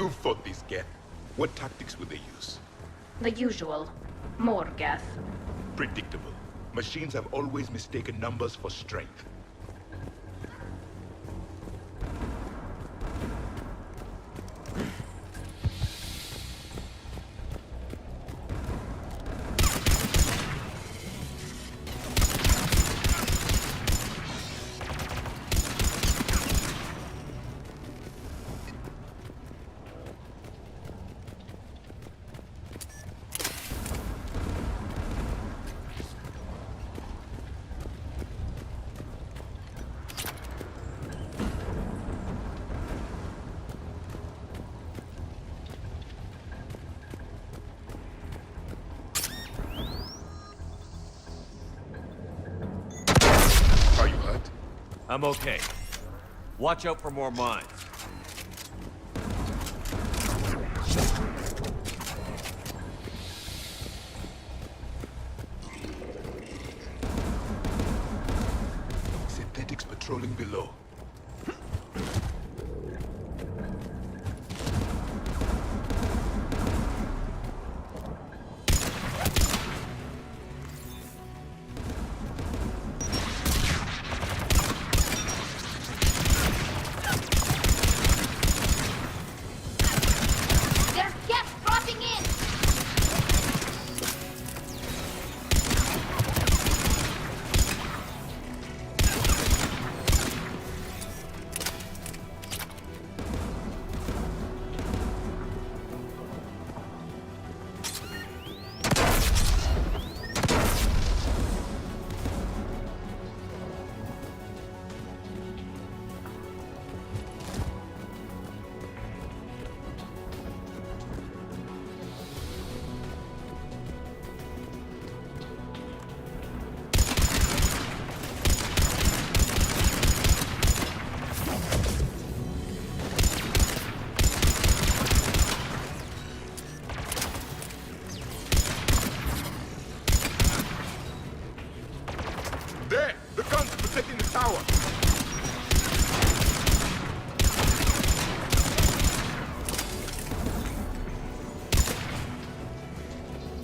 You fought these Geth. What tactics would they use? The usual. More Geth. Predictable. Machines have always mistaken numbers for strength. I'm okay. Watch out for more mines. Synthetics patrolling below.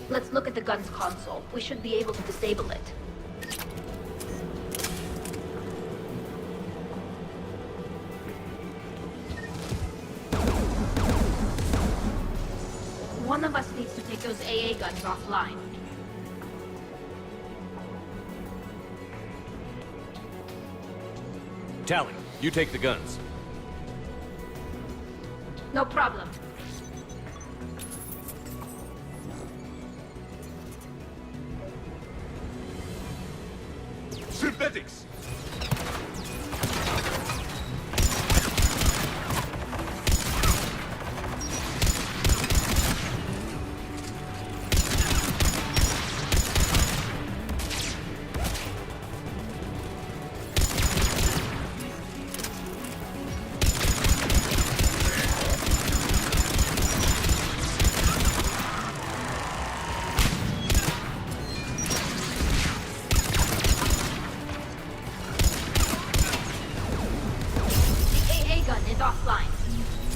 Let's look at the gun's console. We should be able to disable it. One of us needs to take those AA guns offline. Tally, you take the guns. No problem. Synthetics!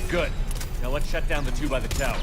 Good. Now let's shut down the two by the tower.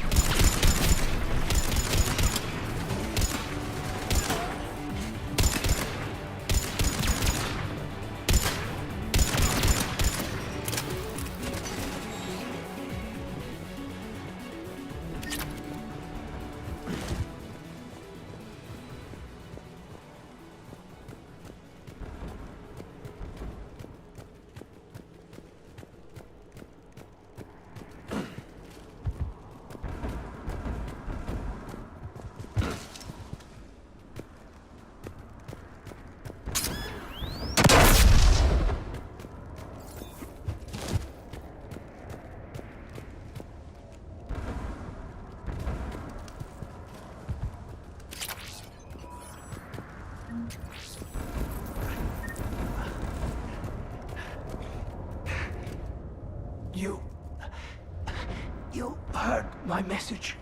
You heard my message.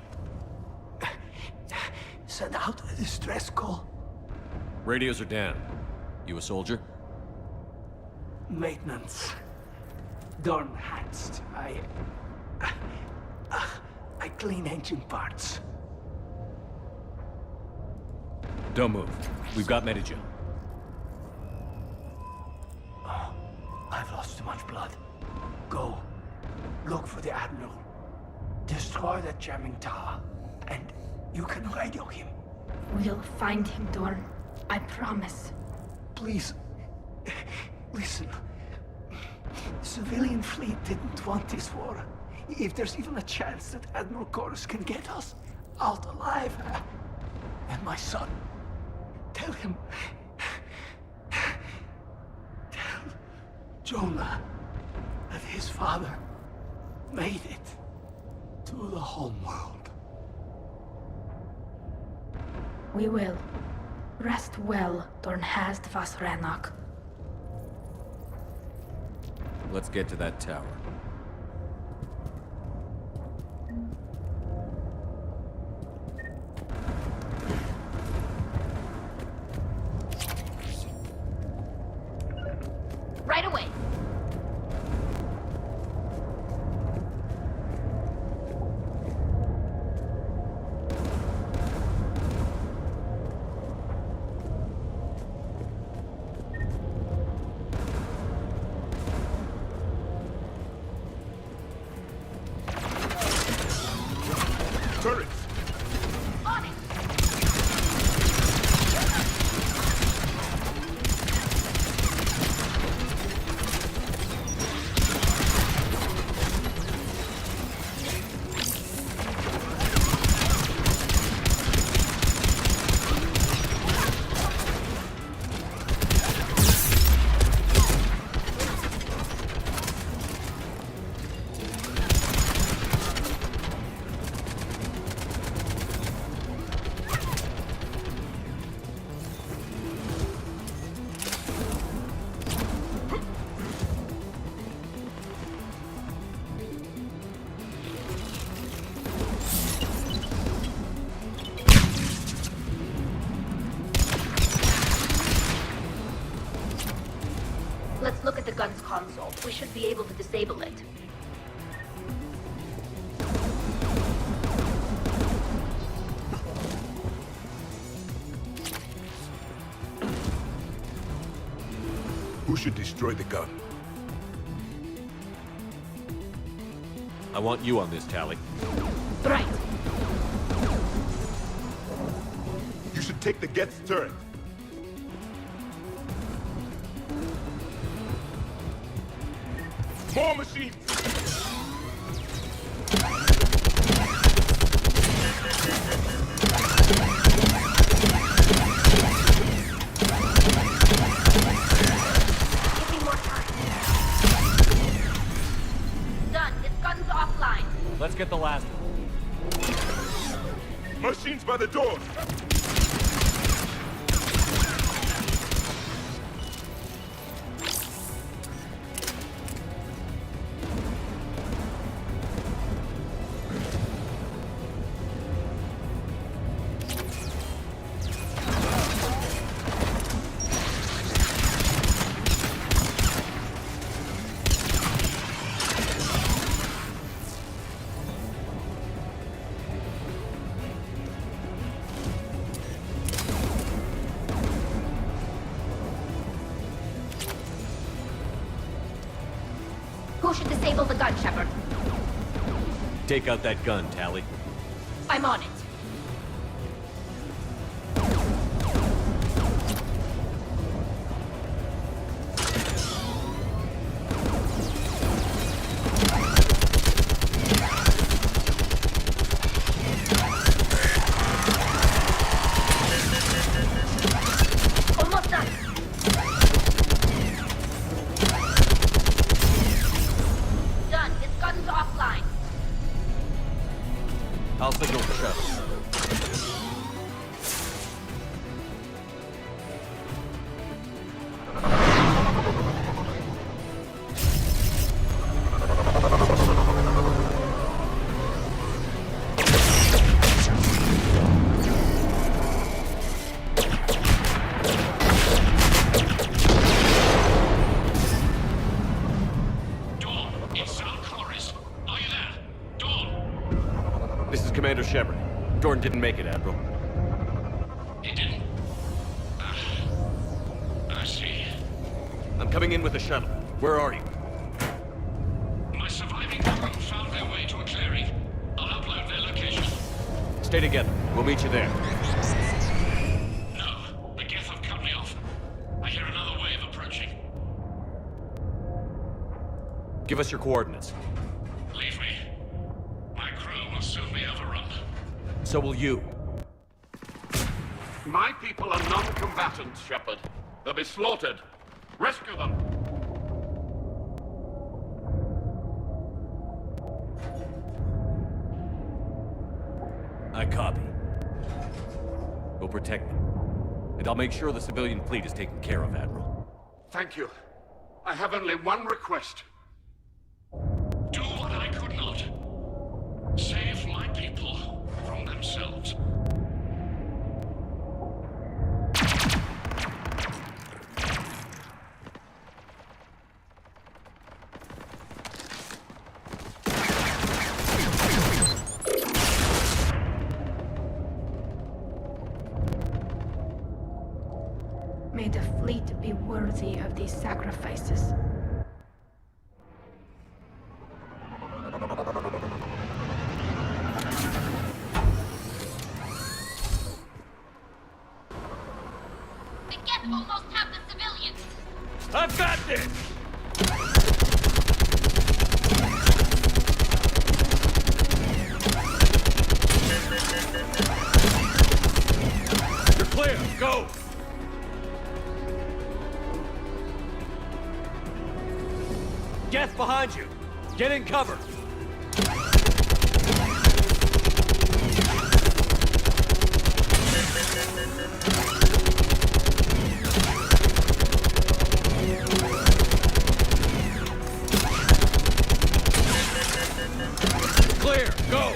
Send out a distress call. Radios are down. You a soldier? Maintenance. Dornhatst. I clean engine parts. Don't move. We've got Medigen. I've lost too much blood. Go. Look for the Admiral. Destroy that jamming tower. And you can radio him. We'll find him, Dorn. I promise. Please. Listen. The civilian fleet didn't want this war. If there's even a chance that Admiral Chorus can get us out alive. And my son. Tell him. Tell Jonah that his father made it to the home world. We will. Rest well, Dornhast vas Renok. Let's get to that tower. Right away. Turrets! On it! Let's look at the gun's console. We should be able to disable it. Who should destroy the gun? I want you on this, Tally. Right. You should take the Get's turret. More machines! Give me more time. Done. This gun's offline. Let's get the last one. Machines by the doors! Who should disable the gun, Shepard? Take out that gun, Tally. I'm on it. Almost done. Done. This gun's offline. I'll signal for Shepard. is Commander Shepard. Jordan didn't make it, Admiral. He didn't? I see. I'm coming in with the shuttle. Where are you? My surviving crew found their way to a clearing. I'll upload their location. Stay together. We'll meet you there. No, the Geth have cut me off. I hear another wave approaching. Give us your coordinates. Leave me. My crew will soon be overrun. So will you. My people are non-combatants, Shepard. They'll be slaughtered. Rescue them! I copy. Go protect them. And I'll make sure the civilian fleet is taken care of, Admiral. Thank you. I have only one request. Do what I could not. Save my people from themselves. May the fleet be worthy of these sacrifices. The Geth almost have the civilians! I've got this! You're clear! Go! Geth behind you! Get in cover! Clear! Go!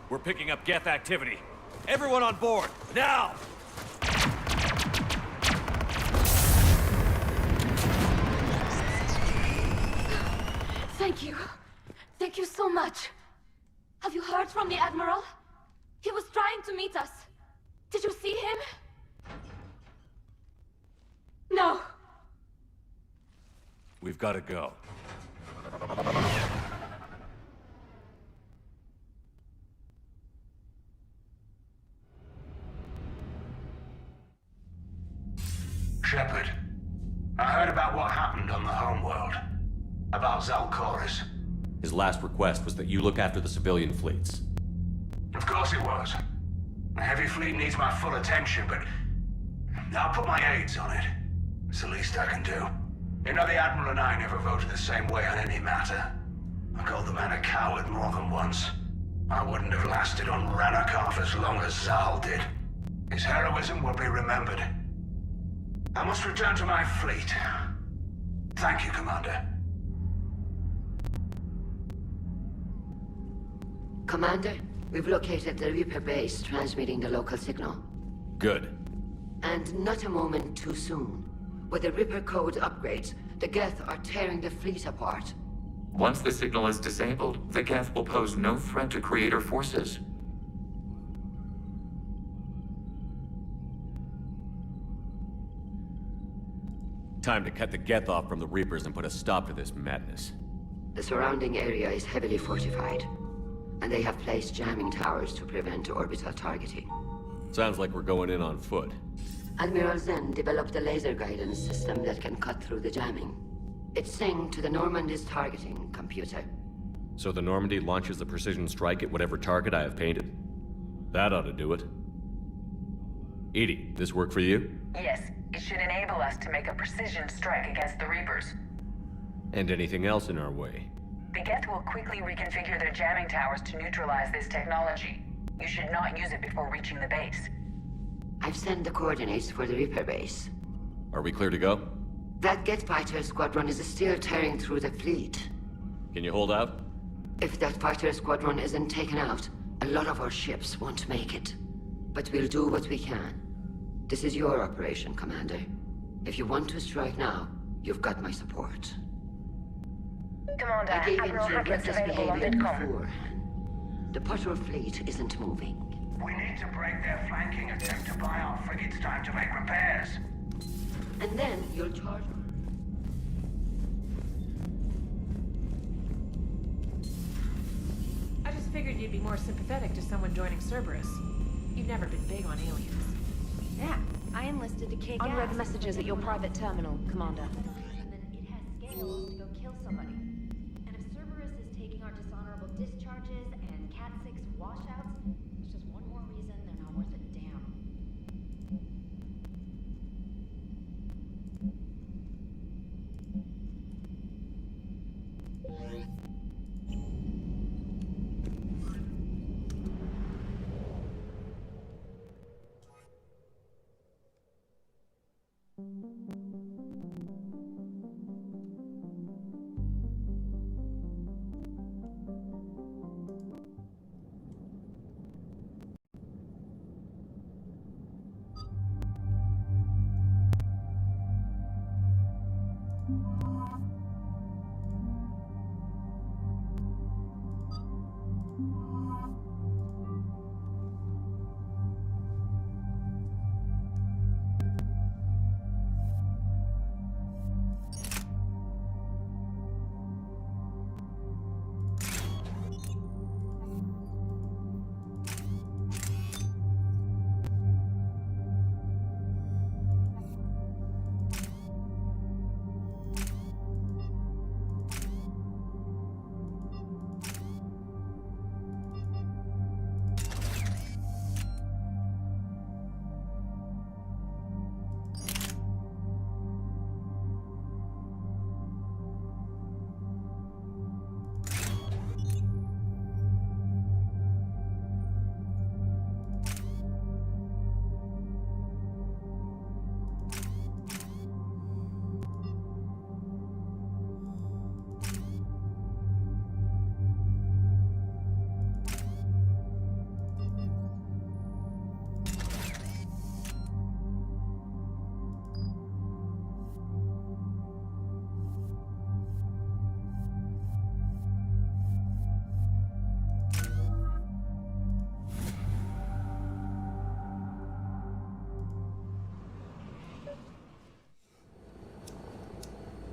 We're picking up Geth activity. Everyone on board, now! Thank you. Thank you so much. Have you heard from the Admiral? He was trying to meet us. Did you see him? No. We've got to go. Shepard, I heard about what happened on the homeworld. About Zalcoris. His last request was that you look after the civilian fleets. Of course it was. The heavy fleet needs my full attention, but I'll put my aids on it. It's the least I can do. You know, the Admiral and I never voted the same way on any matter. I called the man a coward more than once. I wouldn't have lasted on Ranakov as long as Zal did. His heroism will be remembered. I must return to my fleet. Thank you, Commander. Commander, we've located the Reaper base transmitting the local signal. Good. And not a moment too soon. With the Reaper code upgrades, the Geth are tearing the fleet apart. Once the signal is disabled, the Geth will pose no threat to Creator forces. Time to cut the Geth off from the Reapers and put a stop to this madness. The surrounding area is heavily fortified, and they have placed jamming towers to prevent orbital targeting. Sounds like we're going in on foot. Admiral Zen developed a laser guidance system that can cut through the jamming. It's synced to the Normandy's targeting computer. So the Normandy launches the precision strike at whatever target I have painted? That ought to do it. Edie, this work for you? Yes, it should enable us to make a precision strike against the Reapers. And anything else in our way? The Geth will quickly reconfigure their jamming towers to neutralize this technology. You should not use it before reaching the base. I've sent the coordinates for the Reaper base. Are we clear to go? That Geth fighter squadron is still tearing through the fleet. Can you hold out? If that fighter squadron isn't taken out, a lot of our ships won't make it. But we'll do what we can. This is your operation, Commander. If you want to strike now, You've got my support. Commander, I gave in Admiral to your Hackett's reckless available on behavior VidCom. beforehand. The Putter fleet isn't moving. We need to break their flanking attempt to buy our frigates time to make repairs. And then you'll charge... I just figured you'd be more sympathetic to someone joining Cerberus. You've never been big on aliens. Yeah, I enlisted to kick Unread ass. messages at your private terminal, Commander. And then it has scales to go kill somebody. And if Cerberus is taking our dishonorable discharges and Cat 6 washouts, it's just one more reason they're not worth a damn.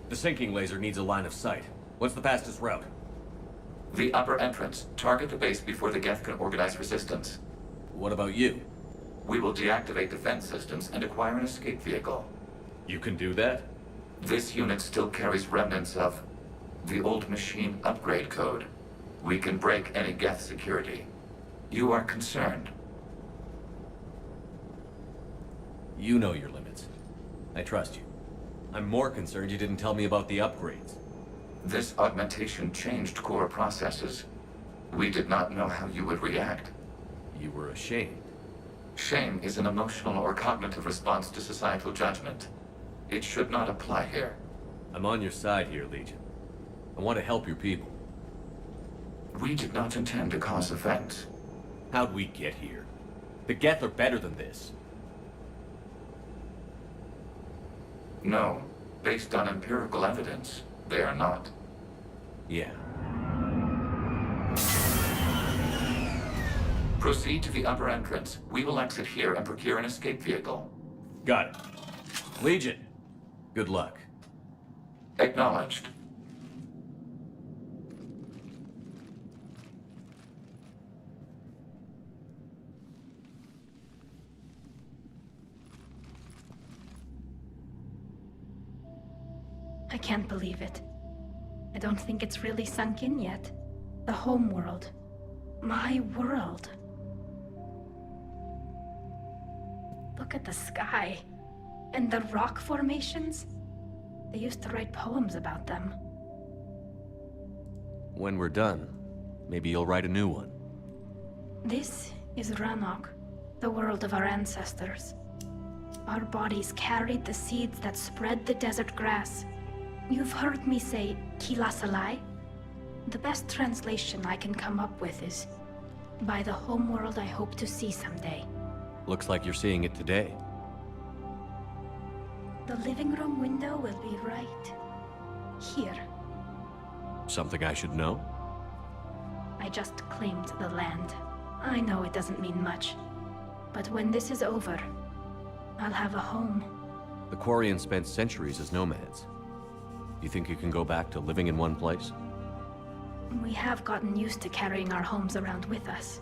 The sinking laser needs a line of sight. What's the fastest route? The upper entrance. Target the base before the Geth can organize resistance. What about you? We will deactivate defense systems and acquire an escape vehicle. You can do that? This unit still carries remnants of the old machine upgrade code. We can break any Geth security. You are concerned. You know your limits. I trust you. I'm more concerned you didn't tell me about the upgrades. This augmentation changed core processes. We did not know how you would react. You were ashamed. Shame is an emotional or cognitive response to societal judgment. It should not apply here. I'm on your side here, Legion. I want to help your people. We did not intend to cause offense. How'd we get here? The Geth are better than this. No. Based on empirical evidence, they are not. Yeah. Proceed to the upper entrance. We will exit here and procure an escape vehicle. Got it. Legion, good luck. Acknowledged. I can't believe it. I don't think it's really sunk in yet. The home world. My world. Look at the sky. And the rock formations. They used to write poems about them. When we're done, maybe you'll write a new one. This is Ranok, the world of our ancestors. Our bodies carried the seeds that spread the desert grass. You've heard me say Kilasalai? The best translation I can come up with is, by the homeworld I hope to see someday. Looks like you're seeing it today. The living room window will be right here. Something I should know? I just claimed the land. I know it doesn't mean much. But when this is over, I'll have a home. The Quarians spent centuries as nomads. You think you can go back to living in one place? We have gotten used to carrying our homes around with us.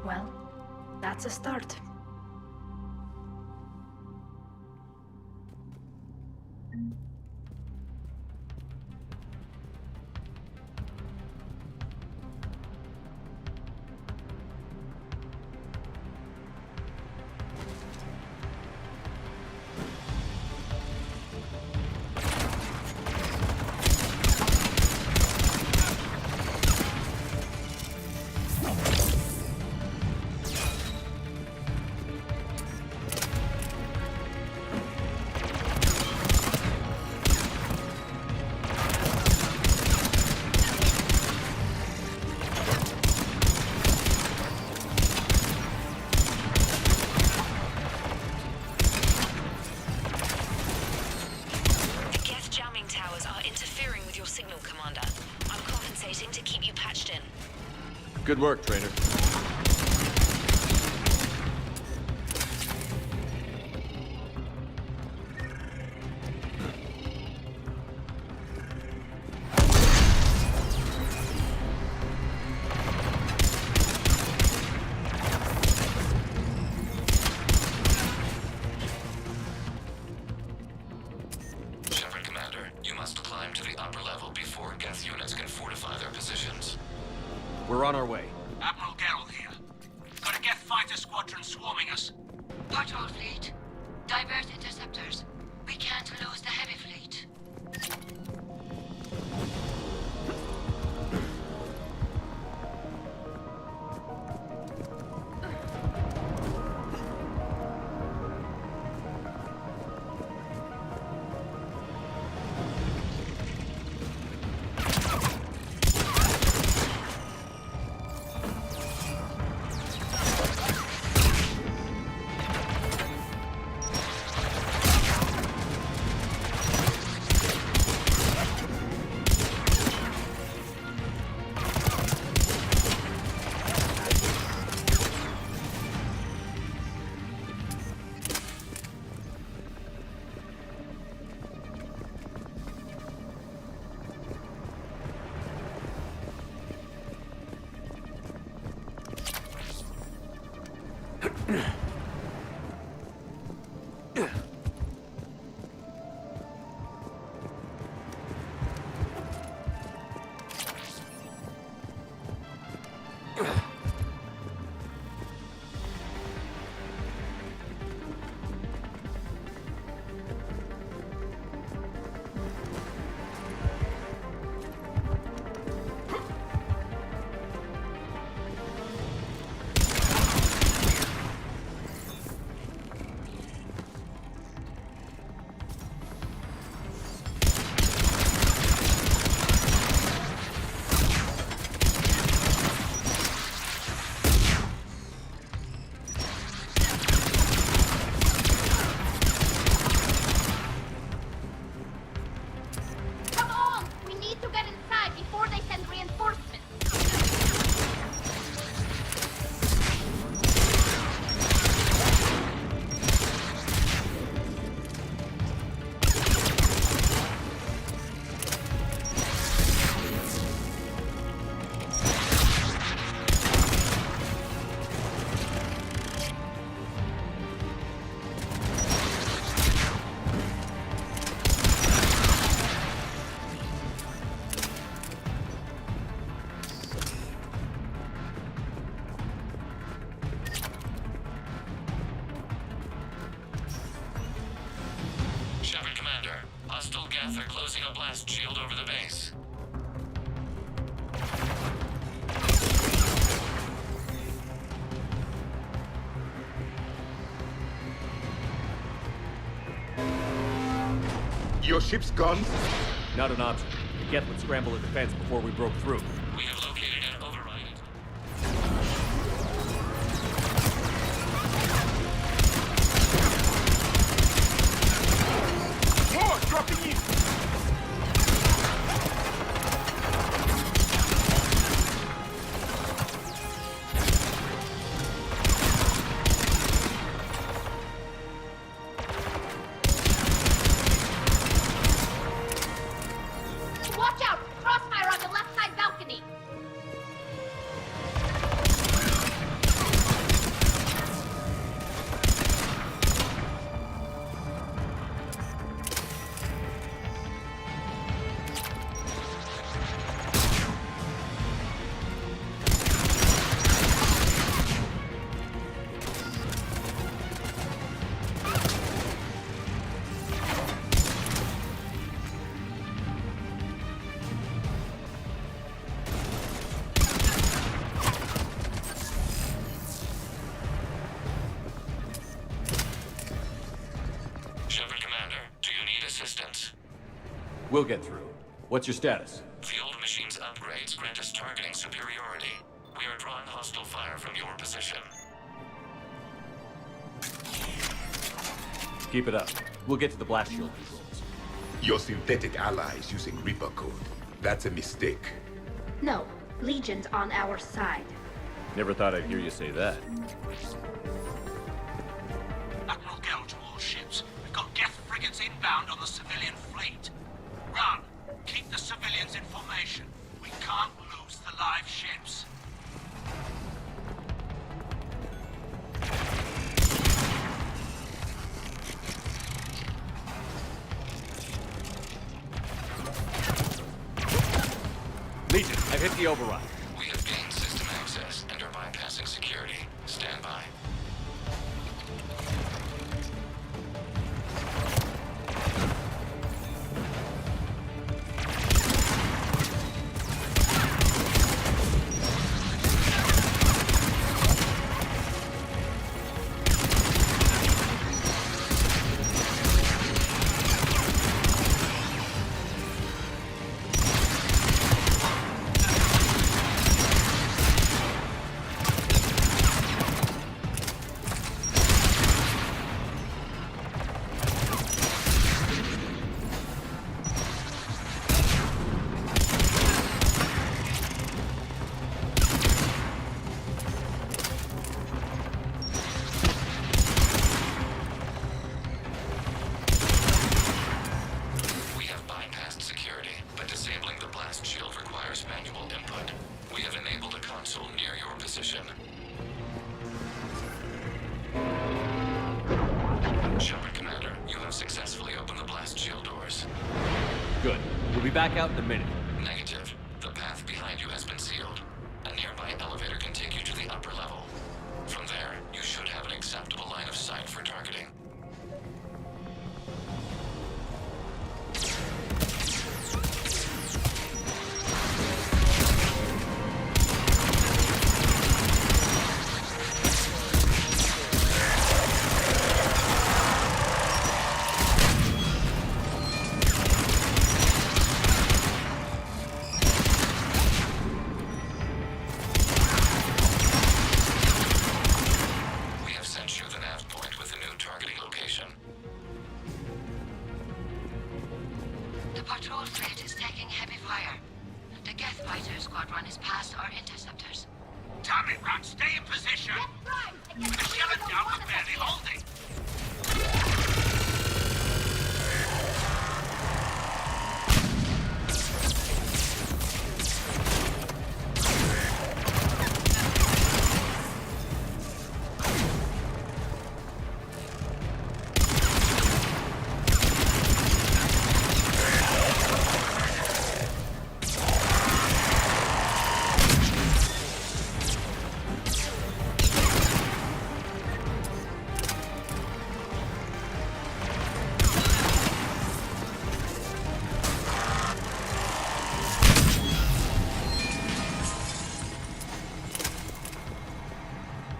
Well, that's a start. Good work, Trader. Shepard Commander, you must climb to the upper level before Geth units can fortify their positions. We're on our way. Admiral Geralt here. Got a Geth fighter squadron swarming us. Patrol fleet. Divert interceptors. We can't lose the heavy fleet. Hostile Geth are closing a blast shield over the base. Your ship's gone? Not an option. The Geth would scramble the defense before we broke through. We have located and overridden. More dropping in! Watch out! Crossfire on the left side balcony! Shepard Commander, do you need assistance? We'll get through. What's your status? The old machine's upgrades grant us targeting superiority. We are drawing hostile fire from your position. Keep it up. We'll get to the blast shield controls. Your synthetic allies using Reaper code. That's a mistake. No, Legion's on our side. Never thought I'd hear you say that. Admiral Gell to all ships. We've got Geth frigates inbound on the civilian fleet. Run! Keep the civilians in formation. We can't lose the live ships. Legion, I've hit the override. We have gained system access and are bypassing security. Stand by. We have bypassed security, but disabling the blast shield requires manual input. We have enabled a console near your position. Shepard Commander, you have successfully opened the blast shield doors. Good. We'll be back out in a minute. Negative. The path behind you has been sealed. A nearby elevator can take you to the upper level. From there, you should have an acceptable line of sight for targeting. We have sent you the nav point with a new targeting location. The patrol fleet is taking heavy fire. The Geth fighter squadron is past our interceptors. Damn it, Rat, stay in position! With the shell and down, we're barely holding!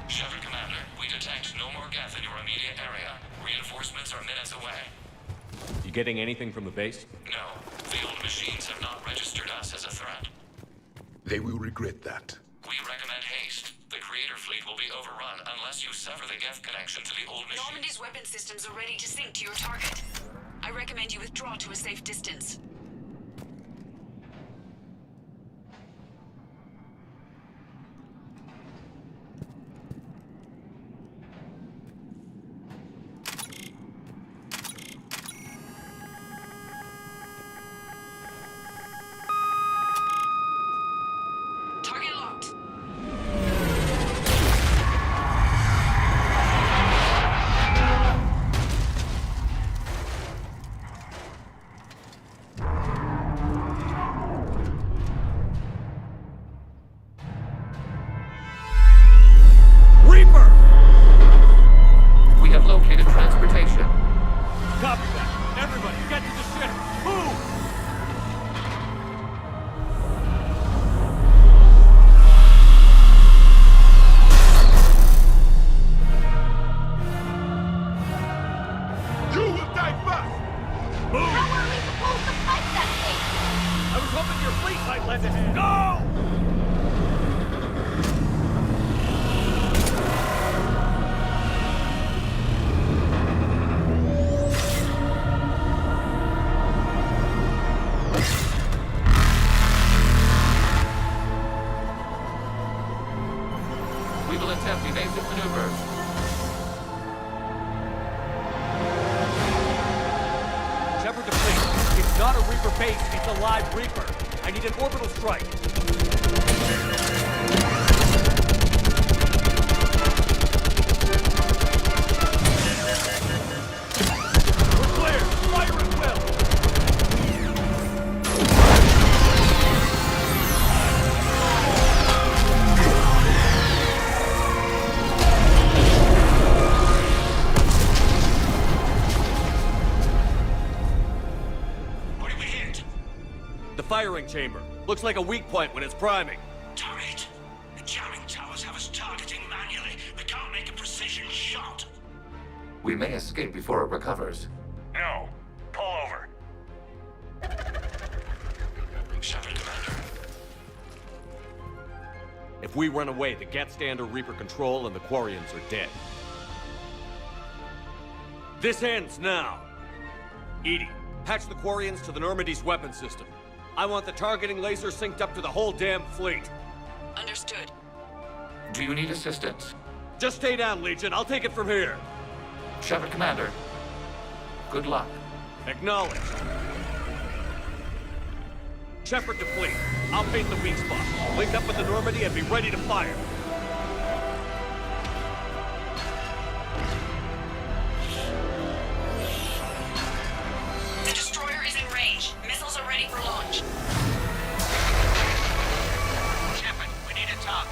Shepard Commander, we detect no more Geth in your immediate area. Reinforcements are minutes away. You getting anything from the base? No, the old machines have not registered us as a threat. They will regret that. We recommend haste. The Creator fleet will be overrun unless you sever the Geth connection to the old machine. Normandy's weapon systems are ready to sync to your target. I recommend you withdraw to a safe distance. Target locked. Reaper! We have located transportation. Copy that. Everybody, get to the ship. Move! You will die first! Move! How are we supposed to fight that thing? I was hoping your fleet might lend a hand. Go! We will attempt evasive maneuvers. Shepard to fleet. It's not a Reaper base, it's a live Reaper. I need an orbital strike. We're clear. Fire at will. What did we hit? The firing chamber. Looks like a weak point when it's priming. Damn it! The jamming towers have us targeting manually. We can't make a precision shot. We may escape before it recovers. No. Pull over. Shepard, Commander. If we run away, the Geth stand under Reaper control and the Quarians are dead. This ends now. Edie, patch the Quarians to the Normandy's weapon system. I want the targeting laser synced up to the whole damn fleet. Understood. Do you need assistance? Just stay down, Legion. I'll take it from here. Shepard, Commander. Good luck. Acknowledged. Shepard to fleet. I'll paint the weak spot. Link up with the Normandy and be ready to fire. The destroyer is in range. Missiles are ready for launch. Shepard, we need a target.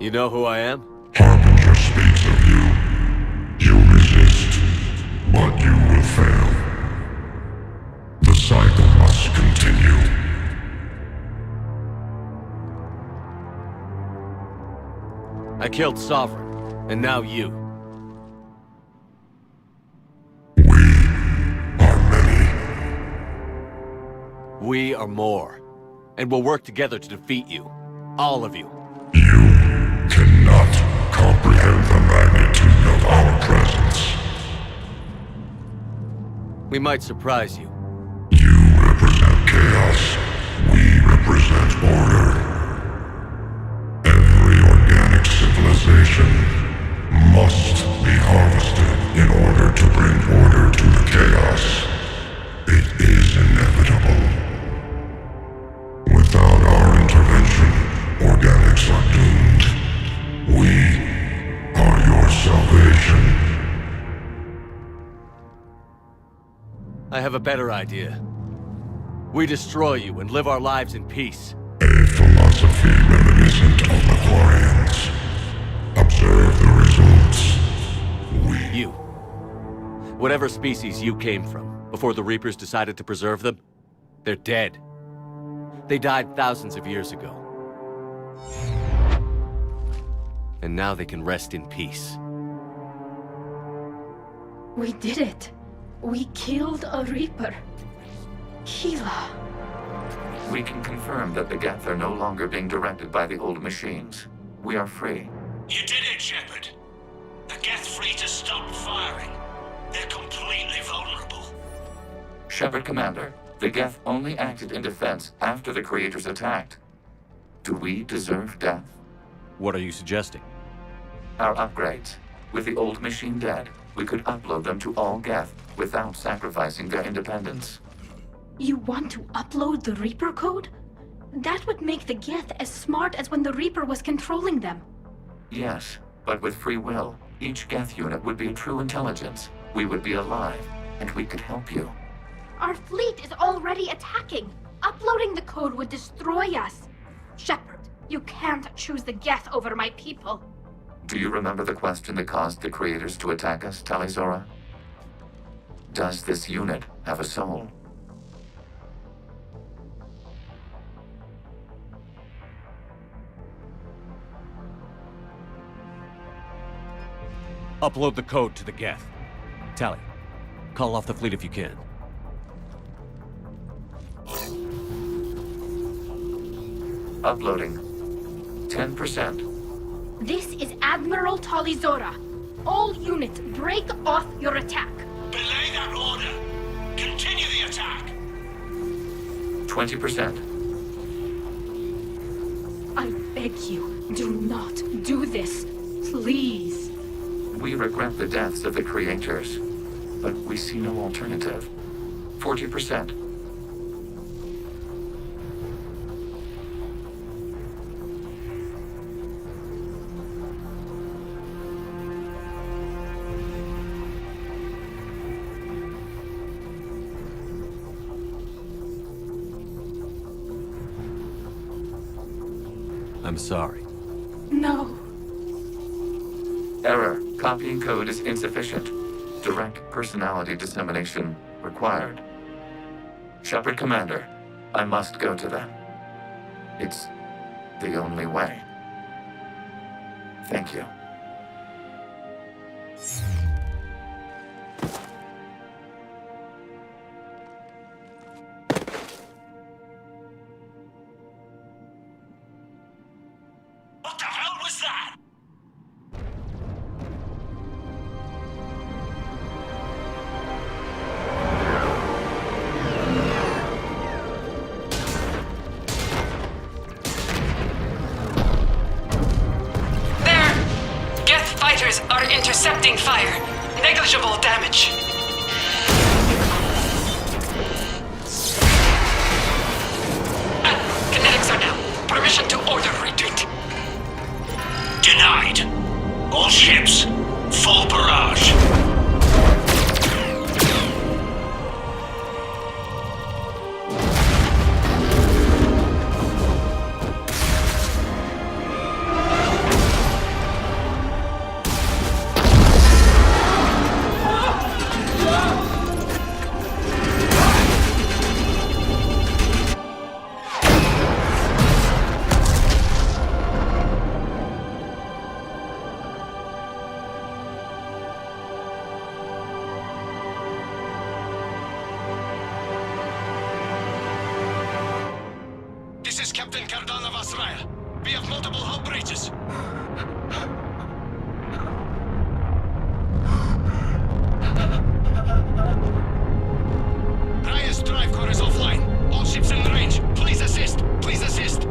You know who I am? Harbinger speaks of you. You resist, but you will fail. The cycle must continue. I killed Sovereign, and now you. We are more, and we'll work together to defeat you. All of you. You cannot comprehend the magnitude of our presence. We might surprise you. You represent chaos. We represent order. Every organic civilization must be harvested in order to bring order to the chaos. It is inevitable. Without our intervention, organics are doomed. We are your salvation. I have a better idea. We destroy you and live our lives in peace. A philosophy reminiscent of the Quarians. Observe the results. You. Whatever species you came from, before the Reapers decided to preserve them, they're dead. They died thousands of years ago. And now they can rest in peace. We did it. We killed a Reaper. Gila. We can confirm that the Geth are no longer being directed by the old machines. We are free. You did it, Shepard. The Geth fleet has stopped firing. They're completely vulnerable. Shepard Commander, the Geth only acted in defense after the Creators attacked. Do we deserve death? What are you suggesting? Our upgrades. With the old machine dead, we could upload them to all Geth without sacrificing their independence. You want to upload the Reaper code? That would make the Geth as smart as when the Reaper was controlling them. Yes, but with free will, each Geth unit would be a true intelligence. We would be alive, and we could help you. Our fleet is already attacking. Uploading the code would destroy us. Shepard, you can't choose the Geth over my people. Do you remember the question that caused the Creators to attack us, Talizora? Does this unit have a soul? Upload the code to the Geth. Tally, call off the fleet if you can. Uploading. 10%. This is Admiral Talizora. All units, break off your attack. Belay that order. Continue the attack. 20%. I beg you, do not do this. Please. We regret the deaths of the Creators, but we see no alternative. 40%. I'm sorry. No. Error. Copying code is insufficient. Direct personality dissemination required. Shepard Commander, I must go to them. It's the only way. Thank you. What the hell was that? Are intercepting fire. Negligible damage. Kinetics are down. Permission to order retreat. Denied. All ships, full barrage. Captain Cardona Vasraya. We have multiple hull breaches. Raya's drive core is offline. All ships in range. Please assist. Please assist.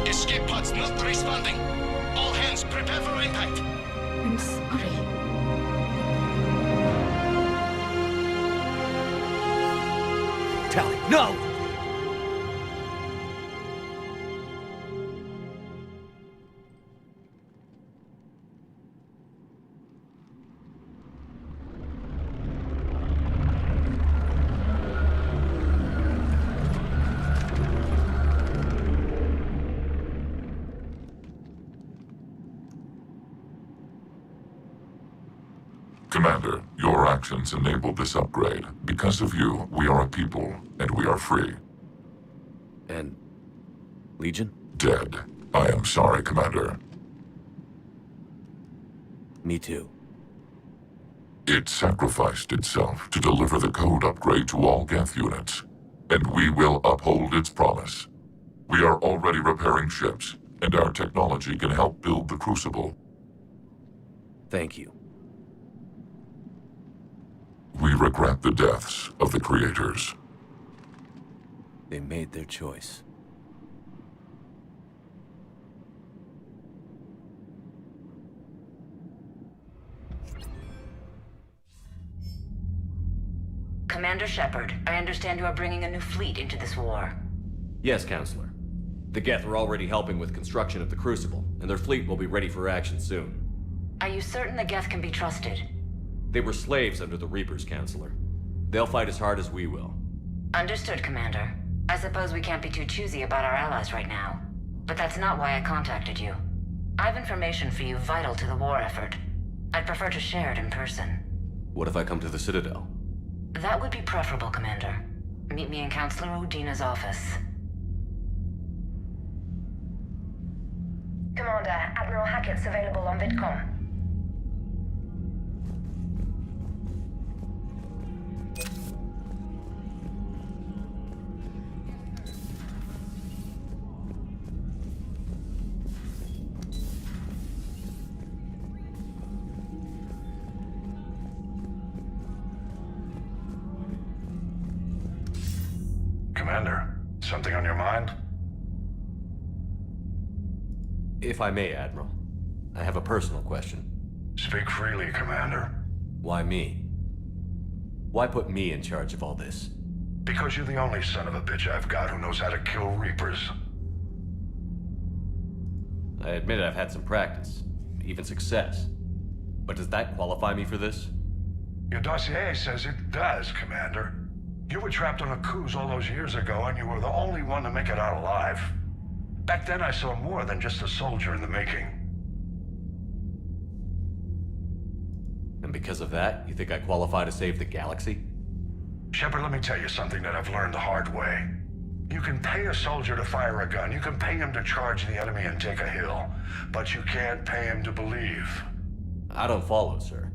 Escape pods not responding. All hands prepare for impact. I'm sorry. Tally, no! Commander, your actions enabled this upgrade. Because of you, we are a people, and we are free. And... Legion? Dead. I am sorry, Commander. Me too. It sacrificed itself to deliver the code upgrade to all Geth units, and we will uphold its promise. We are already repairing ships, and our technology can help build the Crucible. Thank you. We regret the deaths of the creators. They made their choice. Commander Shepard, I understand you are bringing a new fleet into this war. Yes, Counselor. The Geth are already helping with construction of the Crucible, and their fleet will be ready for action soon. Are you certain the Geth can be trusted? They were slaves under the Reapers, Counselor. They'll fight as hard as we will. Understood, Commander. I suppose we can't be too choosy about our allies right now. But that's not why I contacted you. I have information for you vital to the war effort. I'd prefer to share it in person. What if I come to the Citadel? That would be preferable, Commander. Meet me in Counselor Udina's office. Commander, Admiral Hackett's available on VidCom. Commander, something on your mind? If I may, Admiral, I have a personal question. Speak freely, Commander. Why me? Why put me in charge of all this? Because you're the only son of a bitch I've got who knows how to kill Reapers. I admit I've had some practice, even success. But does that qualify me for this? Your dossier says it does, Commander. You were trapped on a cruise all those years ago, and you were the only one to make it out alive. Back then, I saw more than just a soldier in the making. And because of that, you think I qualify to save the galaxy? Shepard, let me tell you something that I've learned the hard way. You can pay a soldier to fire a gun, you can pay him to charge the enemy and take a hill, but you can't pay him to believe. I don't follow, sir.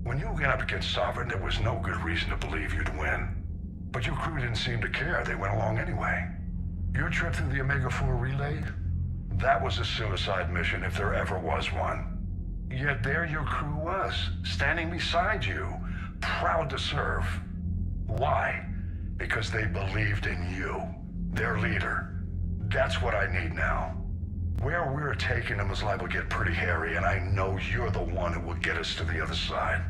When you went up against Sovereign, there was no good reason to believe you'd win. But your crew didn't seem to care. They went along anyway. Your trip through the Omega-4 relay? That was a suicide mission if there ever was one. Yet there your crew was, standing beside you, proud to serve. Why? Because they believed in you, their leader. That's what I need now. Where we're taking them is liable to get pretty hairy, and I know you're the one who will get us to the other side.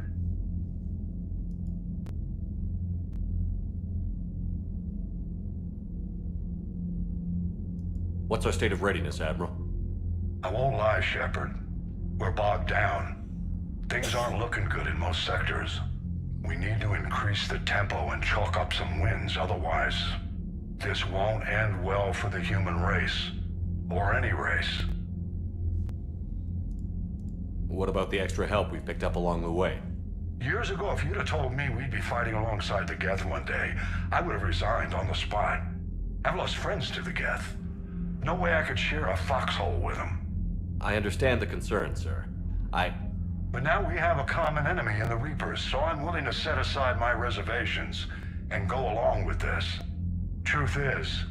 What's our state of readiness, Admiral? I won't lie, Shepard. We're bogged down. Things aren't looking good in most sectors. We need to increase the tempo and chalk up some wins, otherwise this won't end well for the human race. Or any race. What about the extra help we've picked up along the way? Years ago, if you'd have told me we'd be fighting alongside the Geth one day, I would have resigned on the spot. I've lost friends to the Geth. No way I could share a foxhole with them. I understand the concern, sir. But now we have a common enemy in the Reapers, so I'm willing to set aside my reservations and go along with this. Truth is,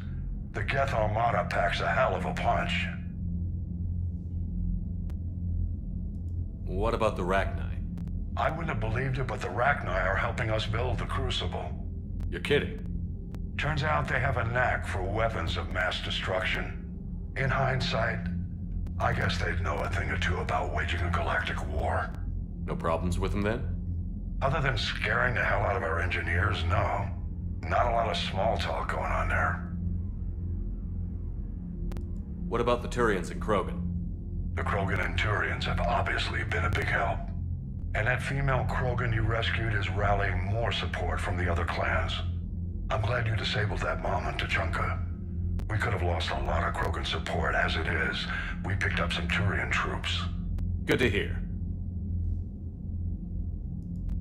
the Geth Armada packs a hell of a punch. What about the Rachni? I wouldn't have believed it, but the Rachni are helping us build the Crucible. You're kidding. Turns out they have a knack for weapons of mass destruction. In hindsight, I guess they'd know a thing or two about waging a galactic war. No problems with them then? Other than scaring the hell out of our engineers, no. Not a lot of small talk going on there. What about the Turians and Krogan? The Krogan and Turians have obviously been a big help. And that female Krogan you rescued is rallying more support from the other clans. I'm glad you disabled that mom in Tachanka. We could have lost a lot of Krogan support. As it is, we picked up some Turian troops. Good to hear.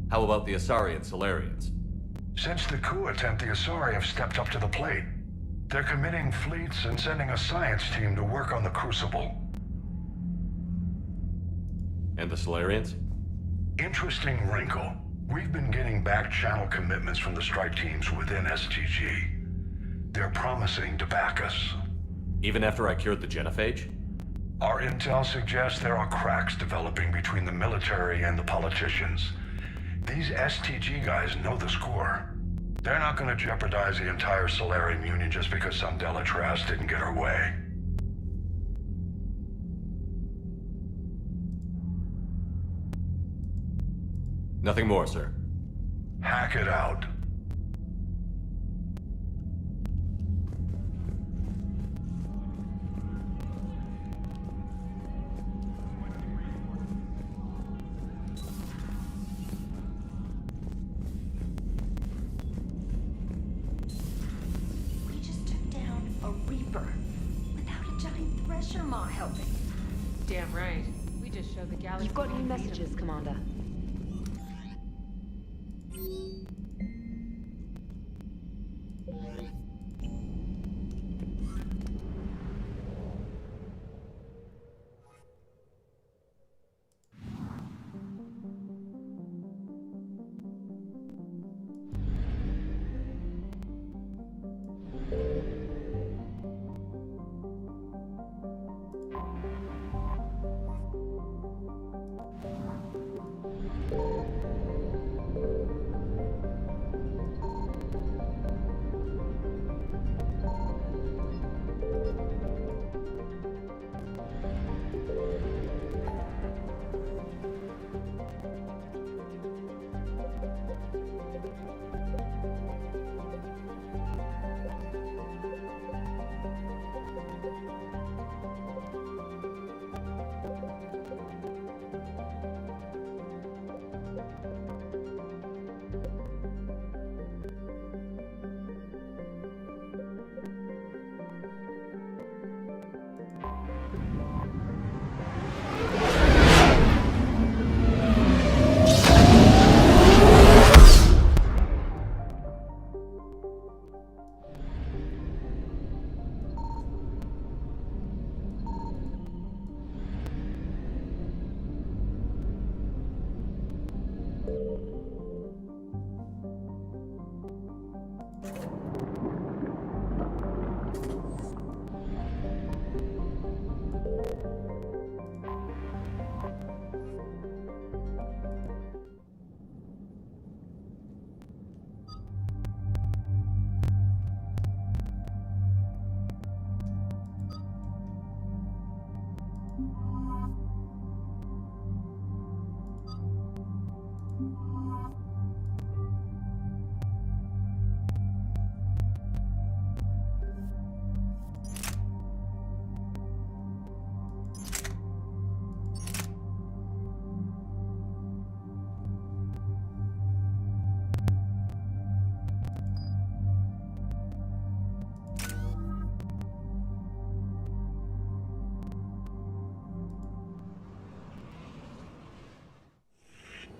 How about the Asari and Solarians? Since the coup attempt, the Asari have stepped up to the plate. They're committing fleets and sending a science team to work on the Crucible. And the Solarians? Interesting wrinkle. We've been getting back-channel commitments from the strike teams within STG. They're promising to back us. Even after I cured the genophage? Our intel suggests there are cracks developing between the military and the politicians. These STG guys know the score. They're not going to jeopardize the entire Solarian Union just because some Delatras didn't get our way. Nothing more, sir. Hack it out. We just took down a Reaper without a giant thresher maw helping. Damn right. We just showed the galaxy. You've got new messages, Commander.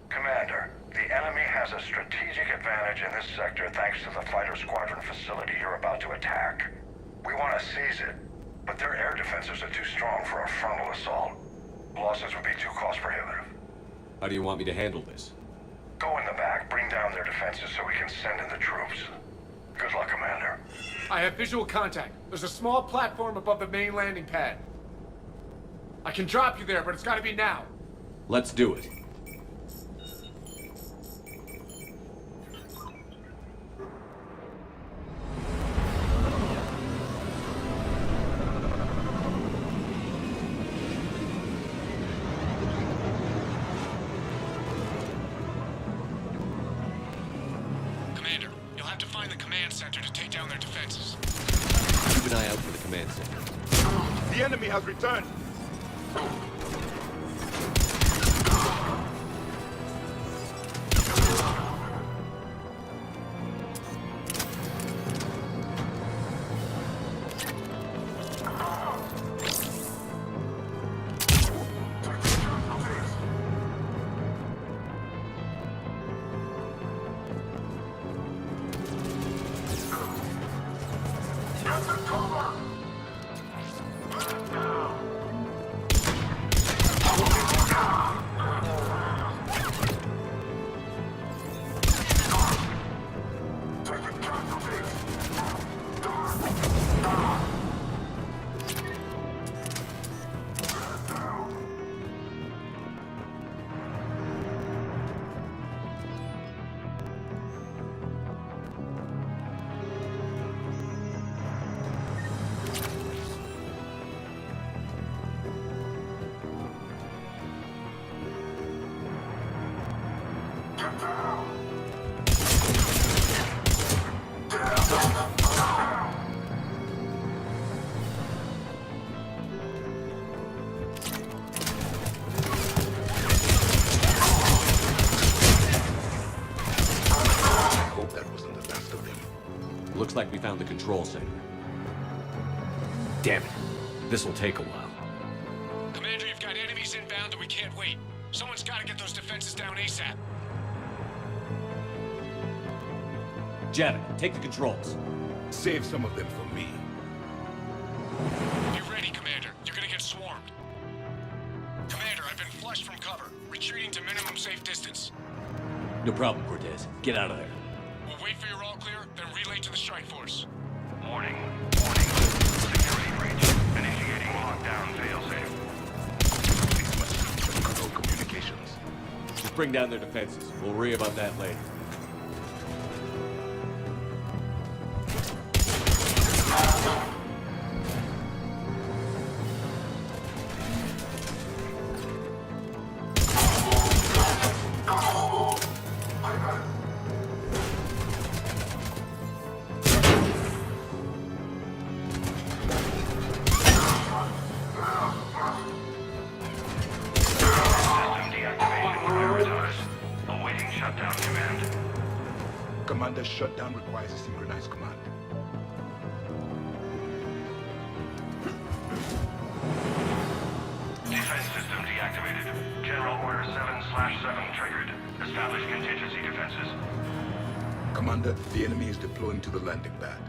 Commander, the enemy has a strategic advantage in this sector thanks to the fighter squadron facility you're about to attack. We want to seize it, but their air defenses are too strong for a frontal assault. Losses would be too cost prohibitive. How do you want me to handle this? Go in the back, bring down their defenses so we can send in the troops. Good luck, Commander. I have visual contact. There's a small platform above the main landing pad. I can drop you there, but it's gotta be now. Let's do it. Commander, you'll have to find the command center to take down their defenses. Keep an eye out for the command center. The enemy has returned. Looks like we found the control center. Damn it. This'll take a while. Commander, you've got enemies inbound and we can't wait. Someone's gotta get those defenses down ASAP. Javik, take the controls. Save some of them for me. Be ready, Commander. You're gonna get swarmed. Commander, I've been flushed from cover. Retreating to minimum safe distance. No problem, Cortez. Get out of there. We'll wait for your all clear, then relay to the strike force. Warning. Warning. Security breach. Initiating lockdown failsafe. These must be control communications. Just bring down their defenses. We'll worry about that later. Commander, shutdown requires a synchronized command. Defense system deactivated. General Order 7/7 triggered. Establish contingency defenses. Commander, the enemy is deploying to the landing pad.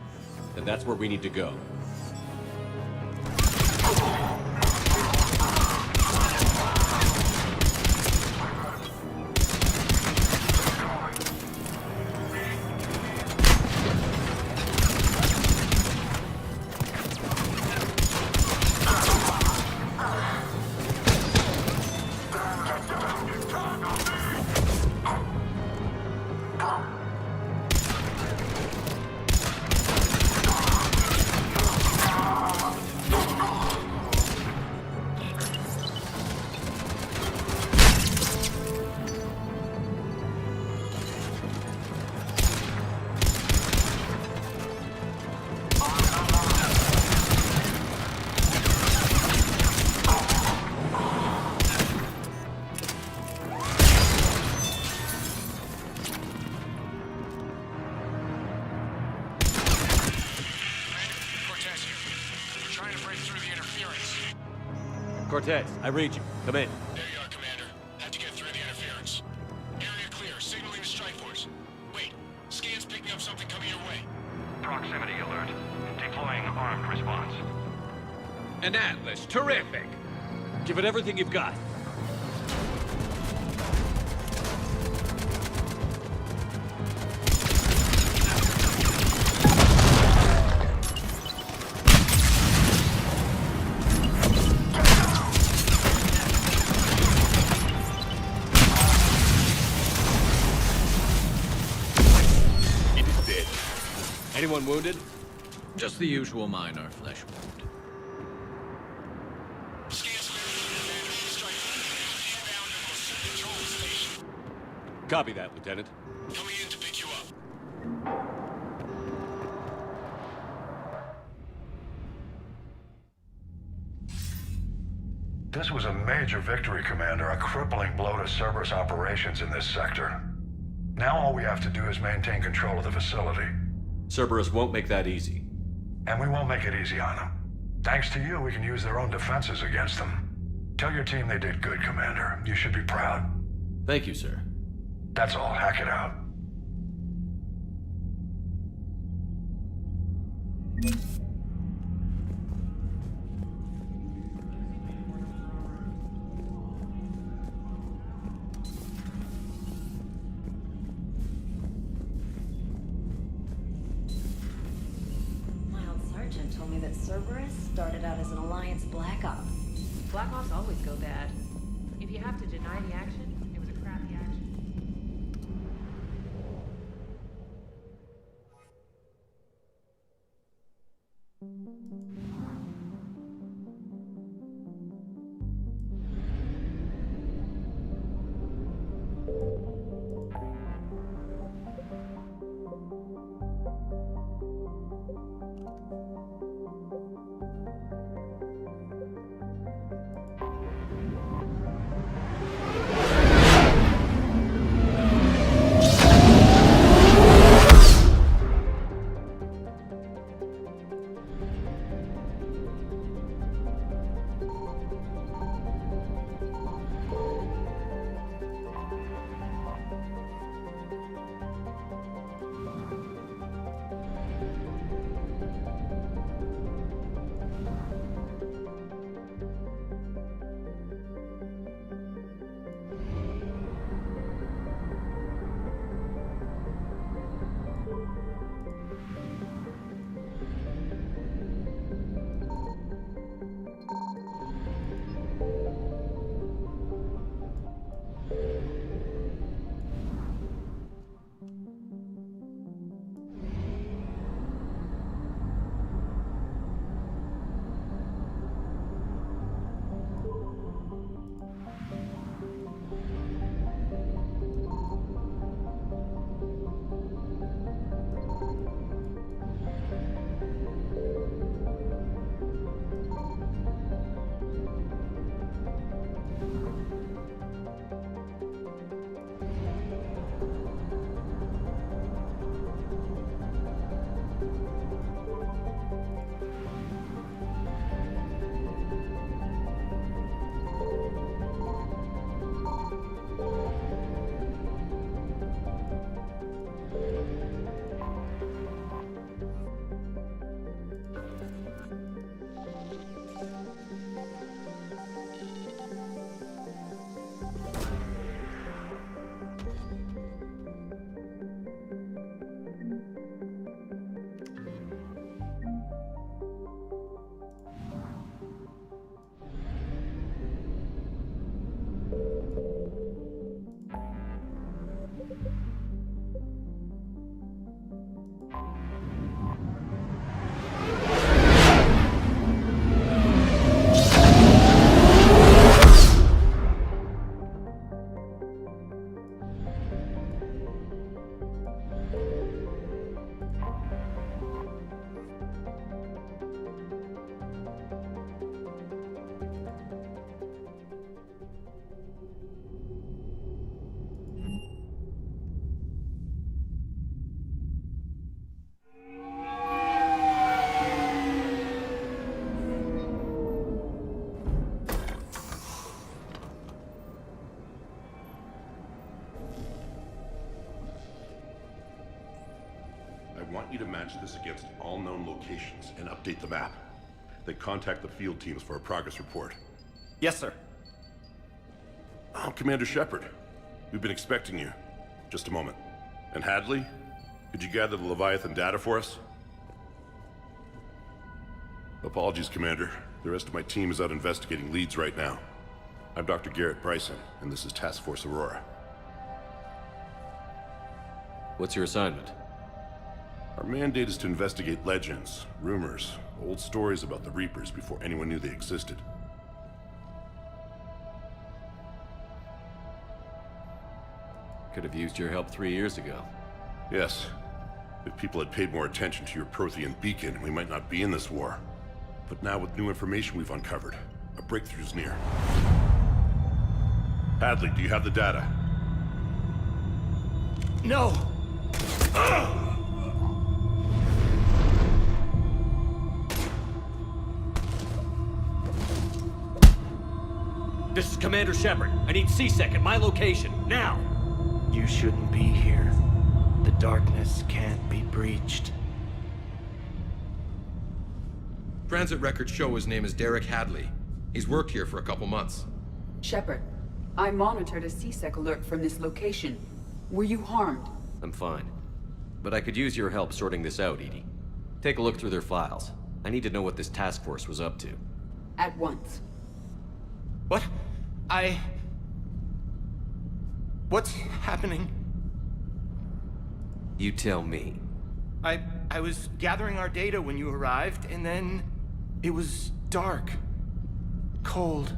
And that's where we need to go. Cortez, I read you. Come in. There you are, Commander. Had to get through the interference. Area clear, signaling the strike force. Wait, scan's picking up something coming your way. Proximity alert. Deploying armed response. An Atlas. Terrific. Give it everything you've got. Anyone wounded? Just the usual minor flesh wound. Copy that, Lieutenant. Coming in to pick you up. This was a major victory, Commander. A crippling blow to Cerberus operations in this sector. Now all we have to do is maintain control of the facility. Cerberus won't make that easy. And we won't make it easy on them. Thanks to you, we can use their own defenses against them. Tell your team they did good, Commander. You should be proud. Thank you, sir. That's all. Hack it out. My old sergeant told me that Cerberus started out as an Alliance Black Op. Black Ops always go bad. If you have to deny the action, it was a crappy action. I want you to match this against all known locations and update the map. Then contact the field teams for a progress report. Yes, sir. Oh, Commander Shepard. We've been expecting you. Just a moment. And Hadley, could you gather the Leviathan data for us? Apologies, Commander. The rest of my team is out investigating leads right now. I'm Dr. Garrett Bryson, and this is Task Force Aurora. What's your assignment? Our mandate is to investigate legends, rumors, old stories about the Reapers before anyone knew they existed. Could have used your help 3 years ago. Yes. If people had paid more attention to your Prothean beacon, we might not be in this war. But now with new information we've uncovered, a breakthrough's near. Hadley, do you have the data? No! This is Commander Shepard. I need C-Sec at my location, now! You shouldn't be here. The darkness can't be breached. Transit records show his name is Derek Hadley. He's worked here for a couple months. Shepard, I monitored a C-Sec alert from this location. Were you harmed? I'm fine. But I could use your help sorting this out, Edie. Take a look through their files. I need to know what this task force was up to. At once. What? What's happening? You tell me. I was gathering our data when you arrived, and then it was dark. Cold.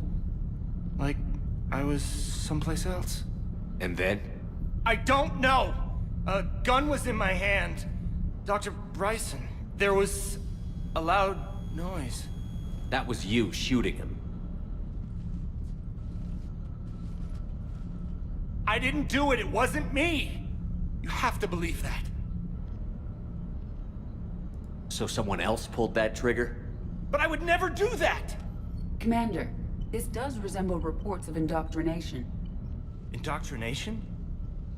Like I was someplace else. And then? I don't know! A gun was in my hand. Dr. Bryson, there was a loud noise. That was you shooting him. I didn't do it, it wasn't me! You have to believe that. So someone else pulled that trigger? But I would never do that! Commander, this does resemble reports of indoctrination. Indoctrination?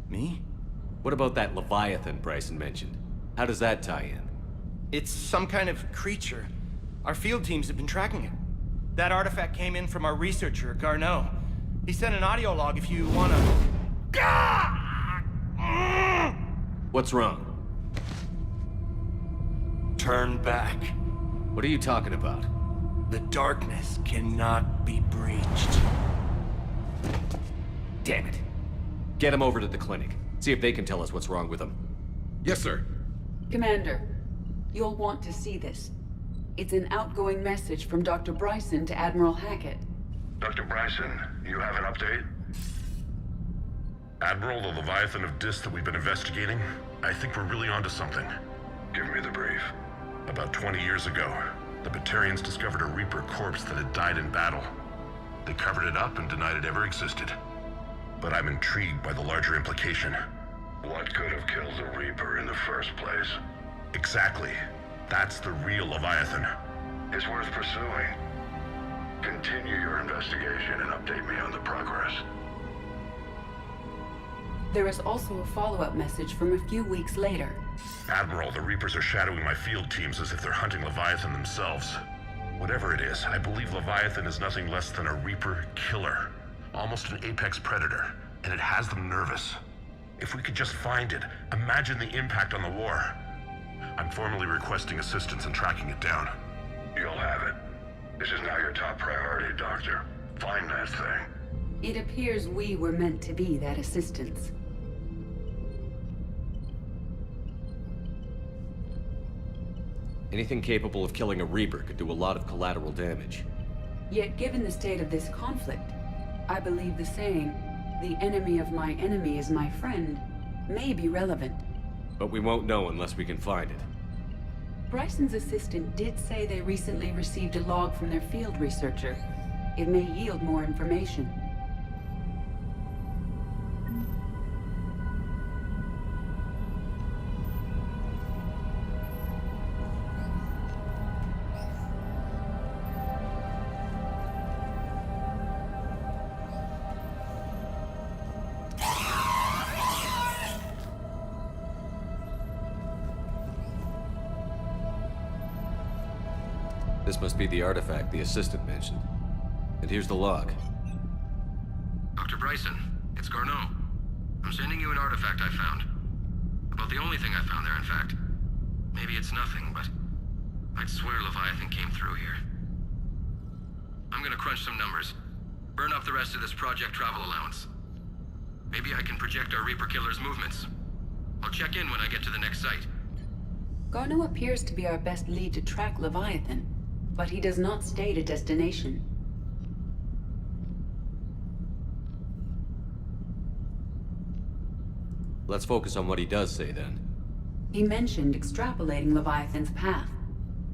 Me? What about that Leviathan Bryson mentioned? How does that tie in? It's some kind of creature. Our field teams have been tracking it. That artifact came in from our researcher, Garneau. He sent an audio log if you wanna... What's wrong? Turn back. What are you talking about? The darkness cannot be breached. Damn it. Get him over to the clinic. See if they can tell us what's wrong with him. Yes, sir. Commander, you'll want to see this. It's an outgoing message from Dr. Bryson to Admiral Hackett. Dr. Bryson, you have an update? Admiral, the Leviathan of Dis that we've been investigating, I think we're really onto something. Give me the brief. About 20 years ago, the Batarians discovered a Reaper corpse that had died in battle. They covered it up and denied it ever existed. But I'm intrigued by the larger implication. What could have killed the Reaper in the first place? Exactly. That's the real Leviathan. It's worth pursuing. Continue your investigation and update me on the progress. There is also a follow-up message from a few weeks later. Admiral, the Reapers are shadowing my field teams as if they're hunting Leviathan themselves. Whatever it is, I believe Leviathan is nothing less than a Reaper killer. Almost an apex predator, and it has them nervous. If we could just find it, imagine the impact on the war. I'm formally requesting assistance in tracking it down. You'll have it. This is now your top priority, Doctor. Find that thing. It appears we were meant to be that assistance. Anything capable of killing a Reaper could do a lot of collateral damage. Yet given the state of this conflict, I believe the saying, "The enemy of my enemy is my friend," may be relevant. But we won't know unless we can find it. Bryson's assistant did say they recently received a log from their field researcher. It may yield more information. This must be the artifact the assistant mentioned. And here's the log. Dr. Bryson, it's Garneau. I'm sending you an artifact I found. About the only thing I found there, in fact. Maybe it's nothing, but I'd swear Leviathan came through here. I'm gonna crunch some numbers. Burn up the rest of this project travel allowance. Maybe I can project our Reaper killer's movements. I'll check in when I get to the next site. Garneau appears to be our best lead to track Leviathan, but he does not state a destination. Let's focus on what he does say, then. He mentioned extrapolating Leviathan's path.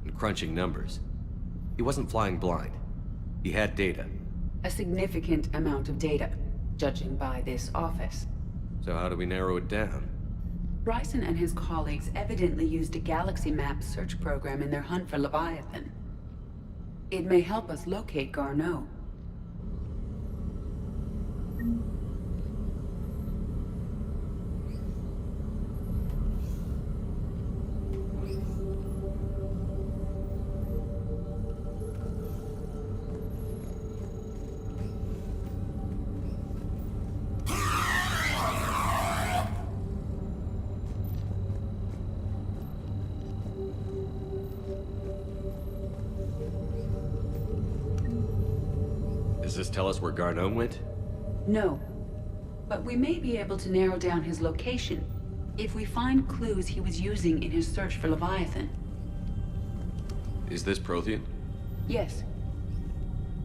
And crunching numbers. He wasn't flying blind. He had data. A significant amount of data, judging by this office. So how do we narrow it down? Ryzen and his colleagues evidently used a galaxy map search program in their hunt for Leviathan. It may help us locate Garneau. Does this tell us where Garneau went? No. But we may be able to narrow down his location if we find clues he was using in his search for Leviathan. Is this Prothean? Yes.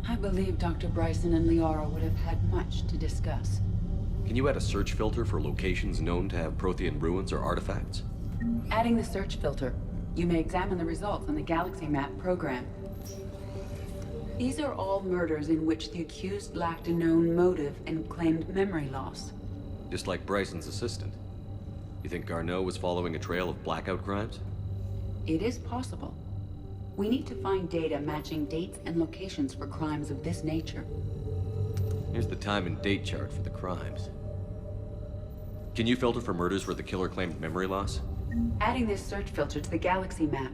I believe Dr. Bryson and Liara would have had much to discuss. Can you add a search filter for locations known to have Prothean ruins or artifacts? Adding the search filter, you may examine the results on the galaxy map program. These are all murders in which the accused lacked a known motive and claimed memory loss. Just like Bryson's assistant. You think Garneau was following a trail of blackout crimes? It is possible. We need to find data matching dates and locations for crimes of this nature. Here's the time and date chart for the crimes. Can you filter for murders where the killer claimed memory loss? Adding this search filter to the galaxy map.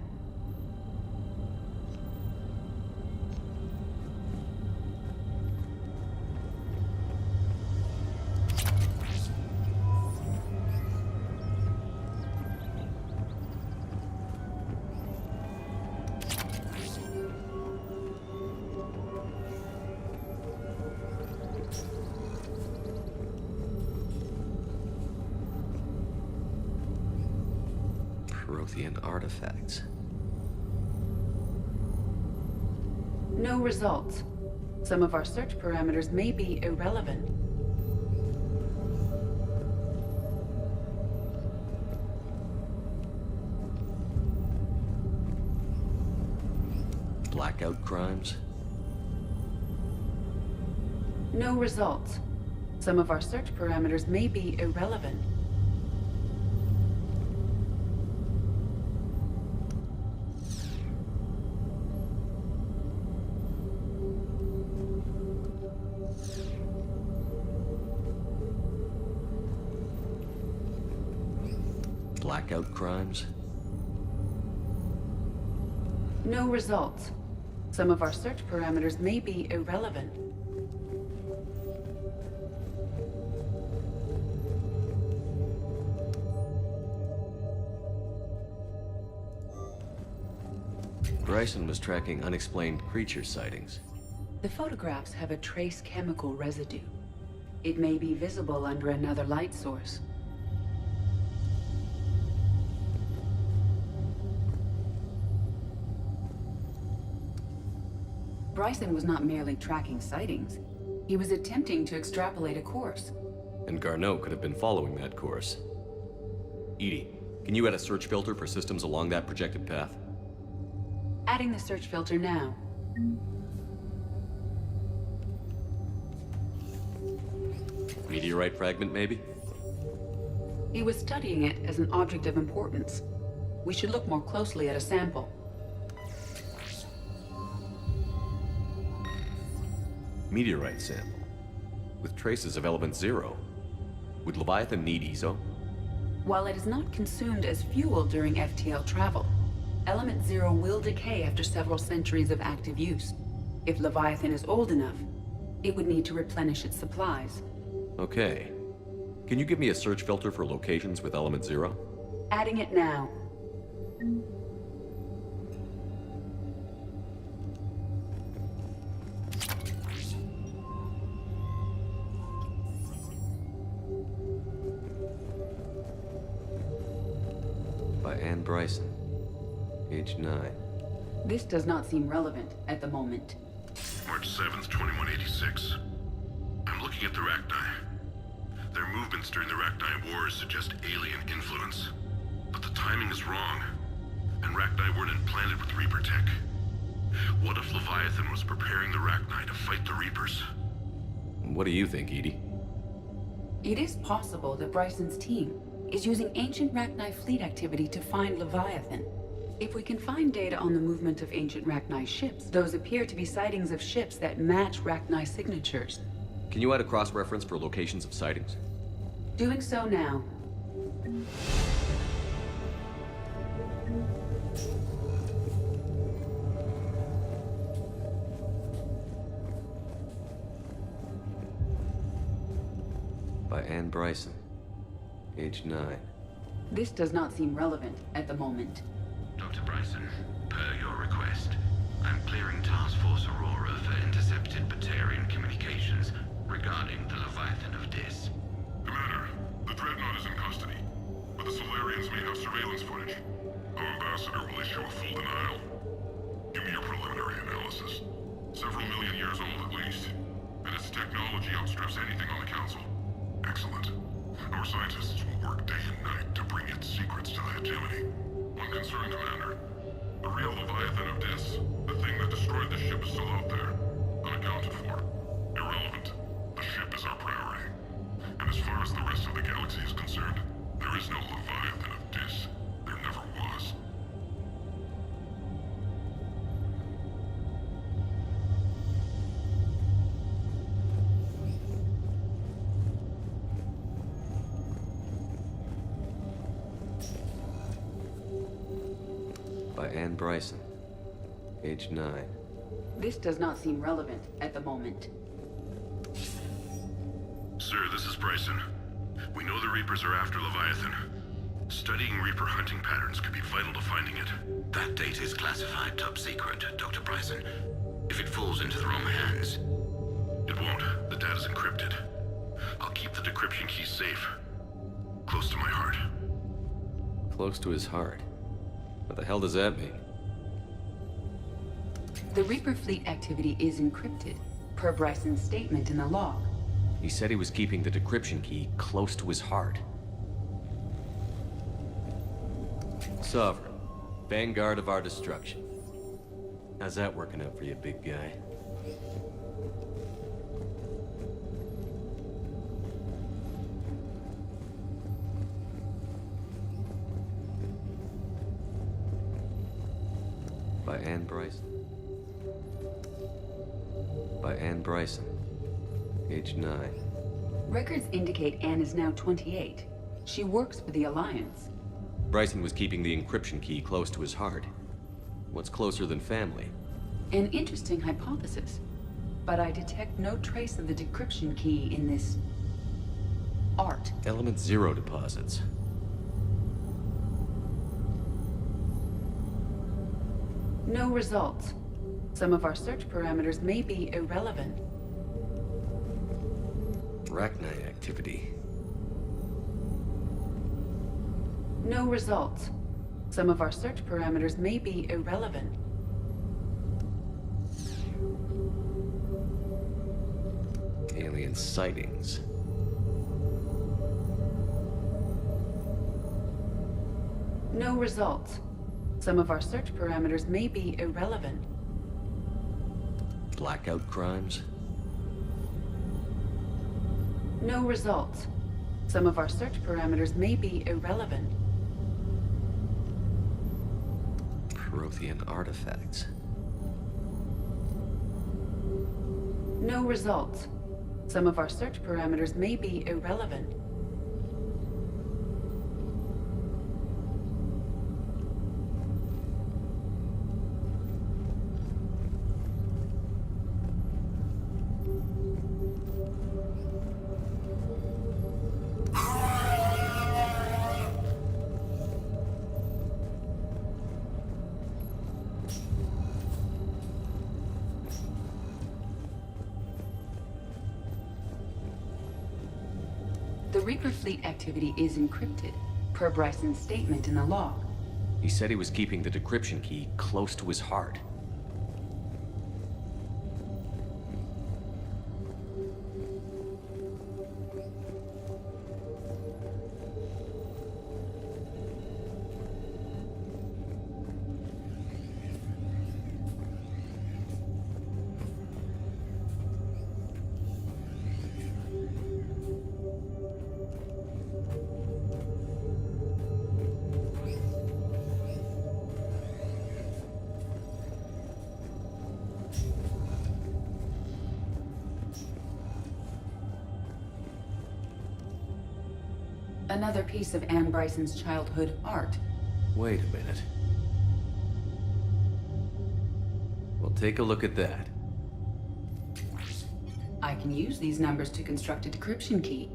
Prothean artifacts. No results. Some of our search parameters may be irrelevant. Blackout crimes? No results. Some of our search parameters may be irrelevant. Blackout crimes? No results. Some of our search parameters may be irrelevant. Bryson was tracking unexplained creature sightings. The photographs have a trace chemical residue. It may be visible under another light source. Bryson was not merely tracking sightings. He was attempting to extrapolate a course. And Garneau could have been following that course. Edie, can you add a search filter for systems along that projected path? Adding the search filter now. Meteorite fragment, maybe? He was studying it as an object of importance. We should look more closely at a sample. Meteorite sample, with traces of element 0. Would Leviathan need ESO? While it is not consumed as fuel during FTL travel, element 0 will decay after several centuries of active use. If Leviathan is old enough, it would need to replenish its supplies. Okay. Can you give me a search filter for locations with element 0? Adding it now. By Anne Bryson. Age 9. This does not seem relevant at the moment. March 7th, 2186. I'm looking at the Rachni. Their movements during the Rachni Wars suggest alien influence. But the timing is wrong. And Rachni weren't implanted with Reaper tech. What if Leviathan was preparing the Rachni to fight the Reapers? What do you think, Edie? It is possible that Bryson's team is using ancient Rachni fleet activity to find Leviathan. If we can find data on the movement of ancient Rachni ships, those appear to be sightings of ships that match Rachni signatures. Can you add a cross-reference for locations of sightings? Doing so now. By Anne Bryson. Age 9. This does not seem relevant at the moment. Dr. Bryson, per your request, I'm clearing Task Force Aurora for intercepted Batarian communications regarding the Leviathan of Dis. Commander, the Dreadnought is in custody, but the Solarians may have surveillance footage. Our ambassador will issue a full denial. Give me your preliminary analysis. Several million years old at least, and its technology outstrips anything on the Council. Excellent. Our scientists will work day and night to bring its secrets to the hegemony. One concern, Commander. The real Leviathan of Dis, the thing that destroyed the ship, is still out there. Unaccounted for. Irrelevant. The ship is our priority. And as far as the rest of the galaxy is concerned, there is no Leviathan of Dis. There never was. By Anne Bryson. Age 9. This does not seem relevant at the moment. Sir, this is Bryson. We know the Reapers are after Leviathan. Studying Reaper hunting patterns could be vital to finding it. That data is classified top secret, Dr. Bryson. If it falls into the wrong hands... It won't. The data's encrypted. I'll keep the decryption key safe. Close to my heart. Close to his heart? What the hell does that mean? The Reaper fleet activity is encrypted, per Bryson's statement in the log. He said he was keeping the decryption key close to his heart. Sovereign, vanguard of our destruction. How's that working out for you, big guy? By Anne Bryson. By Anne Bryson. Age 9. Records indicate Anne is now 28. She works for the Alliance. Bryson was keeping the encryption key close to his heart. What's closer than family? An interesting hypothesis. But I detect no trace of the decryption key in this... art. Element 0 deposits. No results. Some of our search parameters may be irrelevant. Rachni activity. No results. Some of our search parameters may be irrelevant. Alien sightings. No results. Some of our search parameters may be irrelevant. Blackout crimes? No results. Some of our search parameters may be irrelevant. Prothean artifacts. No results. Some of our search parameters may be irrelevant. The Reaper fleet activity is encrypted, per Bryson's statement in the log. He said he was keeping the decryption key close to his heart. Another piece of Anne Bryson's childhood art. Wait a minute. Well, take a look at that. I can use these numbers to construct a decryption key.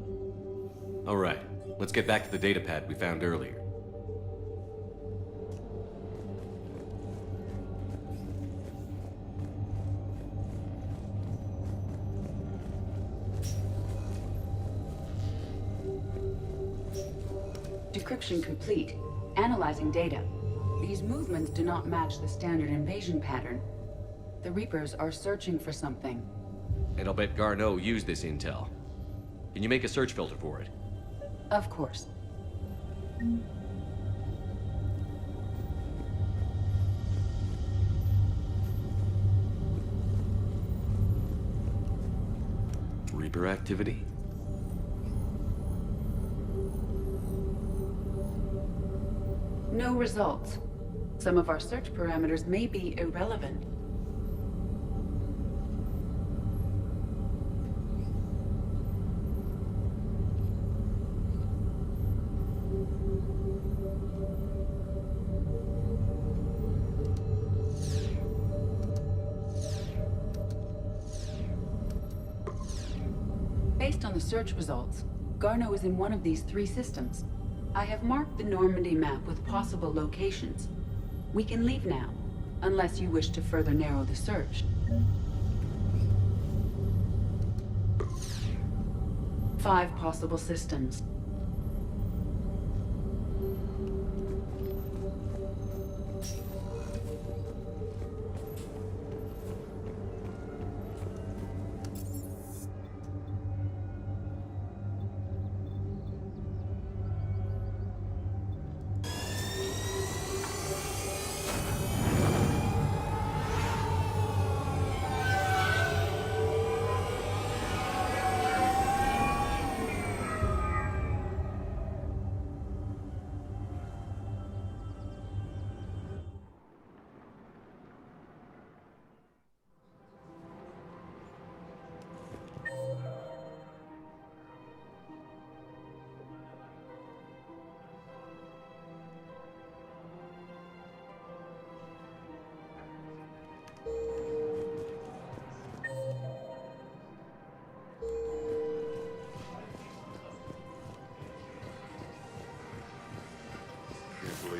All right, let's get back to the datapad we found earlier. Decryption complete. Analyzing data. These movements do not match the standard invasion pattern. The Reapers are searching for something. And I'll bet Garneau used this intel. Can you make a search filter for it? Of course. Reaper activity? No results. Some of our search parameters may be irrelevant. Based on the search results, Garneau is in one of these three systems. I have marked the Normandy map with possible locations. We can leave now, unless you wish to further narrow the search. 5 possible systems.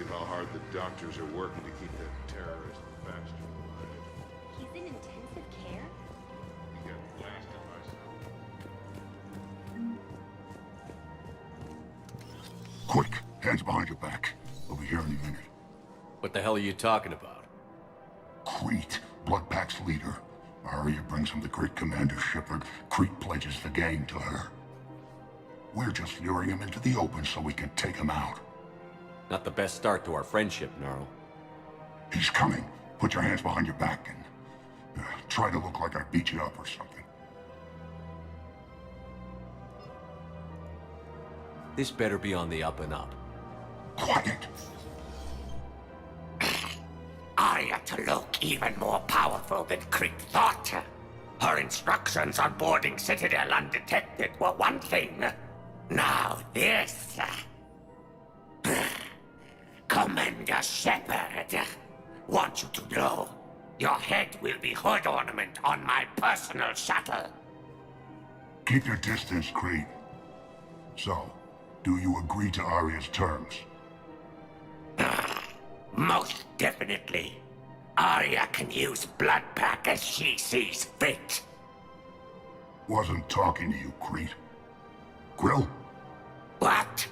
How hard the doctors are working to keep that terrorist bastard alive. He's in intensive care? He got blasted by something. Quick, hands behind your back. We'll be here any minute. What the hell are you talking about? Crete, Bloodpack's leader. Arya brings him the great Commander Shepard. Crete pledges the gang to her. We're just luring him into the open so we can take him out. Not the best start to our friendship, Gnarl. He's coming. Put your hands behind your back and try to look like I beat you up or something. This better be on the up and up. Quiet! Arya to look even more powerful than Crete thought. Her instructions on boarding Citadel undetected were one thing. Now this... Commander Shepard, want you to know, your head will be hood ornament on my personal shuttle. Keep your distance, Crete. So, do you agree to Arya's terms? Most definitely. Arya can use Bloodpack as she sees fit. Wasn't talking to you, Crete. Grill? What?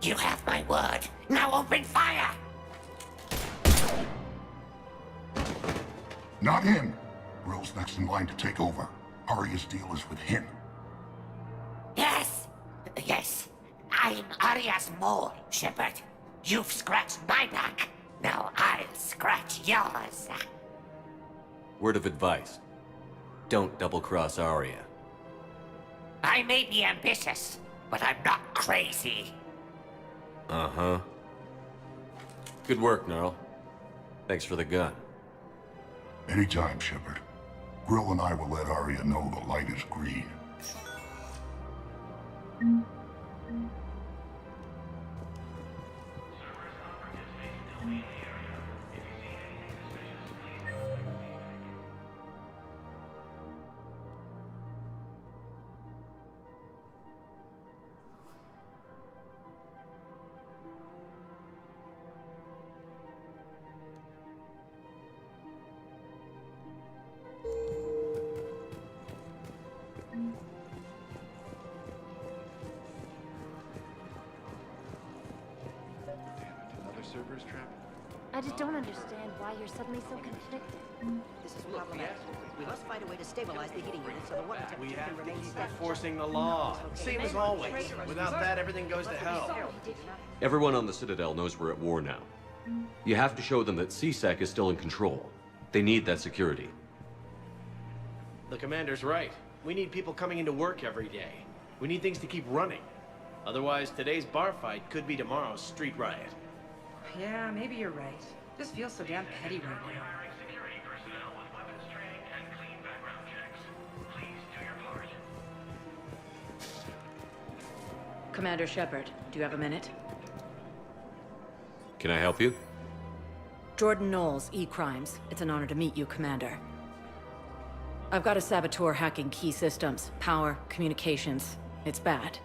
You have my word. Now open fire! Not him. Grill's next in line to take over. Arya's deal is with him. Yes! Yes. I'm Arya's mole, Shepard. You've scratched my back. Now I'll scratch yours. Word of advice. Don't double-cross Arya. I may be ambitious, but I'm not crazy. Uh-huh. Good work, Gnarl. Thanks for the gun. Anytime, Shepard. Grill and I will let Arya know the light is green. Servers trapped. I just don't understand why you're suddenly so conflicted. This is problematic. We must find a way to stabilize the heating unit so the water temperature We can have to remain keep steady. enforcing the law. Same as always. Without that, everything goes to hell. Everyone on the Citadel knows we're at war now. You have to show them that CSEC is still in control. They need that security. The commander's right. We need people coming into work every day. We need things to keep running. Otherwise, today's bar fight could be tomorrow's street riot. Yeah, maybe you're right. Just feels so damn petty right now. Commander Shepard, do you have a minute? Can I help you? Jordan Knowles, E-Crimes. It's an honor to meet you, Commander. I've got a saboteur hacking key systems, power, communications. It's bad.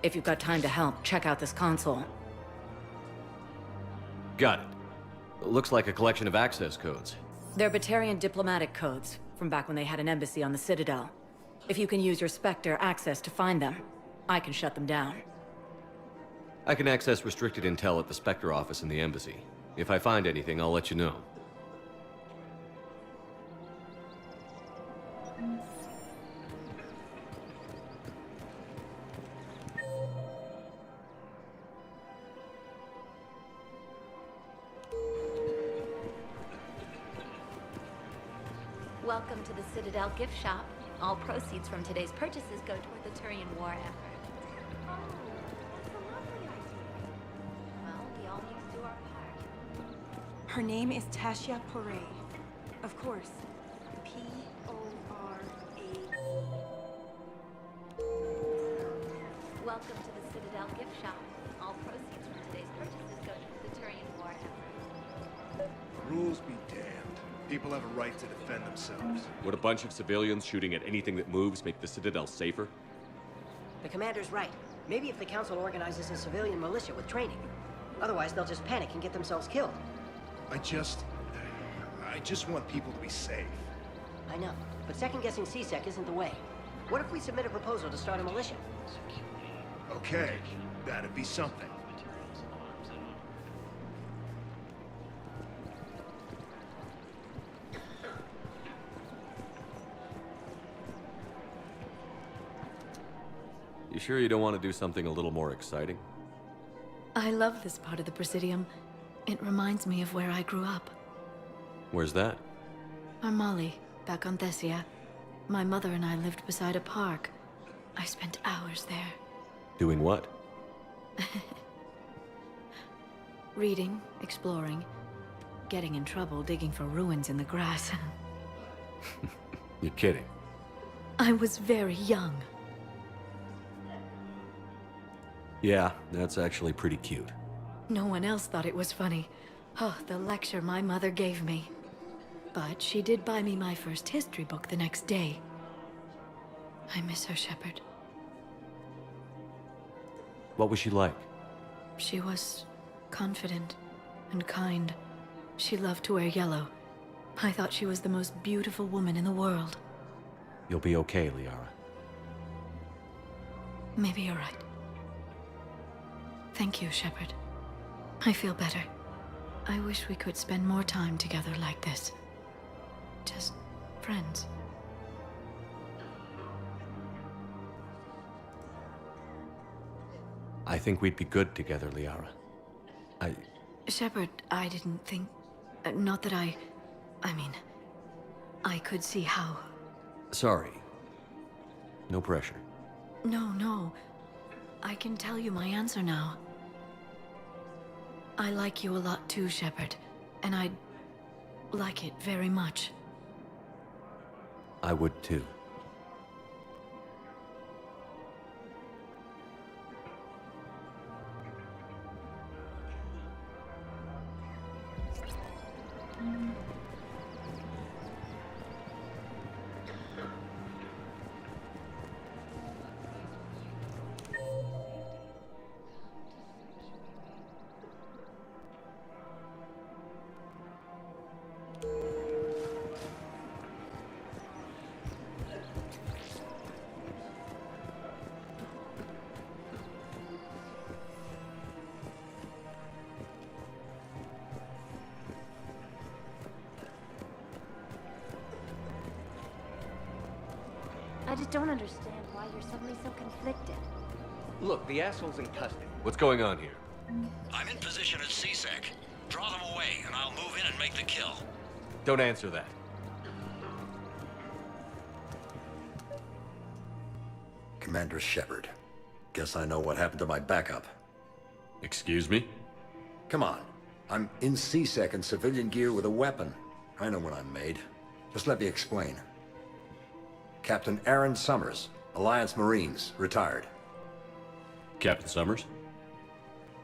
If you've got time to help, check out this console. Got it. Looks like a collection of access codes. They're Batarian diplomatic codes, from back when they had an embassy on the Citadel. If you can use your Spectre access to find them, I can shut them down. I can access restricted intel at the Spectre office in the embassy. If I find anything, I'll let you know. Welcome to the Citadel gift shop. All proceeds from today's purchases go toward the Turian war effort. Oh, that's a lovely idea. Well, we all need to do our part. Her name is Tasha Poray. Of course. P-O-R-A. Welcome to the Citadel gift shop. All proceeds from today's purchases go toward the Turian war effort. Rules be damned. People have a right to defend themselves. Would a bunch of civilians shooting at anything that moves make the Citadel safer? The commander's right. Maybe if the council organizes a civilian militia with training. Otherwise, they'll just panic and get themselves killed. I just want people to be safe. I know, but second-guessing CSEC isn't the way. What if we submit a proposal to start a militia? Okay, that'd be something. You sure you don't want to do something a little more exciting? I love this part of the Presidium. It reminds me of where I grew up. Where's that? Armali, back on Thessia. My mother and I lived beside a park. I spent hours there. Doing what? Reading, exploring, getting in trouble digging for ruins in the grass. You're kidding. I was very young. Yeah, that's actually pretty cute. No one else thought it was funny. Oh, the lecture my mother gave me. But she did buy me my first history book the next day. I miss her, Shepard. What was she like? She was confident and kind. She loved to wear yellow. I thought she was the most beautiful woman in the world. You'll be okay, Liara. Maybe you're right. Thank you, Shepard. I feel better. I wish we could spend more time together like this. just friends. I think we'd be good together, Liara. Shepard, I didn't think... not that I mean... I could see how... Sorry. No pressure. No. I can tell you my answer now. I like you a lot too, Shepard. And I'd like it very much. I would too. I just don't understand why you're suddenly so conflicted. Look, the asshole's in custody. What's going on here? I'm in position at CSEC. Draw them away, and I'll move in and make the kill. Don't answer that. Commander Shepard. Guess I know what happened to my backup. Excuse me? Come on. I'm in CSEC in civilian gear with a weapon. I know what I'm made. Just let me explain. Captain Aaron Summers, Alliance Marines, retired. Captain Summers?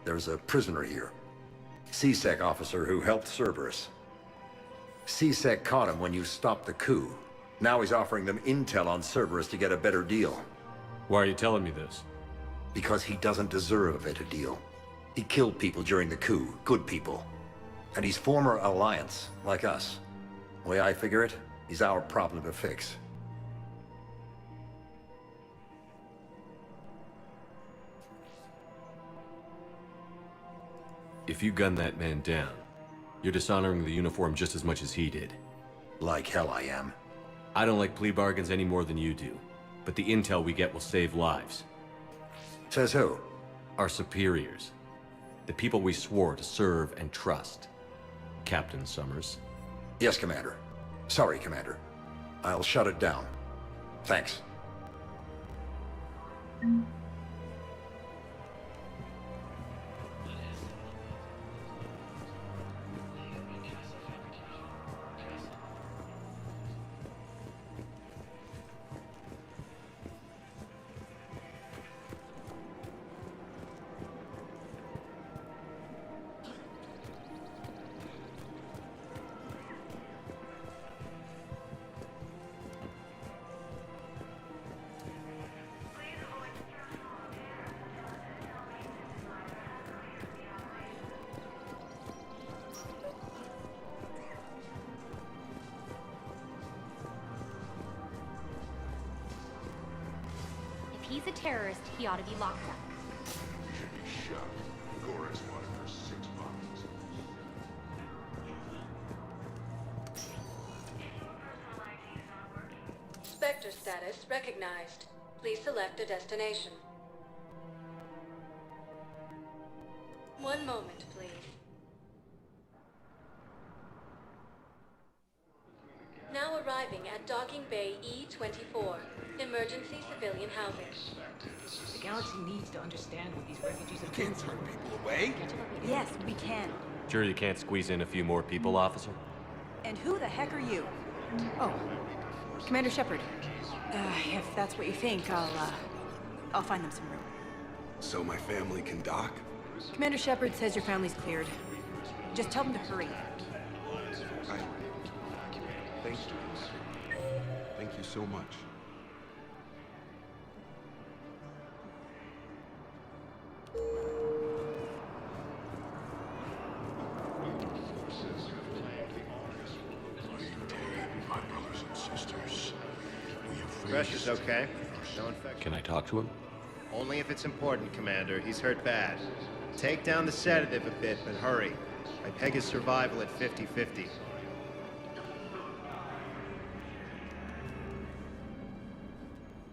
There's a prisoner here. CSEC officer who helped Cerberus. CSEC caught him when you stopped the coup. Now he's offering them intel on Cerberus to get a better deal. Why are you telling me this? Because he doesn't deserve a better deal. He killed people during the coup, good people. And he's former Alliance, like us. The way I figure it, he's our problem to fix. If you gun that man down, you're dishonoring the uniform just as much as he did. Like hell I am. I don't like plea bargains any more than you do, but the intel we get will save lives. Says who? Our superiors. The people we swore to serve and trust. Captain Summers. Yes, Commander. Sorry, Commander. I'll shut it down. Thanks. If he's a terrorist, he ought to be locked up. You should be shot. Gorex wanted for 6 months. Spectre status recognized. Please select a destination. 1 moment, please. Now arriving at Docking Bay E-24, emergency civilian housing. The galaxy needs to understand what these refugees have been through. Turn people away? Yes, we can. Sure you can't squeeze in a few more people, officer? And who the heck are you? Oh, Commander Shepard. If that's what you think, I'll find them some room. So my family can dock? Commander Shepard says your family's cleared. Just tell them to hurry. Thank you. Thank you so much. My brothers and sisters. Precious, okay? No infection. Can I talk to him? Only if it's important, Commander. He's hurt bad. Take down the sedative a bit, but hurry. I peg his survival at 50-50.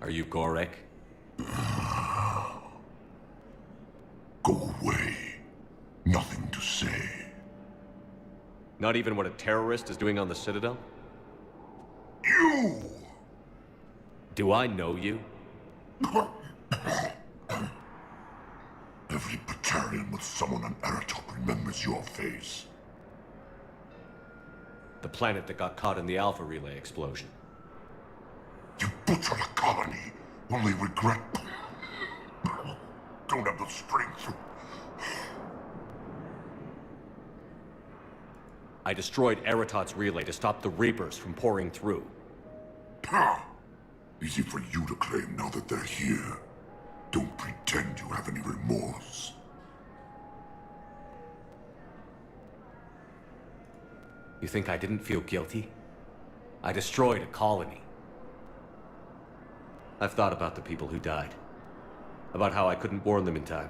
Are you Gorek? Go away. Nothing to say. Not even what a terrorist is doing on the Citadel? You! Do I know you? Every Batarian with someone on Aratok remembers your face. The planet that got caught in the Alpha Relay explosion. You butchered a colony, only regret... Don't have the strength. I destroyed Eratot's relay to stop the Reapers from pouring through. Easy for you to claim now that they're here. Don't pretend you have any remorse. You think I didn't feel guilty? I destroyed a colony. I've thought about the people who died. About how I couldn't warn them in time.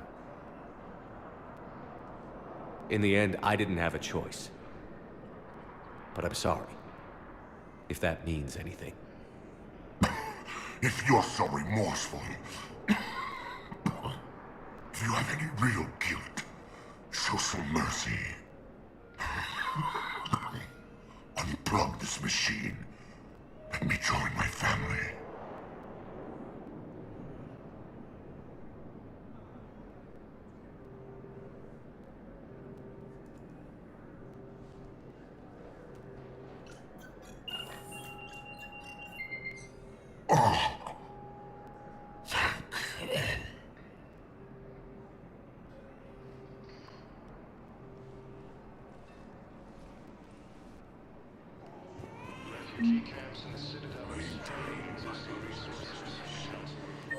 In the end, I didn't have a choice. But I'm sorry. If that means anything. If you're so remorseful, if you have any real guilt, show some mercy. Unplug this machine. Let me join my family.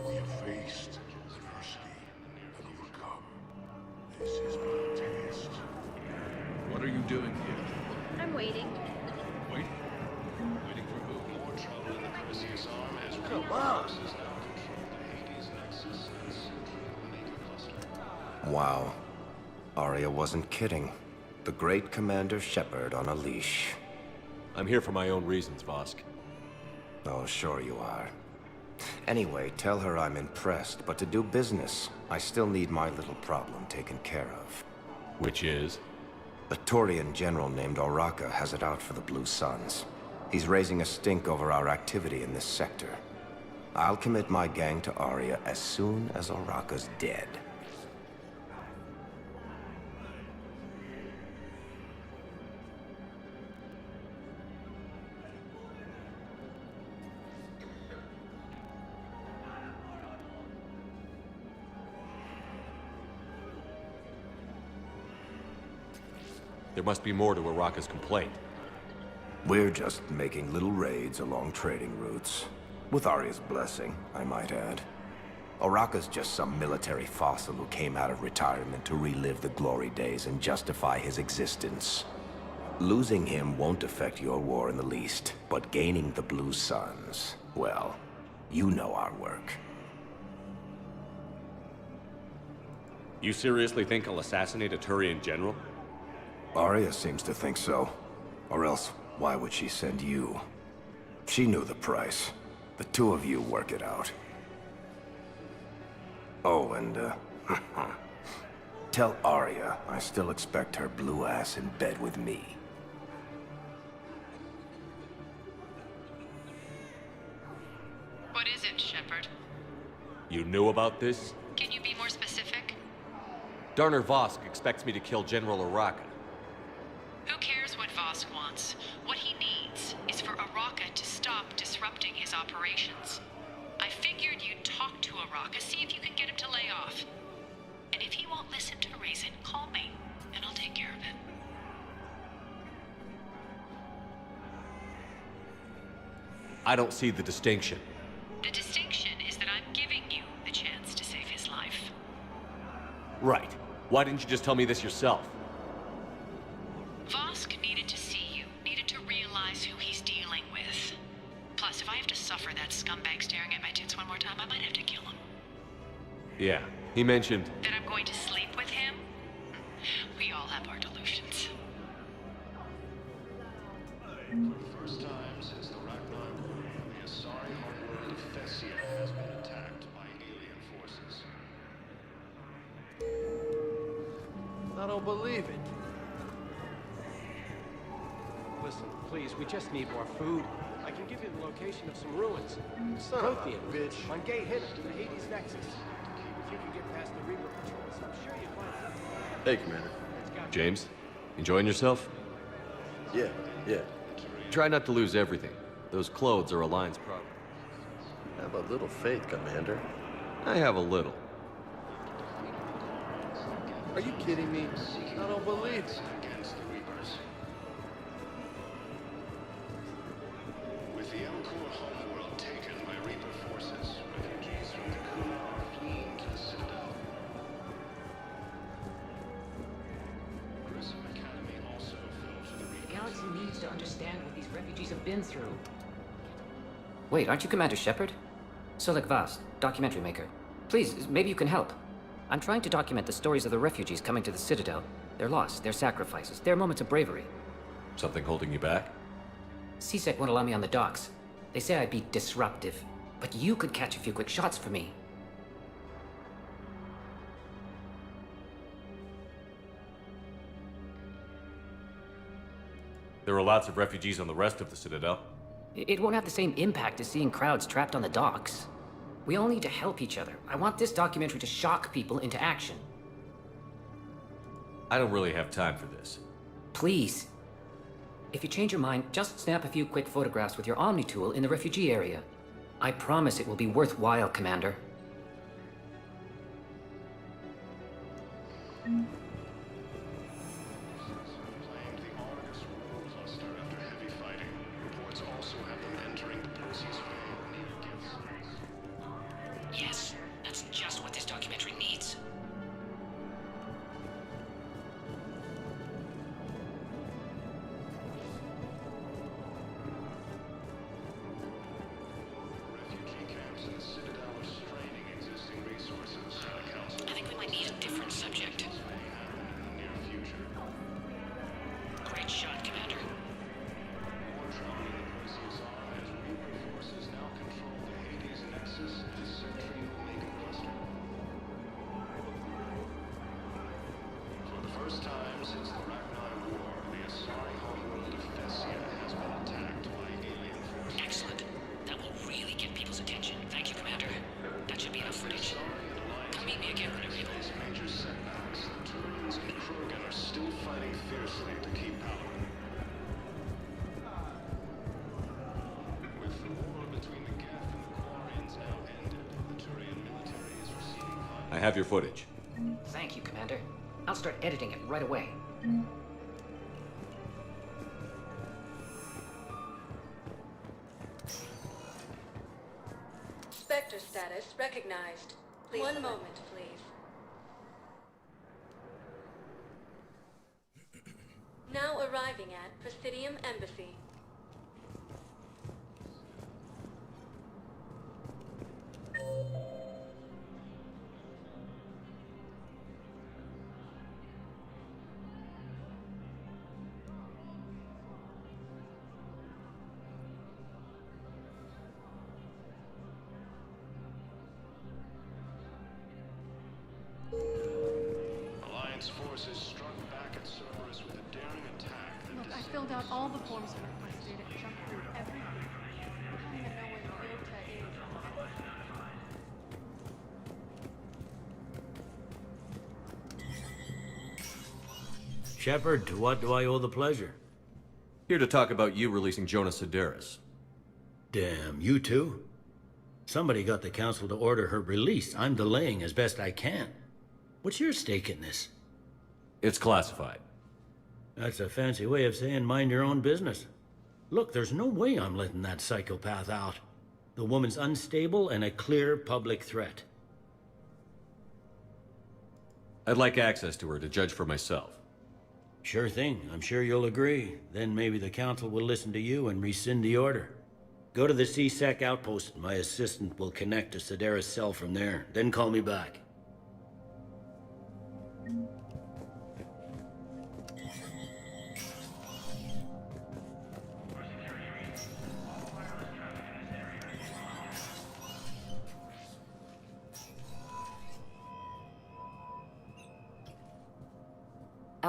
We have faced adversity and overcome. This is my test. What are you doing here? I'm waiting. Wait. Waiting for who? More trouble in the Perseus arm as Come on. forces now control the Hades Nexus and Maker cluster. Wow. Arya wasn't kidding. The great Commander Shepard on a leash. I'm here for my own reasons, Vosk. Oh, sure you are. Anyway, tell her I'm impressed, but to do business, I still need my little problem taken care of. Which is? A Turian general named Oraka has it out for the Blue Suns. He's raising a stink over our activity in this sector. I'll commit my gang to Arya as soon as Oraka's dead. There must be more to Oraka's complaint. We're just making little raids along trading routes. With Arya's blessing, I might add. Oraka's just some military fossil who came out of retirement to relive the glory days and justify his existence. Losing him won't affect your war in the least, but gaining the Blue Suns, well, you know our work. You seriously think I'll assassinate a Turian general? Arya seems to think so. Or else, why would she send you? She knew the price. The two of you work it out. Oh, and, tell Arya I still expect her blue ass in bed with me. What is it, Shepard? You knew about this? Can you be more specific? Darner Vosk expects me to kill General Oraka. Who cares what Vosk wants? What he needs is for Oraka to stop disrupting his operations. I figured you'd talk to Oraka, see if you can get him to lay off. And if he won't listen to reason, call me, and I'll take care of it. I don't see the distinction. The distinction is that I'm giving you the chance to save his life. Right. Why didn't you just tell me this yourself? Vosk needed to see you, needed to realize who he's dealing with. Plus, if I have to suffer that scumbag staring at my tits one more time, I might have to kill him. Yeah, he mentioned... That I'm going to sleep with him? We all have our delusions. For the first time since the Ragnar War, the Asari hardware Defesia has been attacked by alien forces. I don't believe it. Listen, please, we just need more food. I can give you the location of some ruins. Son of a Prothean, bitch. on Gay Hinnom, the Hades Nexus. If you can get past the Reaper patrols, I'm sure you'll find it. Hey, Commander. James, enjoying yourself? Yeah. Try not to lose everything. Those clothes are Alliance property. Have a little faith, Commander. I have a little. Are you kidding me? I don't believe it. Against the Reapers. With the Elcor homeworld taken by Reaper forces, refugees from the coup are fleeing to the Citadel. Grissom Academy also fell to the Reapers. The galaxy needs to understand what these refugees have been through. Wait, aren't you Commander Shepard? Solik Vast, documentary maker. Please, maybe you can help. I'm trying to document the stories of the refugees coming to the Citadel. Their loss, their sacrifices, their moments of bravery. Something holding you back? CSEC won't allow me on the docks. They say I'd be disruptive. But you could catch a few quick shots for me. There are lots of refugees on the rest of the Citadel. It won't have the same impact as seeing crowds trapped on the docks. We all need to help each other. I want this documentary to shock people into action. I don't really have time for this. Please. If you change your mind, just snap a few quick photographs with your Omni tool in the refugee area. I promise it will be worthwhile, Commander. Yes, that's just what this documentary needs. Refugee camps in the Citadel are straining existing resources. The Council I think we might need a different subject. may happen in the near future. Great shot, Commander. More trouble in the Perseus are as Reaper forces now control the Hades Nexus and the Sentry Omega cluster. For the first time since the Ragnar War, the Asari homeworld Defesia has been attacked by alien forces. Excellent. That will really get people's attention. Thank you, Commander. That should be enough footage. Come meet me again when you're able. Face major setbacks. The Turians and Krogan are still fighting fiercely to keep power. With the war between the Geth and the Quarians now ended, the Turian military is receiving I have your footage. Thank you, Commander. I'll start editing it right away. Spectre status recognized. One moment, please. Now arriving at Presidium Embassy. Alliance forces struck back at Cerberus with a daring attack that Look, I filled out all the forms you requested and jumped through everything. I don't even know where Yota is. Shepard, to what do I owe the pleasure? Here to talk about you releasing Jonas Sedaris. Damn, you too? Somebody got the council to order her release. I'm delaying as best I can. What's your stake in this? It's classified. That's a fancy way of saying mind your own business. Look, there's no way I'm letting that psychopath out. The woman's unstable and a clear public threat. I'd like access to her to judge for myself. Sure thing. I'm sure you'll agree. Then maybe the council will listen to you and rescind the order. Go to the CSEC outpost. My assistant will connect to Sedaris' cell from there. Then call me back.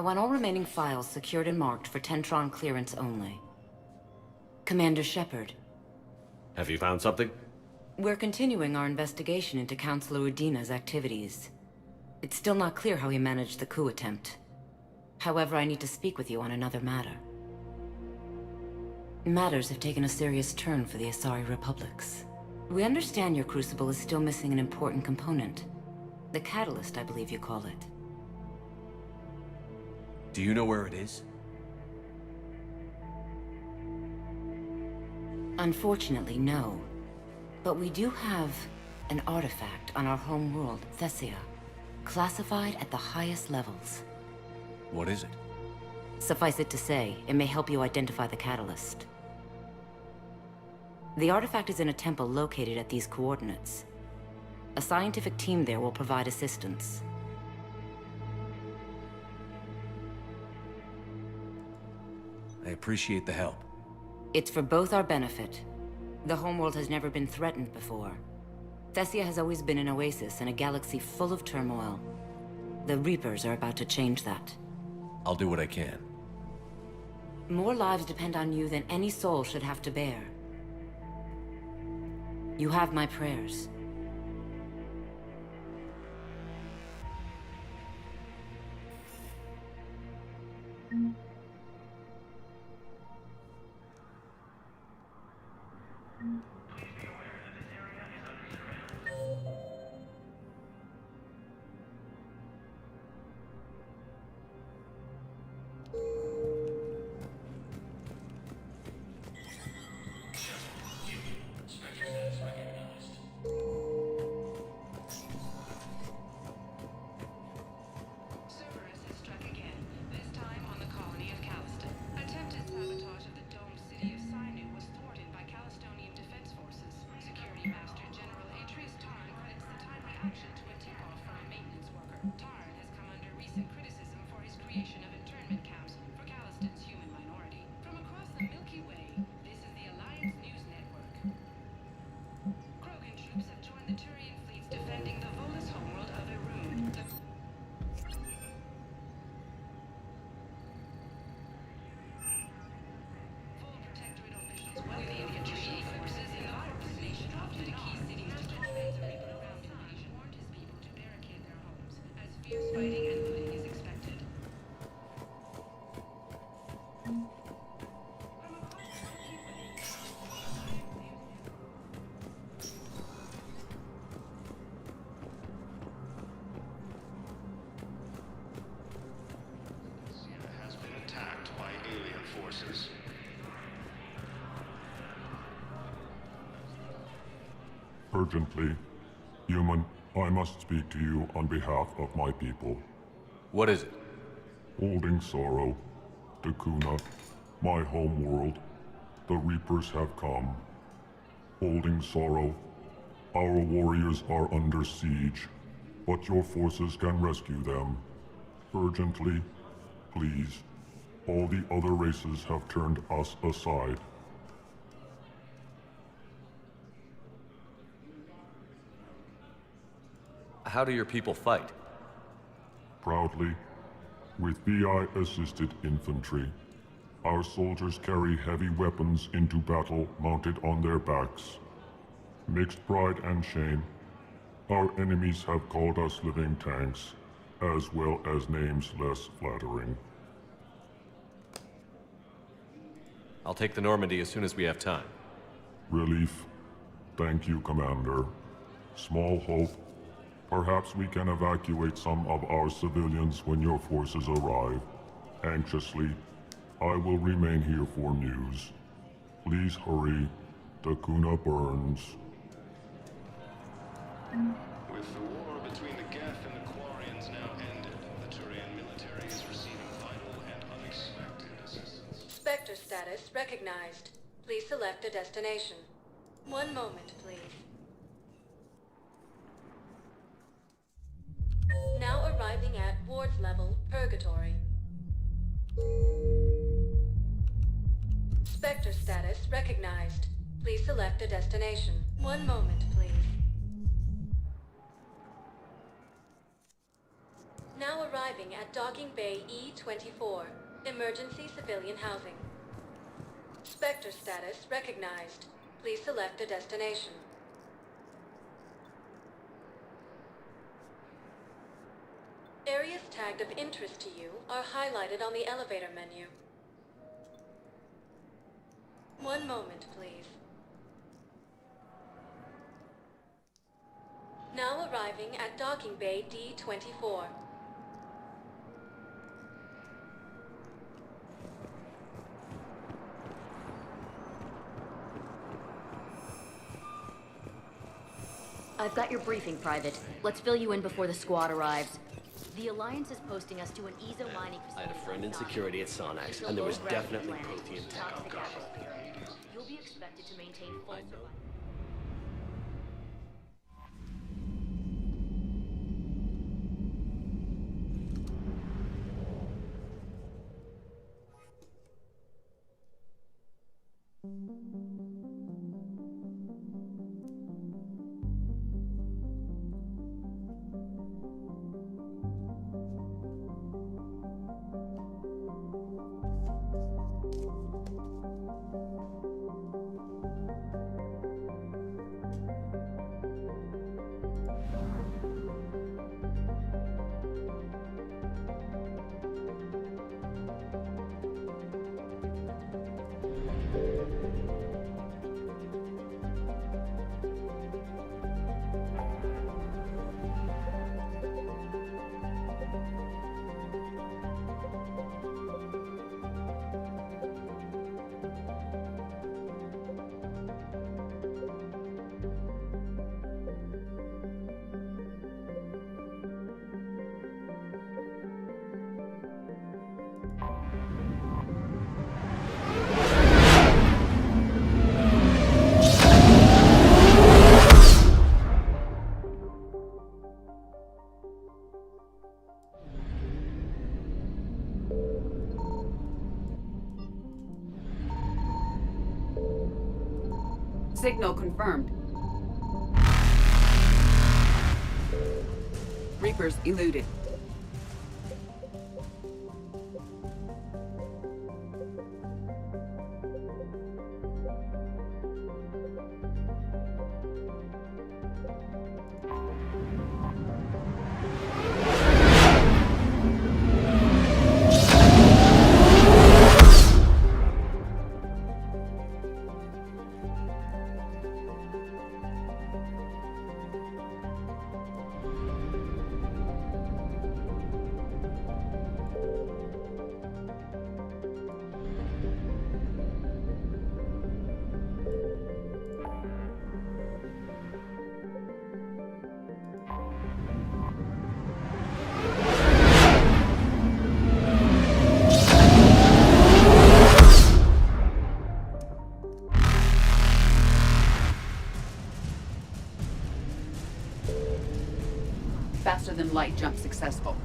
want all remaining files secured and marked for Tentron clearance only. Commander Shepard, Have you found something? we're continuing our investigation into Councilor Udina's activities. It's still not clear how he managed the coup attempt. However, I need to speak with you on another matter. Matters have taken a serious turn for the Asari Republics. We understand your crucible is still missing an important component. The catalyst, I believe you call it. Do you know where it is? Unfortunately, no. But we do have an artifact on our home world, Thessia, classified at the highest levels. What is it? Suffice it to say, it may help you identify the catalyst. The artifact is in a temple located at these coordinates. A scientific team there will provide assistance. I appreciate the help. It's for both our benefit. The homeworld has never been threatened before. Thessia has always been an oasis in a galaxy full of turmoil. The Reapers are about to change that. I'll do what I can. More lives depend on you than any soul should have to bear. You have my prayers. Urgently. Human, I must speak to you on behalf of my people. What is it? Holding sorrow. Dakuna, my home world. The Reapers have come. Holding sorrow. Our warriors are under siege, but your forces can rescue them. Urgently, please. All the other races have turned us aside. How do your people fight? Proudly, with VI-assisted infantry. Our soldiers carry heavy weapons into battle mounted on their backs. Mixed pride and shame, our enemies have called us living tanks, as well as names less flattering. I'll take the Normandy as soon as we have time. Relief. Thank you, Commander. Small hope. Perhaps we can evacuate some of our civilians when your forces arrive. Anxiously, I will remain here for news. Please hurry. Dakuna burns. With the war between the Geth and the Quarians now ended, the Turian military is receiving vital and unexpected assistance. Spectre status recognized. Please select a destination. One moment, please. Now arriving at Ward's level, Purgatory. Spectre status recognized. Please select a destination. One moment, please. Now arriving arriving at Docking Bay E-24, emergency civilian housing. Spectre status recognized. Please select a destination. Areas tagged of interest to you are highlighted on the elevator menu. One moment, please. Now arriving at Docking Bay D-24. I've got your briefing, Private. Let's fill you in before the squad arrives. The Alliance is posting us to an ESO mining facility. I had a friend in security at Sonax, and there was definitely protein tech on cover. You'll be expected to maintain full survival. Signal confirmed. Reapers eluded. Faster than light jump successful.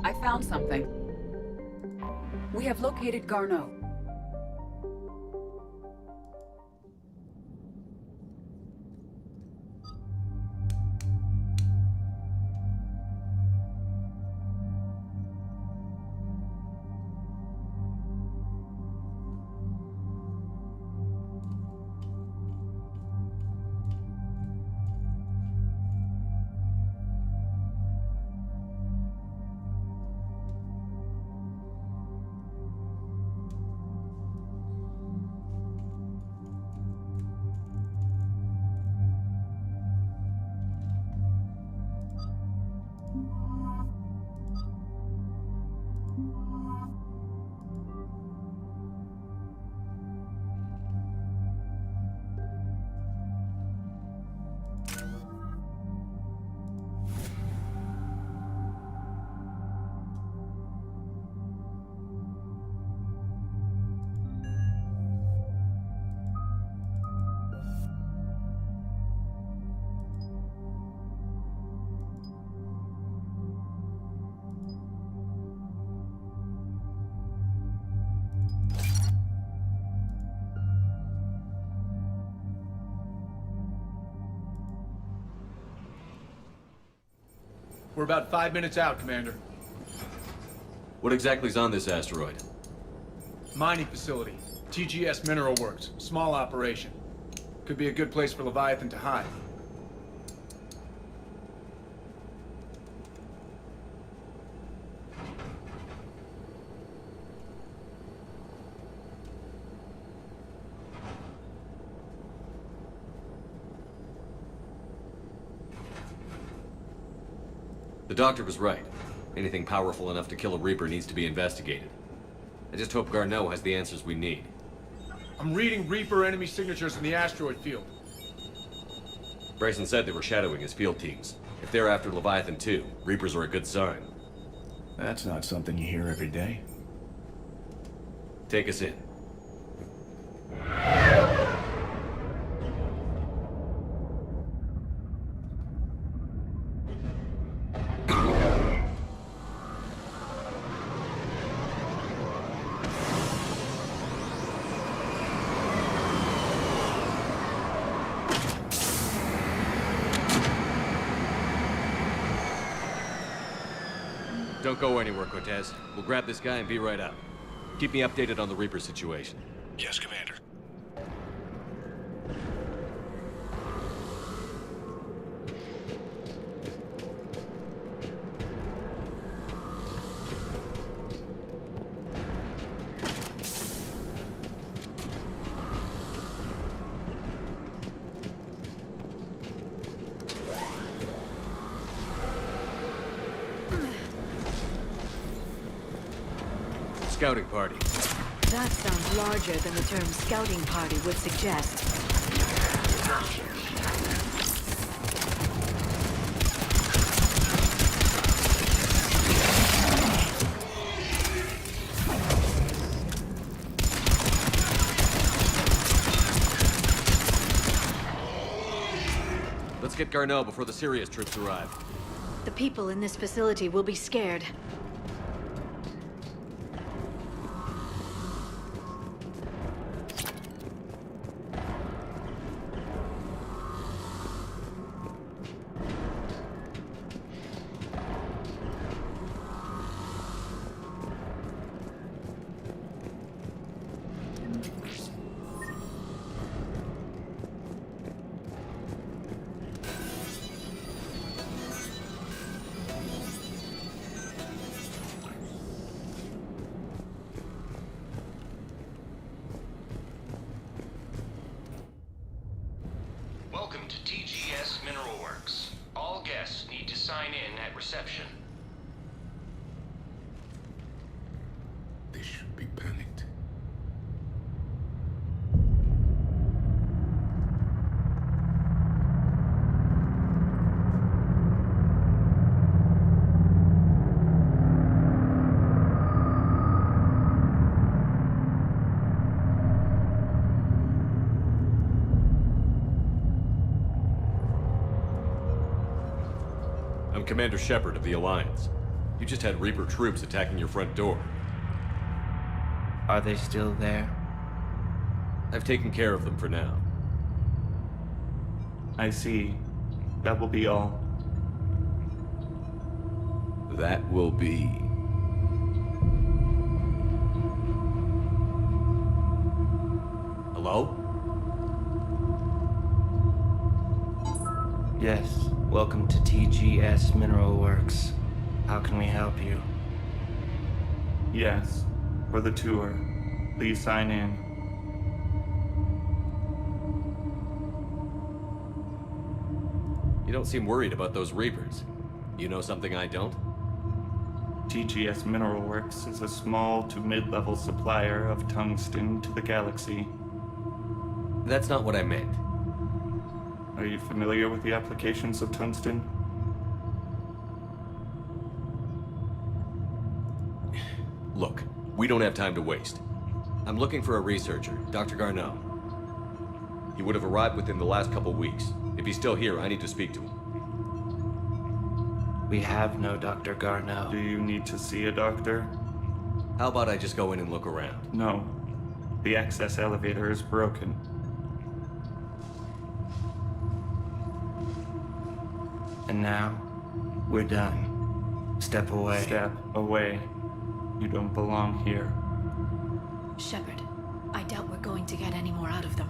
I found something. We have located Garneau. We're about 5 minutes out, Commander. What exactly is on this asteroid? Mining facility. TGS Mineral Works. Small operation. Could be a good place for Leviathan to hide. The doctor was right. Anything powerful enough to kill a Reaper needs to be investigated. I just hope Garneau has the answers we need. I'm reading Reaper enemy signatures in the asteroid field. Bryson said they were shadowing his field teams. If they're after Leviathan too, Reapers are a good sign. That's not something you hear every day. Take us in. Don't go anywhere, Cortez. We'll grab this guy and be right out. Keep me updated on the Reaper situation. Yes, Commander. Scouting party. That sounds larger than the term scouting party would suggest. Let's get Garneau before the Sirius troops arrive. The people in this facility will be scared. Welcome to TGS Mineral Works. All guests need to sign in at reception. They should be panicked. I'm Commander Shepard of the Alliance. You just had Reaper troops attacking your front door. Are they still there? I've taken care of them for now. I see. That will be all. That will be... Hello? Yes. Welcome to TGS Mineral Works. How can we help you? Yes. For the tour. Please sign in. You don't seem worried about those Reapers. You know something I don't? TGS Mineral Works is a small to mid-level supplier of tungsten to the galaxy. That's not what I meant. Are you familiar with the applications of tungsten? Look, we don't have time to waste. I'm looking for a researcher, Dr. Garneau. He would have arrived within the last couple weeks. If he's still here, I need to speak to him. We have no Dr. Garneau. Do you need to see a doctor? How about I just go in and look around? No. The access elevator is broken. And now, We're done. Step away. Step away. You don't belong here. Shepard, I doubt we're going to get any more out of them.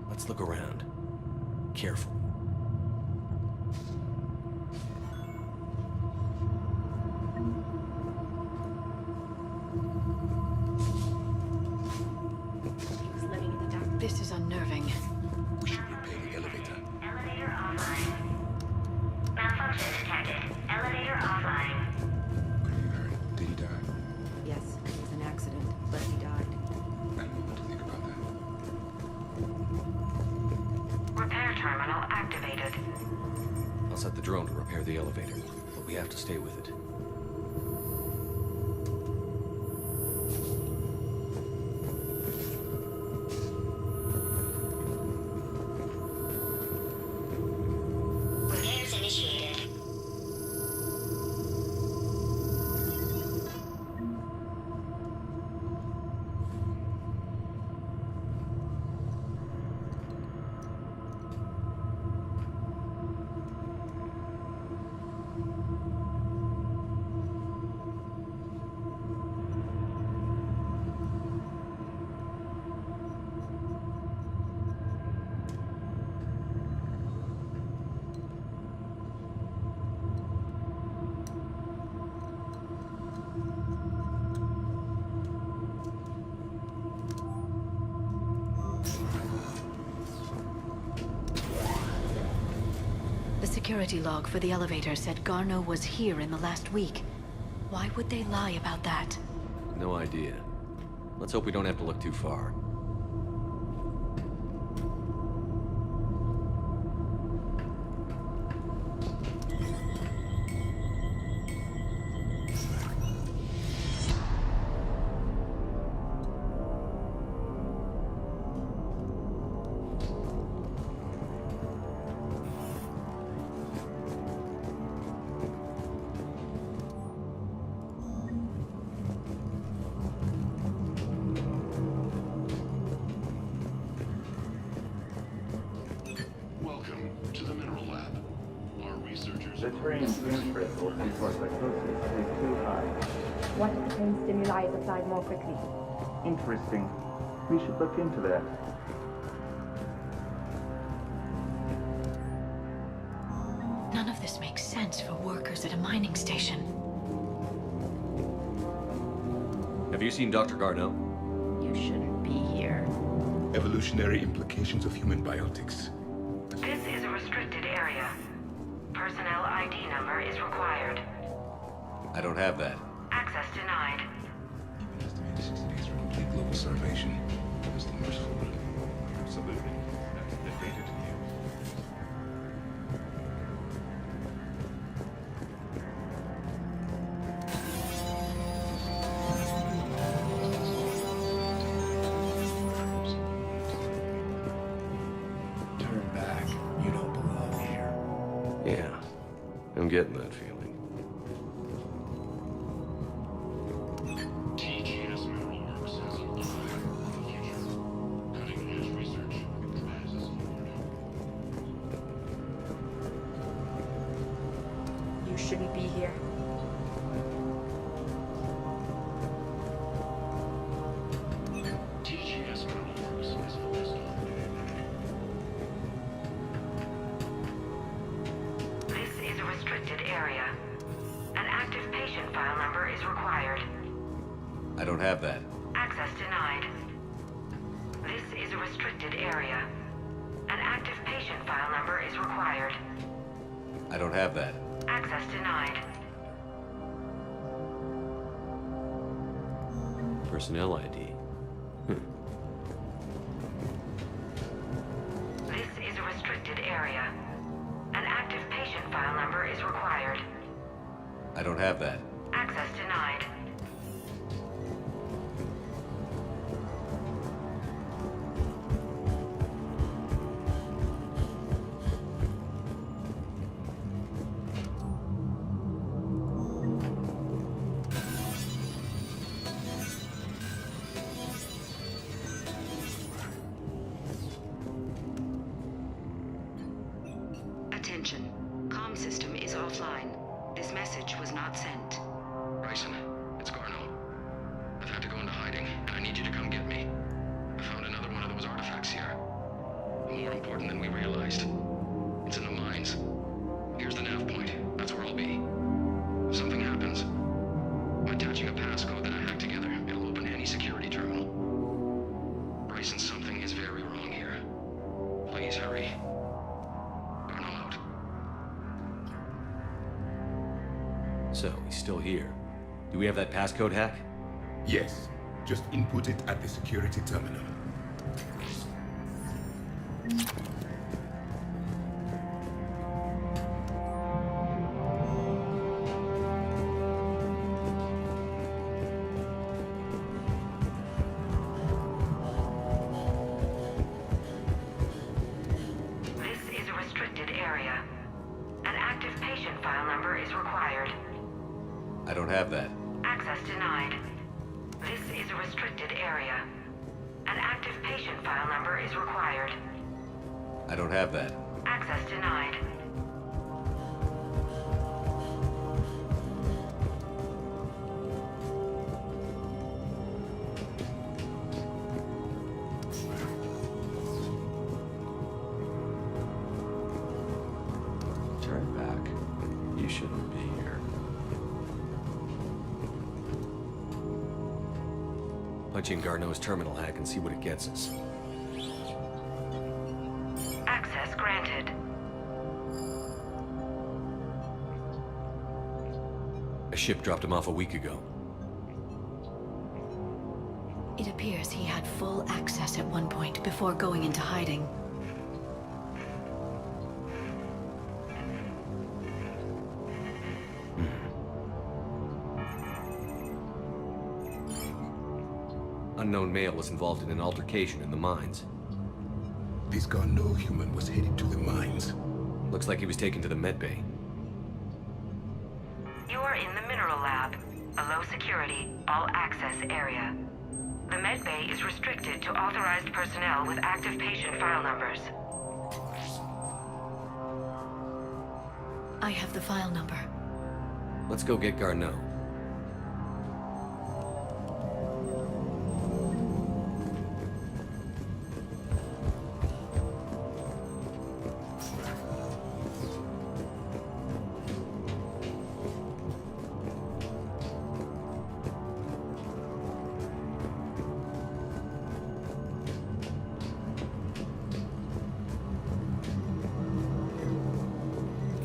Let's look around. Careful. This is unnerving. We should repair the elevator. Elevator offline. Malfunction detected. Elevator offline. Did he die? Yes, it was an accident, but he died. I don't know what to think about that. Repair terminal activated. I'll set the drone to repair the elevator, but we have to stay with it. Repairs initiated. The security log for the elevator said Garneau was here in the last week. Why would they lie about that? No idea. Let's hope we don't have to look too far. Welcome to the Mineral Lab. Our researchers... The train's interest for psychosis is too high. What if brain stimuli is applied more quickly? Interesting. We should look into that. None of this makes sense for workers at a mining station. Have you seen Dr. Garneau? You shouldn't be here. Evolutionary implications of human biotics. This is a restricted area. Personnel ID number is required. I don't have that. Access denied. Even estimated 60 days for complete global starvation. Is the merciful one. Absolutely. That's the data to you. Turn back. You don't belong here. Yeah, I'm getting that feeling. TGS Mineral Works has an eye on the future. Cutting-edge research as is awarded. You shouldn't be here. TGS Mineral Works is focused on... This is a restricted area. An active patient file number is required. I don't have that. Access denied. This is a restricted area. An active patient file number is required. I don't have that. Access denied. Personnel ID. This is a restricted area. An active patient file number is required. I don't have that. Access denied. Attention. comm system is offline. This message was not sent. Ryzen, it's Garno. I've had to go into hiding, and I need you to come get me. I found another one of those artifacts here. More important than we realized. It's in the mines. Here's the nav point. That's where I'll be. If something happens, I'm attaching a passcode that I hacked together. It'll open any security terminal. Bryson, something is very wrong here. Please hurry. Garno out. So, he's still here. Do we have that passcode hack? Yes. Just input it at the security terminal. This is a restricted area. An active patient file number is required. I don't have that. Access denied. This is a restricted area. An active patient file number is required. I don't have that. Access denied. Turn back. You shouldn't be here. Punch in Garneau's terminal hack and see what it gets us. Access granted. A ship dropped him off a week ago. It appears he had full access at one point before going into hiding. Unknown male was involved in an altercation in the mines. This Garneau human was headed to the mines. Looks like he was taken to the medbay. You are in the mineral lab, a low security, all access area. The medbay is restricted to authorized personnel with active patient file numbers. I have the file number. Let's go get Garneau.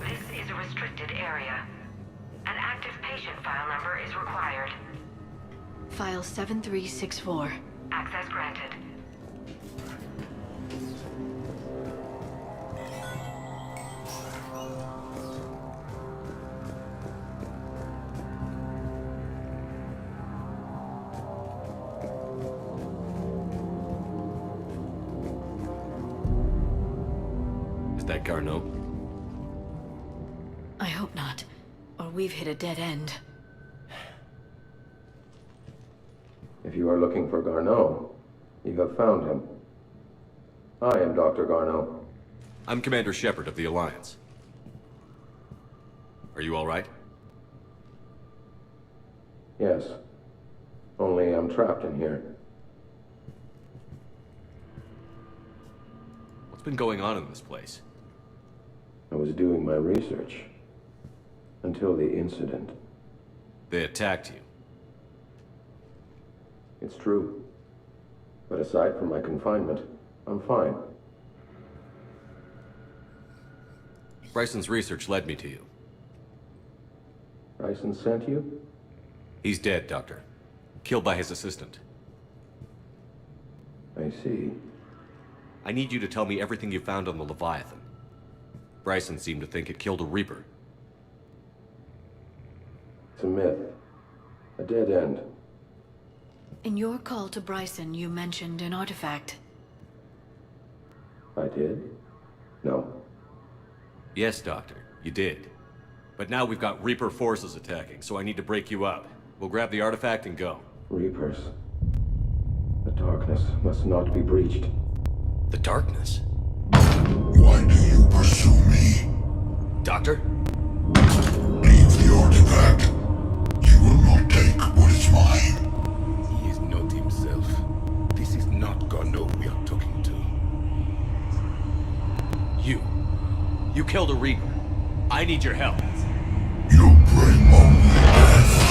This is a restricted area. An active patient file number is required. File 7364. Access granted. Is that Garneau? I hope not, or we've hit a dead end. If you are looking for Garneau, you have found him. I am Dr. Garneau. I'm Commander Shepard of the Alliance. Are you all right? Yes. Only I'm trapped in here. What's been going on in this place? I was doing my research. Until the incident. They attacked you. It's true. But aside from my confinement, I'm fine. Bryson's research led me to you. Bryson sent you? He's dead, Doctor. Killed by his assistant. I see. I need you to tell me everything you found on the Leviathan. Bryson seemed to think it killed a Reaper. It's a myth. A dead end. In your call to Bryson, you mentioned an artifact. I did? No. Yes, Doctor, you did. But now we've got Reaper forces attacking, so I need to break you up. We'll grab the artifact and go. Reapers. The darkness must not be breached. The darkness? Why do you pursue me? Doctor? You killed a Reaper. I need your help. You bring only death.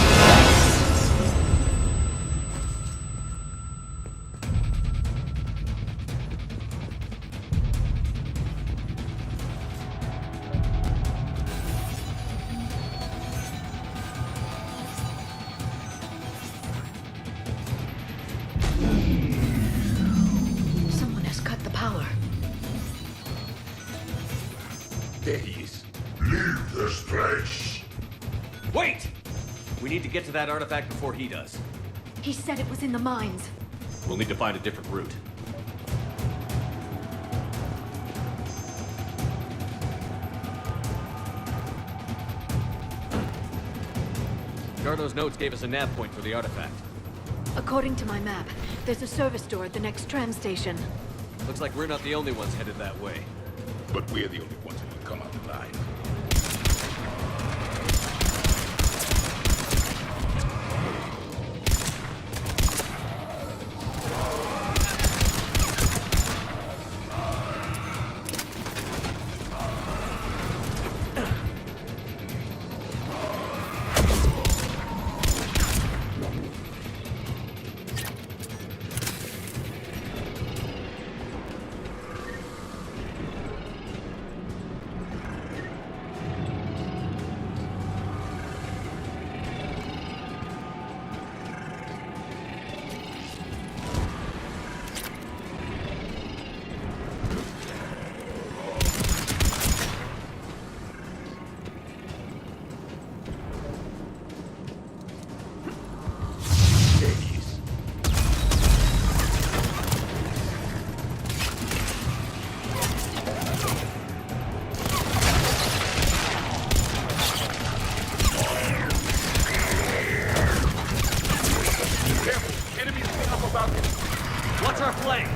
Someone has cut the power. There he is. Leave this place. Wait! We need to get to that artifact before he does. He said it was in the mines. We'll need to find a different route. Garno's notes gave us a nav point for the artifact. According to my map, there's a service door at the next tram station. Looks like we're not the only ones headed that way. But we're the only ones who can come out alive. What's our flank?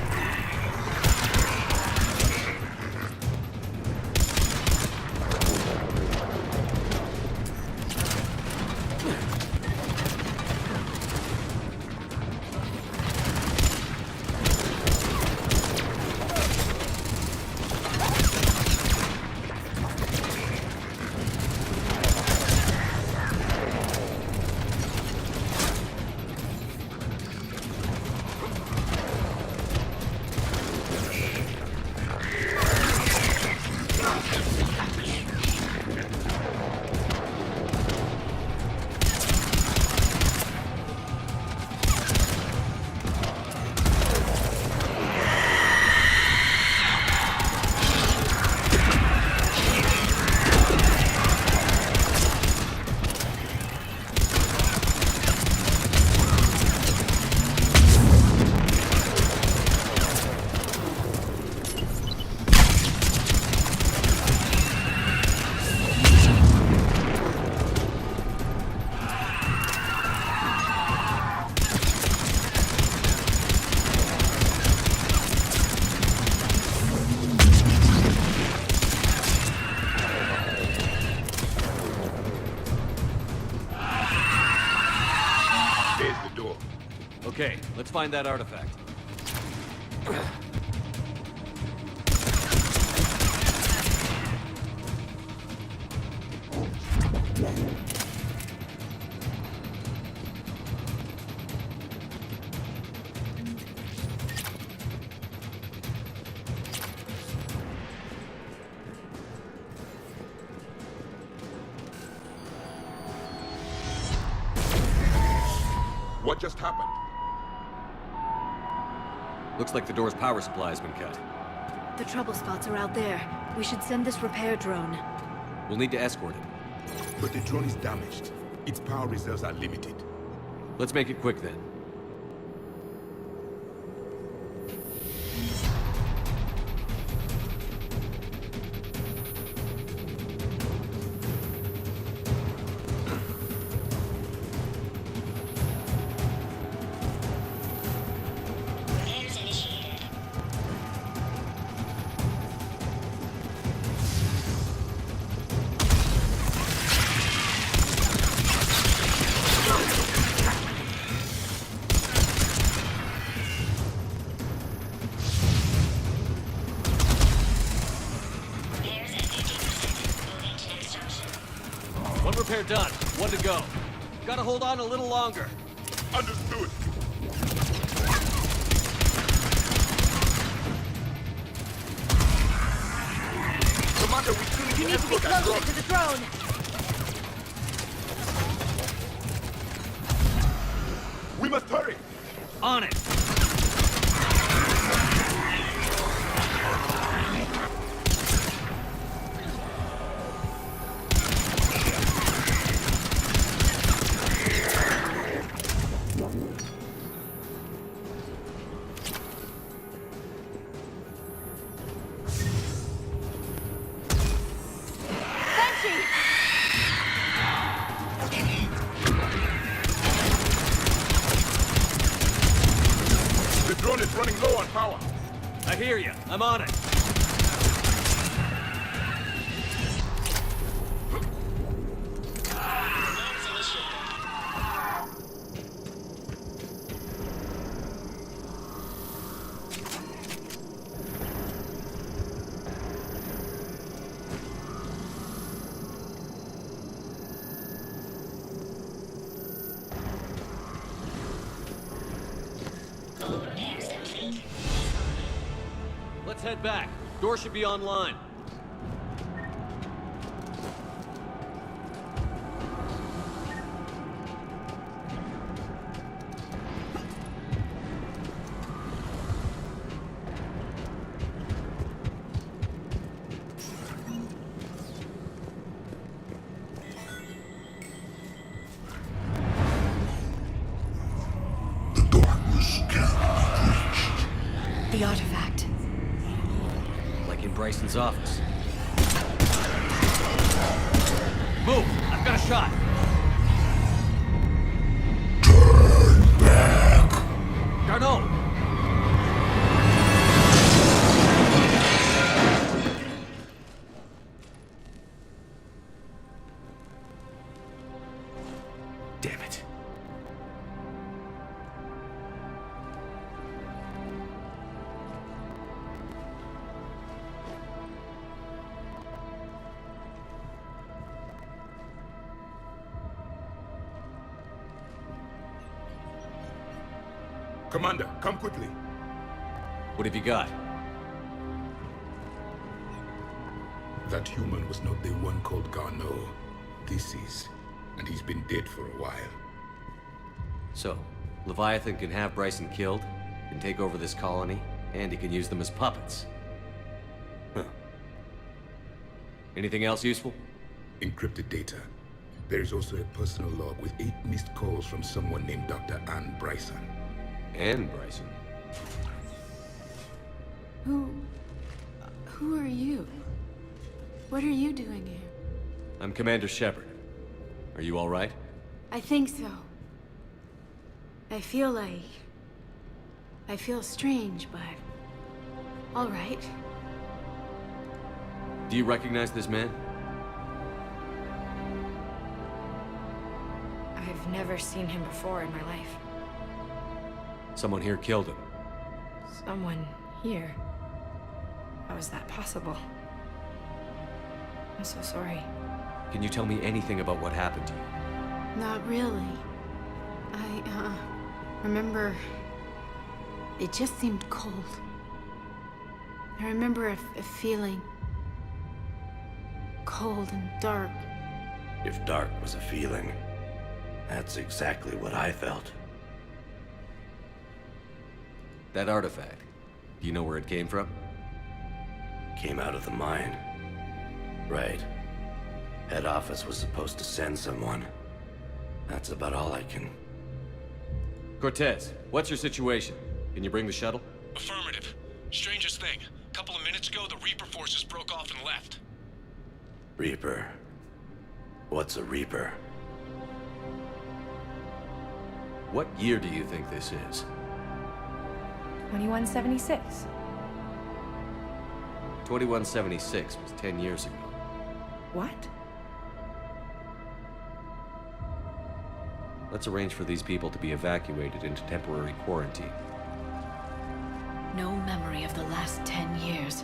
Okay, let's find that artifact. What just happened? Looks like the door's power supply has been cut. The trouble spots are out there. We should send this repair drone. We'll need to escort it. But the drone is damaged. Its power reserves are limited. Let's make it quick then. One repair done. One to go. Gotta hold on a little longer. Understood. Commander, we still You need to be closer to the drone. We must hurry. On it. The drone is running low on power. I hear you. I'm on it. Let's head back. Door should be online. The artifact. Like in Bryson's office. Move! I've got a shot! Turn back! Garneau! Damn it. Commander, come quickly. What have you got? That human was not the one called Garneau. This is, and he's been dead for a while. So, Leviathan can have Bryson killed, can take over this colony, and he can use them as puppets. Huh. Anything else useful? Encrypted data. There is also a personal log with 8 missed calls from someone named Dr. Ann Bryson. Ann Bryson? Who are you? What are you doing here? I'm Commander Shepard. Are you all right? I think so. I feel strange, but all right. Do you recognize this man? I've never seen him before in my life. Someone here killed him. Someone here? How is that possible? I'm so sorry. Can you tell me anything about what happened to you? Not really. I remember it just seemed cold. I remember a feeling cold and dark. If dark was a feeling, that's exactly what I felt. That artifact, do you know where it came from? Came out of the mine. Right. Head office was supposed to send someone. That's about all I can... Cortez, what's your situation? Can you bring the shuttle? Affirmative. Strangest thing. A couple of minutes ago, the Reaper forces broke off and left. Reaper? What's a Reaper? What year do you think this is? 2176. 2176 was 10 years ago. What? Let's arrange for these people to be evacuated into temporary quarantine. No memory of the last 10 years.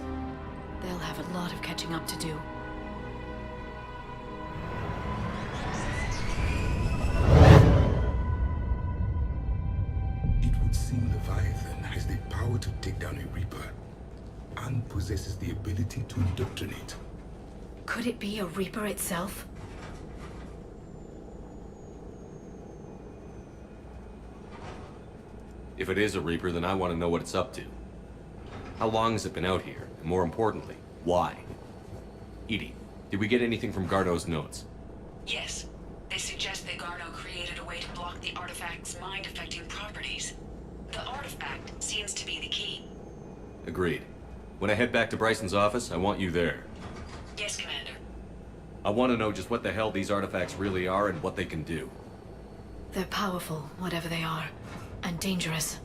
They'll have a lot of catching up to do. down a Reaper and possesses the ability to indoctrinate. Could it be a Reaper itself? If it is a Reaper, then I want to know what it's up to. How long has it been out here? And more importantly, why? Edie, did we get anything from Garneau's notes? Yes. They suggest that Garneau created a way to block the artifact's mind-affecting properties. The artifact seems to be the key. Agreed. When I head back to Bryson's office, I want you there. Yes, Commander. I want to know just what the hell these artifacts really are and what they can do. They're powerful, whatever they are, and dangerous.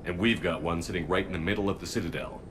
And we've got one sitting right in the middle of the Citadel.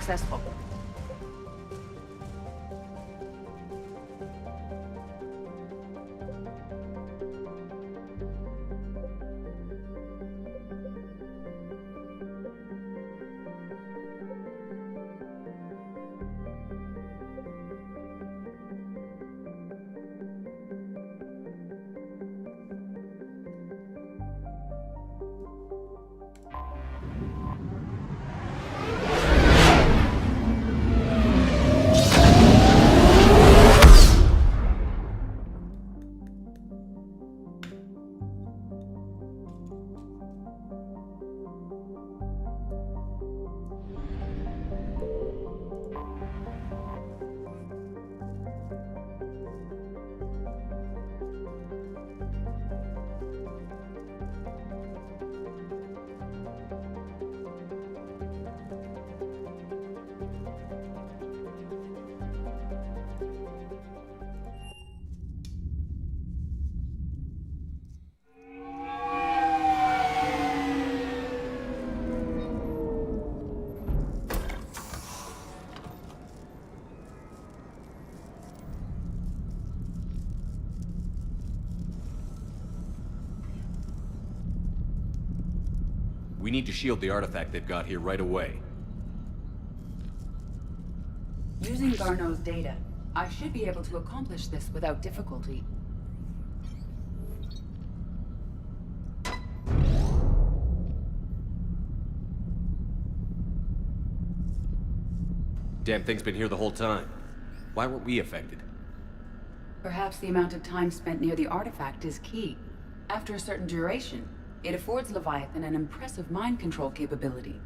Successful. We need to shield the artifact they've got here right away. Using Garneau's data, I should be able to accomplish this without difficulty. Damn thing's been here the whole time. Why weren't we affected? Perhaps the amount of time spent near the artifact is key. After a certain duration, it affords Leviathan an impressive mind control capability.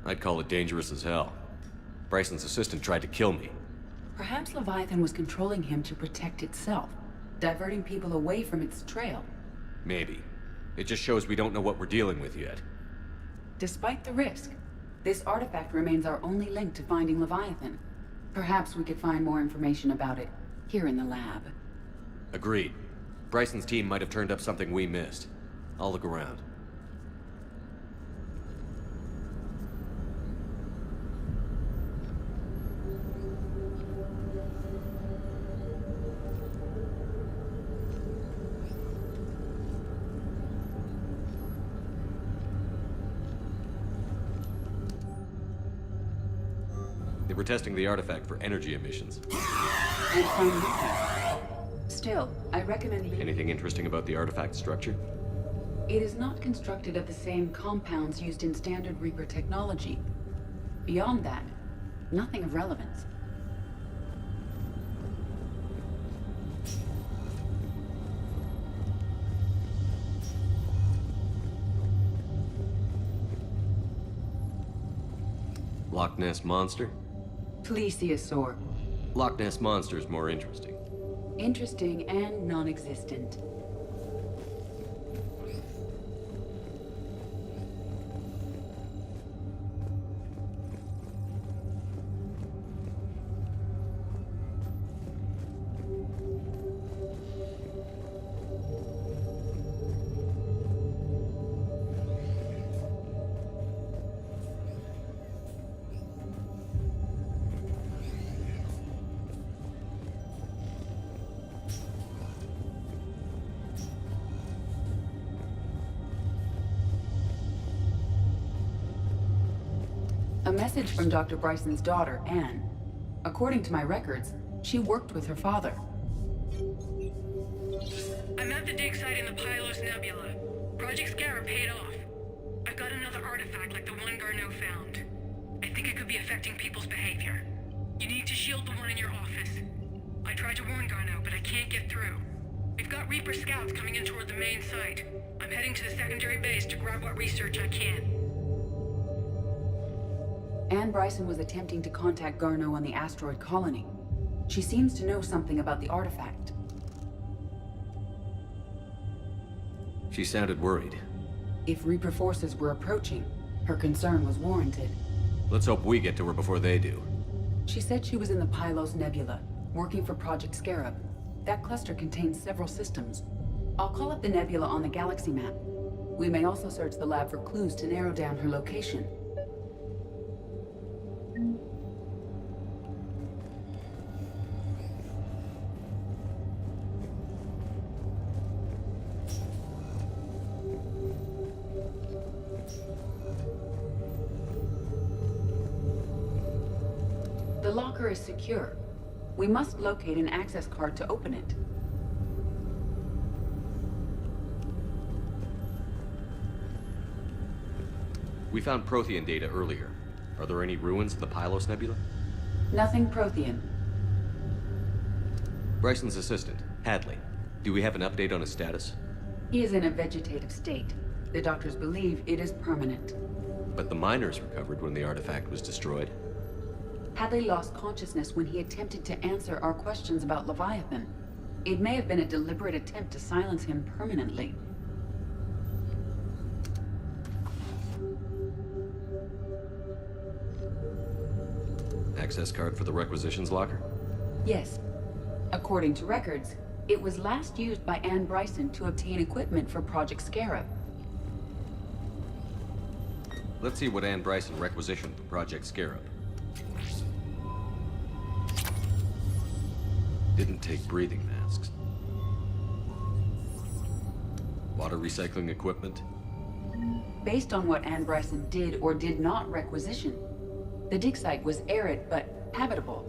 I'd call it dangerous as hell. Bryson's assistant tried to kill me. Perhaps Leviathan was controlling him to protect itself, diverting people away from its trail. Maybe. It just shows we don't know what we're dealing with yet. Despite the risk, this artifact remains our only link to finding Leviathan. Perhaps we could find more information about it here in the lab. Agreed. Bryson's team might have turned up something we missed. I'll look around. They were testing the artifact for energy emissions. And found nothing. Still, I recommend... Anything interesting about the artifact structure? It is not constructed of the same compounds used in standard Reaper technology. Beyond that, nothing of relevance. Loch Ness Monster? Plesiosaur. Loch Ness Monster is more interesting. Interesting and non-existent. A message from Dr. Bryson's daughter, Anne. According to my records, she worked with her father. I'm at the dig site in the Pylos Nebula. Project Scarab paid off. I've got another artifact like the one Garneau found. I think it could be affecting people's behavior. You need to shield the one in your office. I tried to warn Garneau, but I can't get through. We've got Reaper scouts coming in toward the main site. I'm heading to the secondary base to grab what research I can. Anne Bryson was attempting to contact Garneau on the asteroid colony. She seems to know something about the artifact. She sounded worried. If Reaper forces were approaching, her concern was warranted. Let's hope we get to her before they do. She said she was in the Pylos Nebula, working for Project Scarab. That cluster contains several systems. I'll call up the nebula on the galaxy map. We may also search the lab for clues to narrow down her location. The locker is secure. We must locate an access card to open it. We found Prothean data earlier. Are there any ruins in the Pylos Nebula? Nothing Prothean. Bryson's assistant, Hadley. Do we have an update on his status? He is in a vegetative state. The doctors believe it is permanent. But the miners recovered when the artifact was destroyed. Hadley lost consciousness when he attempted to answer our questions about Leviathan. It may have been a deliberate attempt to silence him permanently. Access card for the requisitions locker? Yes. According to records, it was last used by Anne Bryson to obtain equipment for Project Scarab. Let's see what Anne Bryson requisitioned for Project Scarab. Didn't take breathing masks. Water recycling equipment. Based on what Anne Bryson did or did not requisition, the dig site was arid but habitable.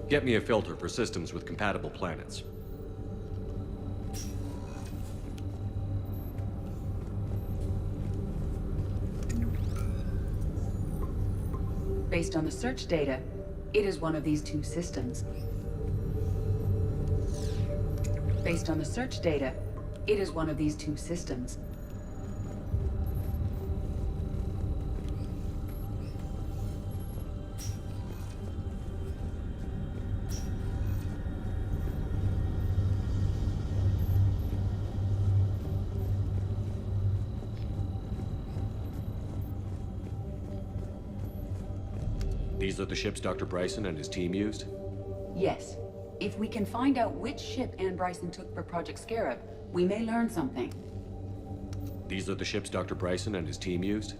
Get me a filter for systems with compatible planets. Based on the search data, it is one of these two systems. Based on the search data, it is one of these two systems. These are the ships Dr. Bryson and his team used? Yes. If we can find out which ship Ann Bryson took for Project Scarab, we may learn something. These are the ships Dr. Bryson and his team used?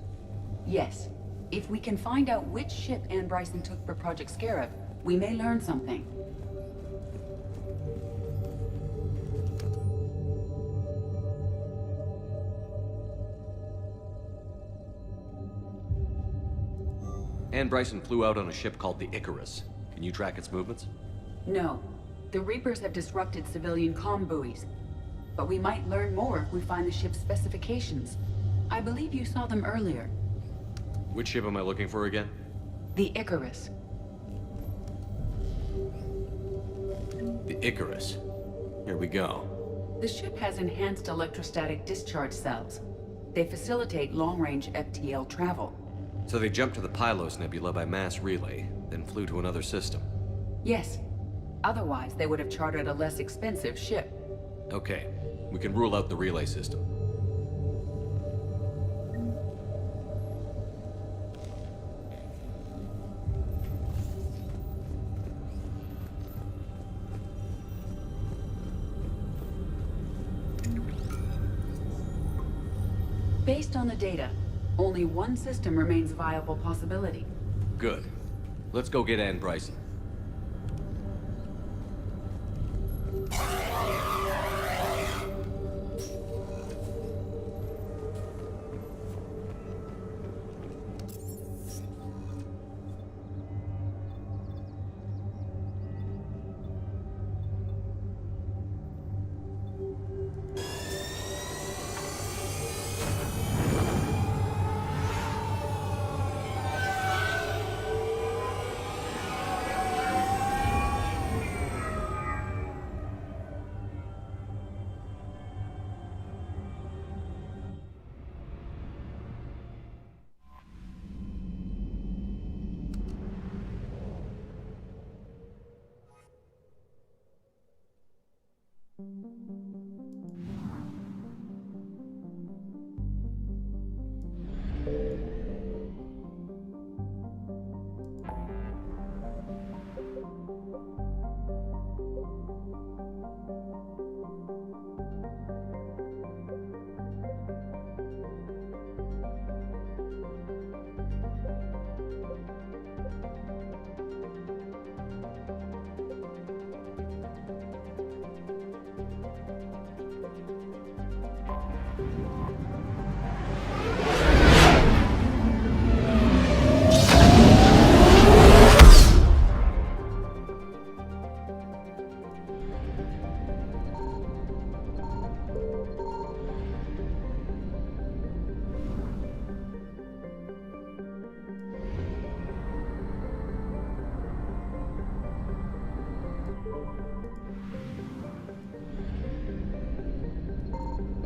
Yes. If we can find out which ship Ann Bryson took for Project Scarab, we may learn something. Ann Bryson flew out on a ship called the Icarus. Can you track its movements? No. The Reapers have disrupted civilian comm buoys. But we might learn more if we find the ship's specifications. I believe you saw them earlier. Which ship am I looking for again? The Icarus. The Icarus. Here we go. The ship has enhanced electrostatic discharge cells. They facilitate long-range FTL travel. So they jumped to the Pylos Nebula by mass relay, then flew to another system. Yes. Otherwise, they would have chartered a less expensive ship. Okay. We can rule out the relay system. Based on the data, only one system remains a viable possibility. Good. Let's go get Ann Bryson.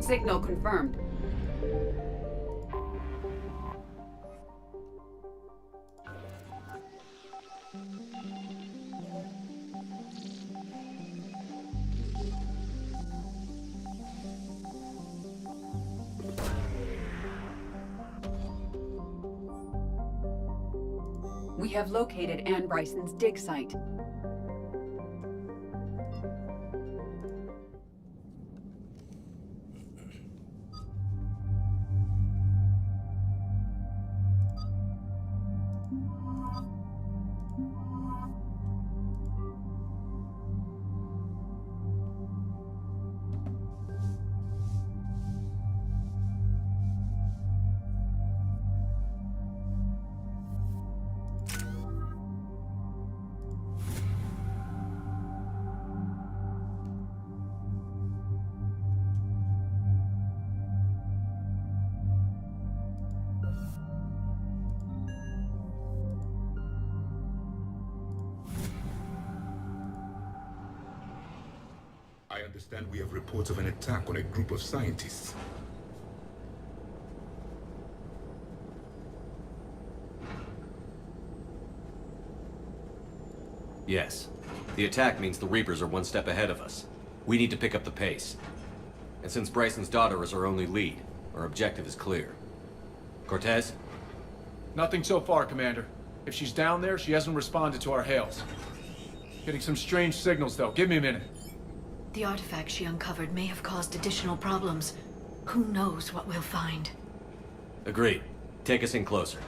Signal confirmed. We have located Ann Bryson's dig site. I understand we have reports of an attack on a group of scientists. Yes. The attack means the Reapers are one step ahead of us. We need to pick up the pace. And since Bryson's daughter is our only lead, our objective is clear. Cortez? Nothing so far, Commander. If she's down there, she hasn't responded to our hails. Getting some strange signals, though. Give me a minute. The artifact she uncovered may have caused additional problems. Who knows what we'll find? Agreed. Take us in closer.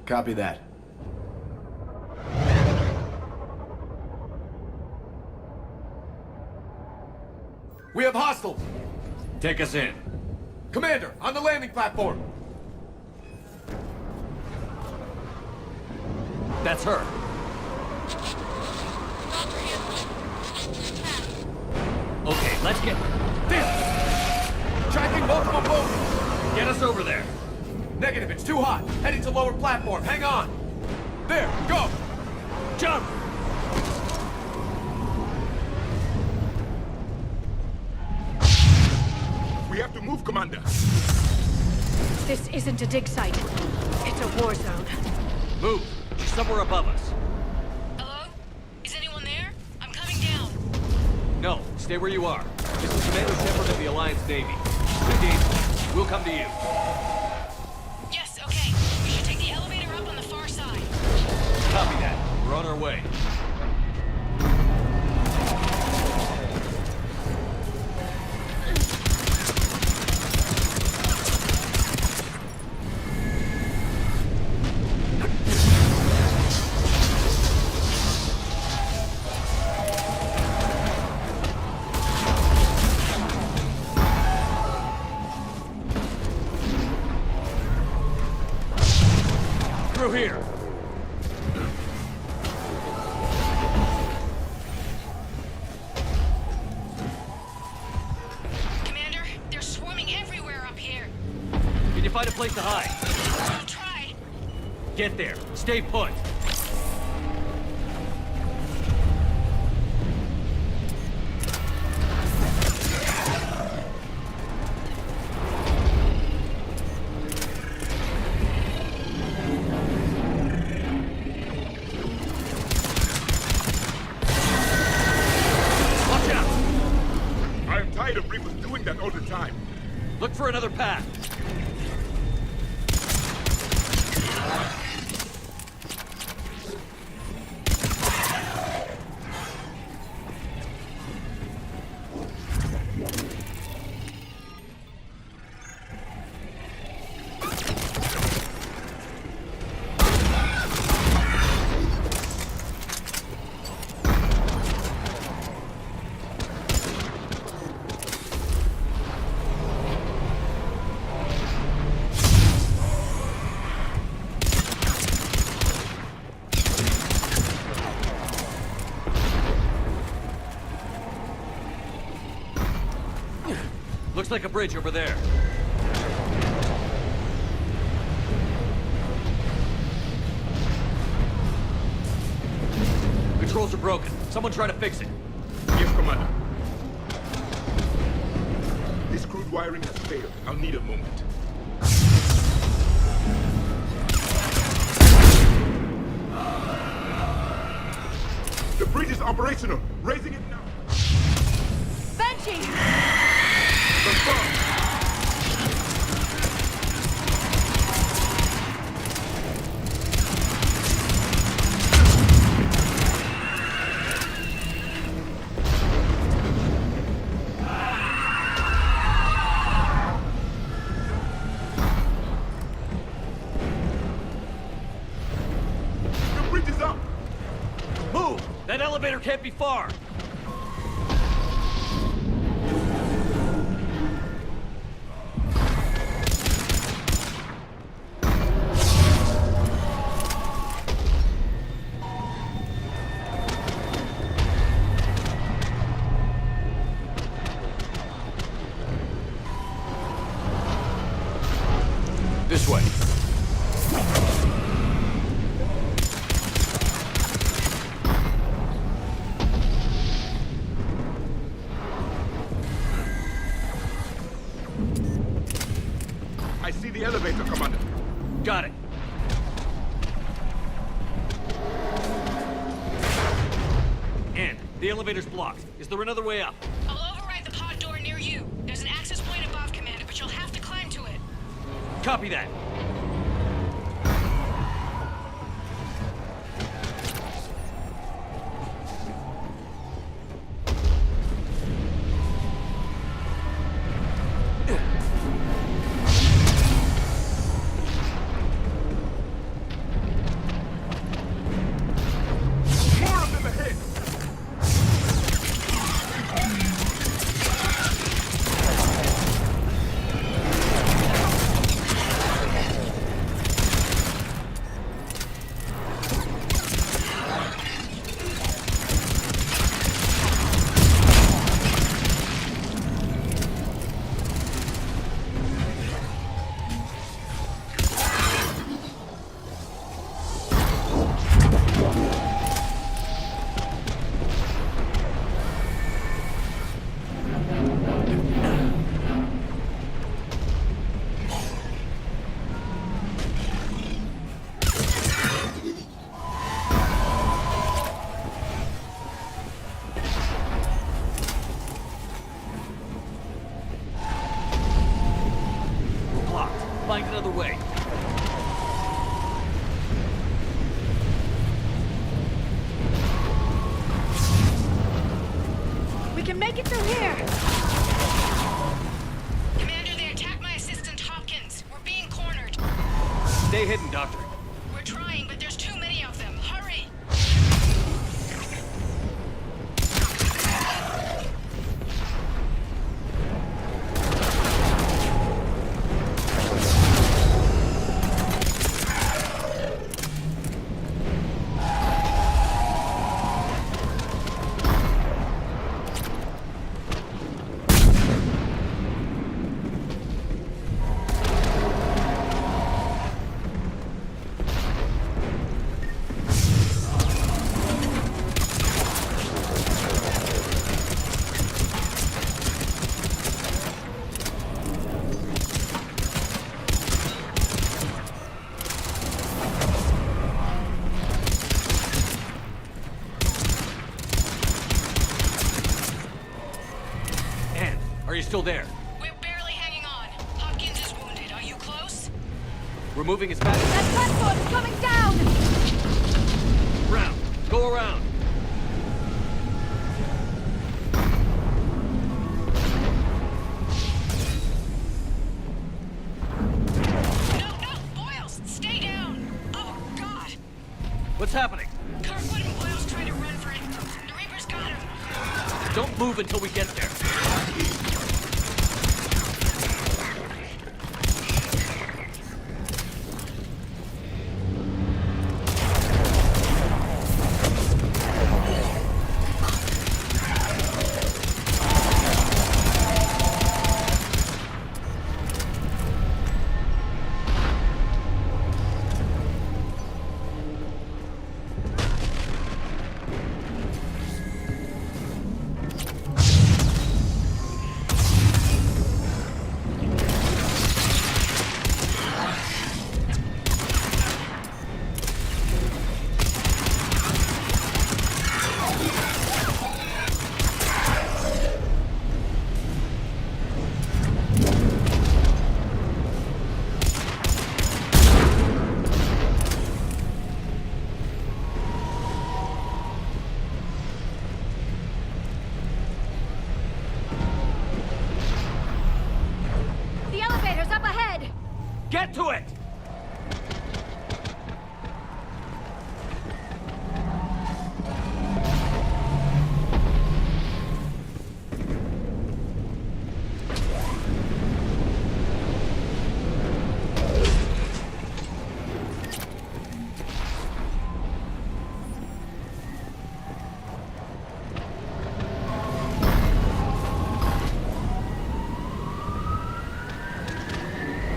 Copy that. We have hostiles! Take us in. Commander, on the landing platform! That's her. Okay, let's get... Damn! Tracking multiple boats! Get us over there. Negative, it's too hot. Heading to lower platform. Hang on. There, go! Jump! We have to move, Commander. This isn't a dig site. It's a war zone. Move. She's somewhere above us. Hello? Is anyone there? I'm coming down. No, stay where you are. This is Commander Shepard of the Alliance Navy. Good day. We'll come to you. Yes, okay. You should take the elevator up on the far side. Copy that. We're on our way. Through here. Commander, they're swarming everywhere up here. Can you find a place to hide? I'll try. Get there. Stay put. All the time. Look for another path. Looks like a bridge over there. Controls are broken. Someone try to fix it. Yes, Commander. This crude wiring has failed. I'll need a moment. The bridge is operational. Raising it now. Banshee! The bridge is up. Move! That elevator can't be far. This way. I see the elevator, Commander. Got it. And the elevator's blocked. Is there another way up? I'll override the pod door near you. There's an access point above, Commander, but you'll have to climb to it. Copy that. get through here! Commander, they attacked my assistant Hopkins. We're being cornered. Stay hidden, Doctor. We're trying, but there's too many of them. Hurry! Are you still there? We're barely hanging on. Hopkins is wounded. Are you close? We're moving as fast as... That platform's coming down! Round. Go around. No, Boyles! Stay down! Oh, God! What's happening? Kirkwood and Boyles trying to run for it. The Reaper's got him. Don't move until we get there. Get to it!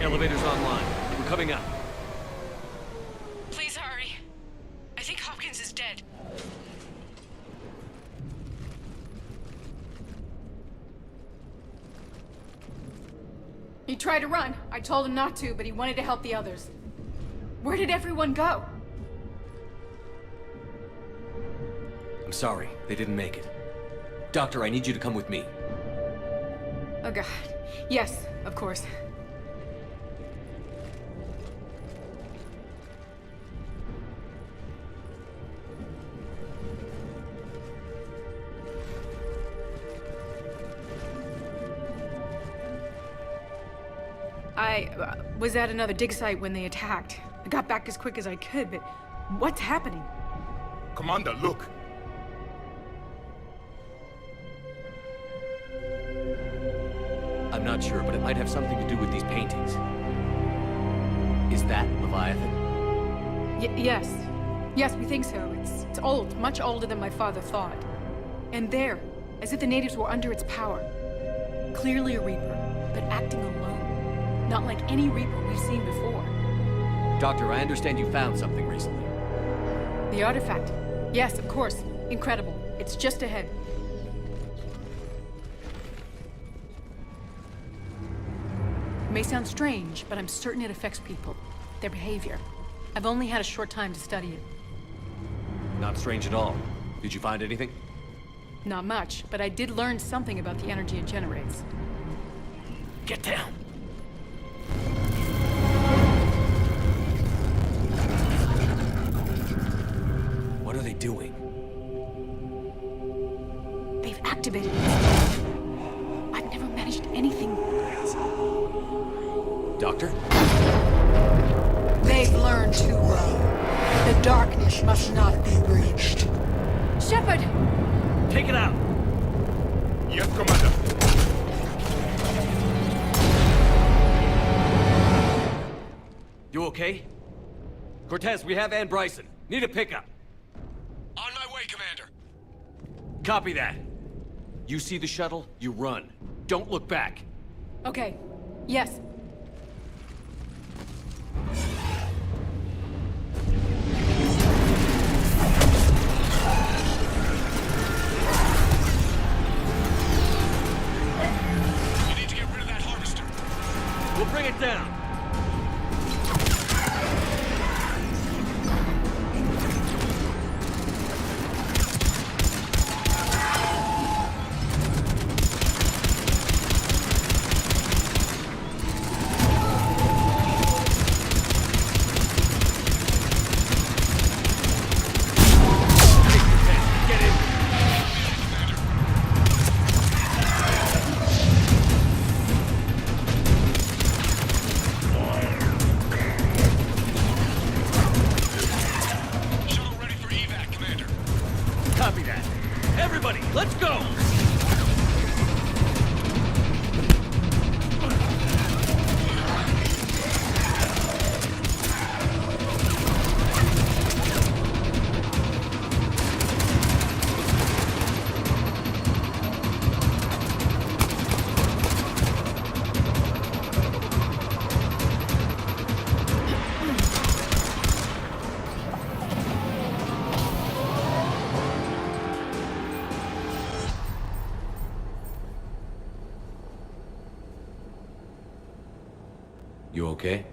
Elevator's online. We're coming up. Please hurry. I think Hopkins is dead. He tried to run. I told him not to, but he wanted to help the others. Where did everyone go? I'm sorry, they didn't make it. Doctor, I need you to come with me. Oh God. Yes, of course. I was at another dig site when they attacked. I got back as quick as I could, but what's happening? Commander, look! I'm not sure, but it might have something to do with these paintings. Is that Leviathan? Yes. Yes, we think so. It's old, much older than my father thought. And there, as if the natives were under its power. Clearly a Reaper, but acting alone. Not like any Reaper we've seen before. Doctor, I understand you found something recently. The artifact. Yes, of course. Incredible. It's just ahead. It may sound strange, but I'm certain it affects people. Their behavior. I've only had a short time to study it. Not strange at all. Did you find anything? Not much, but I did learn something about the energy it generates. Get down! What are they doing? They've activated it. finished anything. Doctor? They've learned too well. The darkness must not be breached. Shepard! Take it out! Yes, Commander. You okay? Cortez, we have Ann Bryson. Need a pickup. On my way, Commander. Copy that. You see the shuttle, you run. Don't look back. Okay. Yes. You need to get rid of that harvester. We'll bring it down. You okay?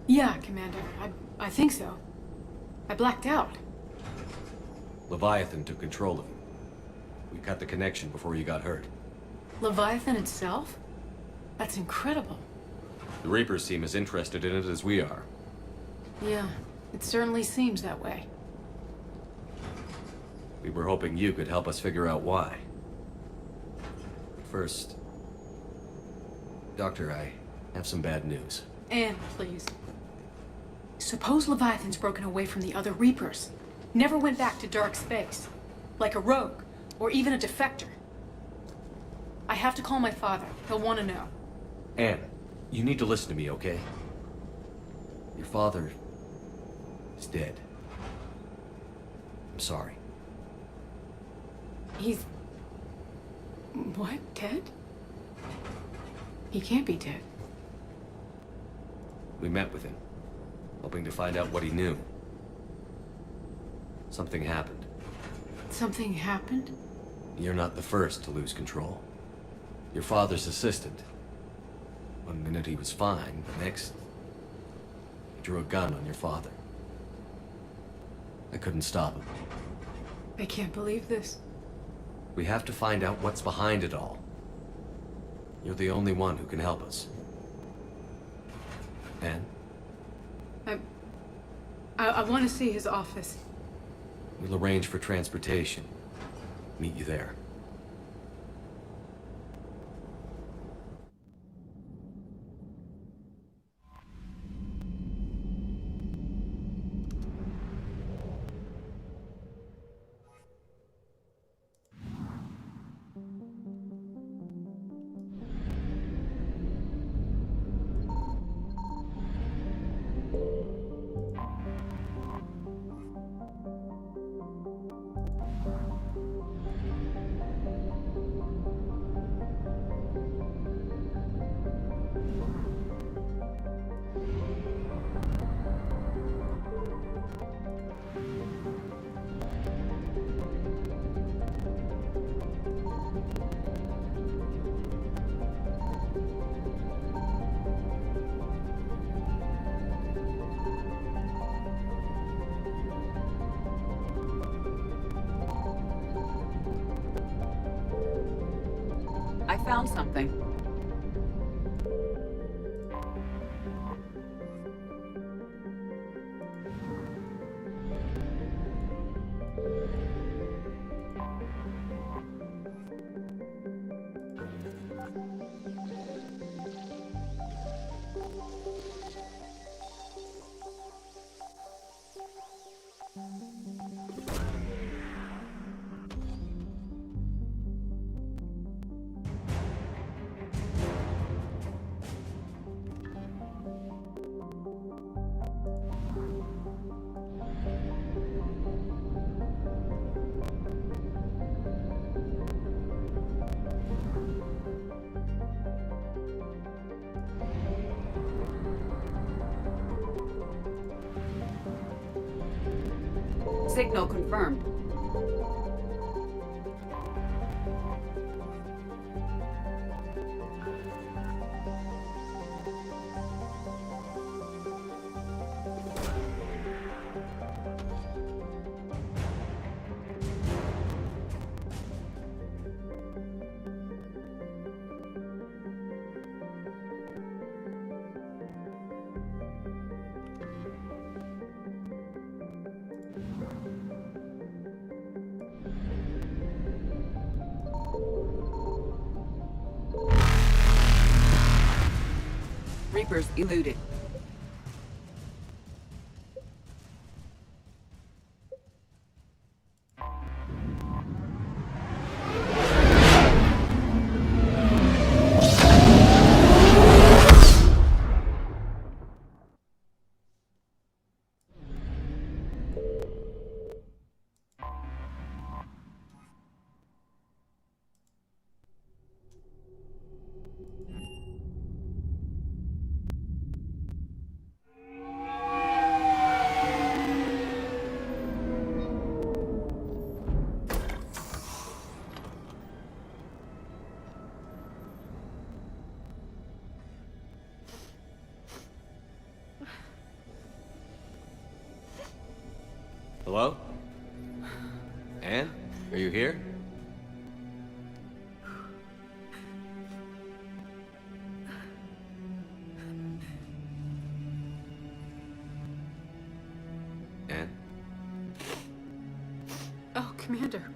Yeah, Commander. I think so. I blacked out. Leviathan took control of him. We cut the connection before you got hurt. Leviathan itself? That's incredible. The Reapers seem as interested in it as we are. Yeah, it certainly seems that way. We were hoping you could help us figure out why. First, Doctor, I have some bad news. Anne, please. Suppose Leviathan's broken away from the other Reapers. Never went back to dark space. Like a rogue, or even a defector. I have to call my father. He'll want to know. Anne, you need to listen to me, okay? Your father is dead. I'm sorry. He's... what? Dead? He can't be dead. We met with him, hoping to find out what he knew. Something happened. Something happened? You're not the first to lose control. Your father's assistant. One minute he was fine, the next... he drew a gun on your father. I couldn't stop him. I can't believe this. We have to find out what's behind it all. You're the only one who can help us. Anne? I want to see his office. We'll arrange for transportation. Meet you there. I found something. Signal confirmed. Reapers eluded. Hello? Anne? Are you here? Anne? Oh, Commander.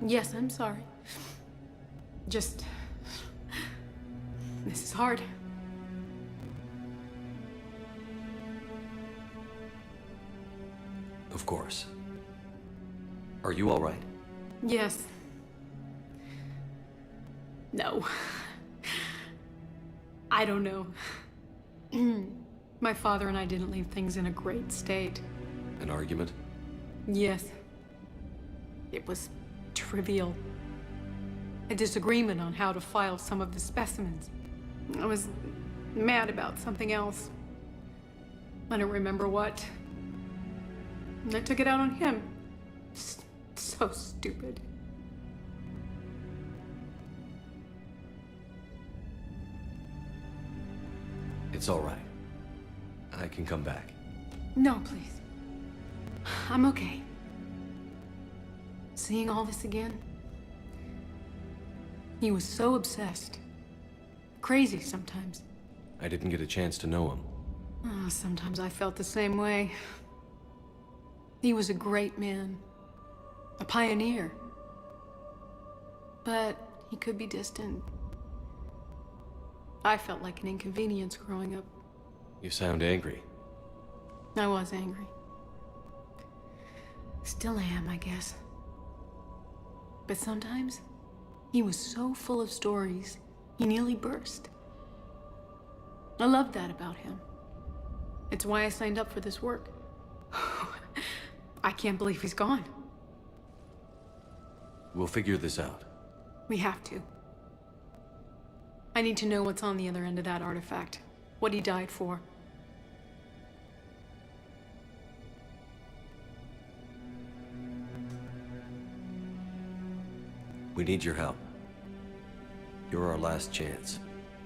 Yes, I'm sorry. Just... This is hard. Of course. Are you all right? Yes. No. I don't know. My father and I didn't leave things in a great state. An argument? Yes. It was trivial. A disagreement on how to file some of the specimens. I was mad about something else. I don't remember what. I took it out on him. So stupid. It's all right. I can come back. No, please. I'm okay. Seeing all this again? He was so obsessed. Crazy sometimes. I didn't get a chance to know him. Oh, sometimes I felt the same way. He was a great man. A pioneer. But he could be distant. I felt like an inconvenience growing up. You sound angry. I was angry. Still am, I guess. But sometimes, he was so full of stories, he nearly burst. I loved that about him. It's why I signed up for this work. I can't believe he's gone. We'll figure this out. We have to. I need to know what's on the other end of that artifact. What he died for. We need your help. You're our last chance.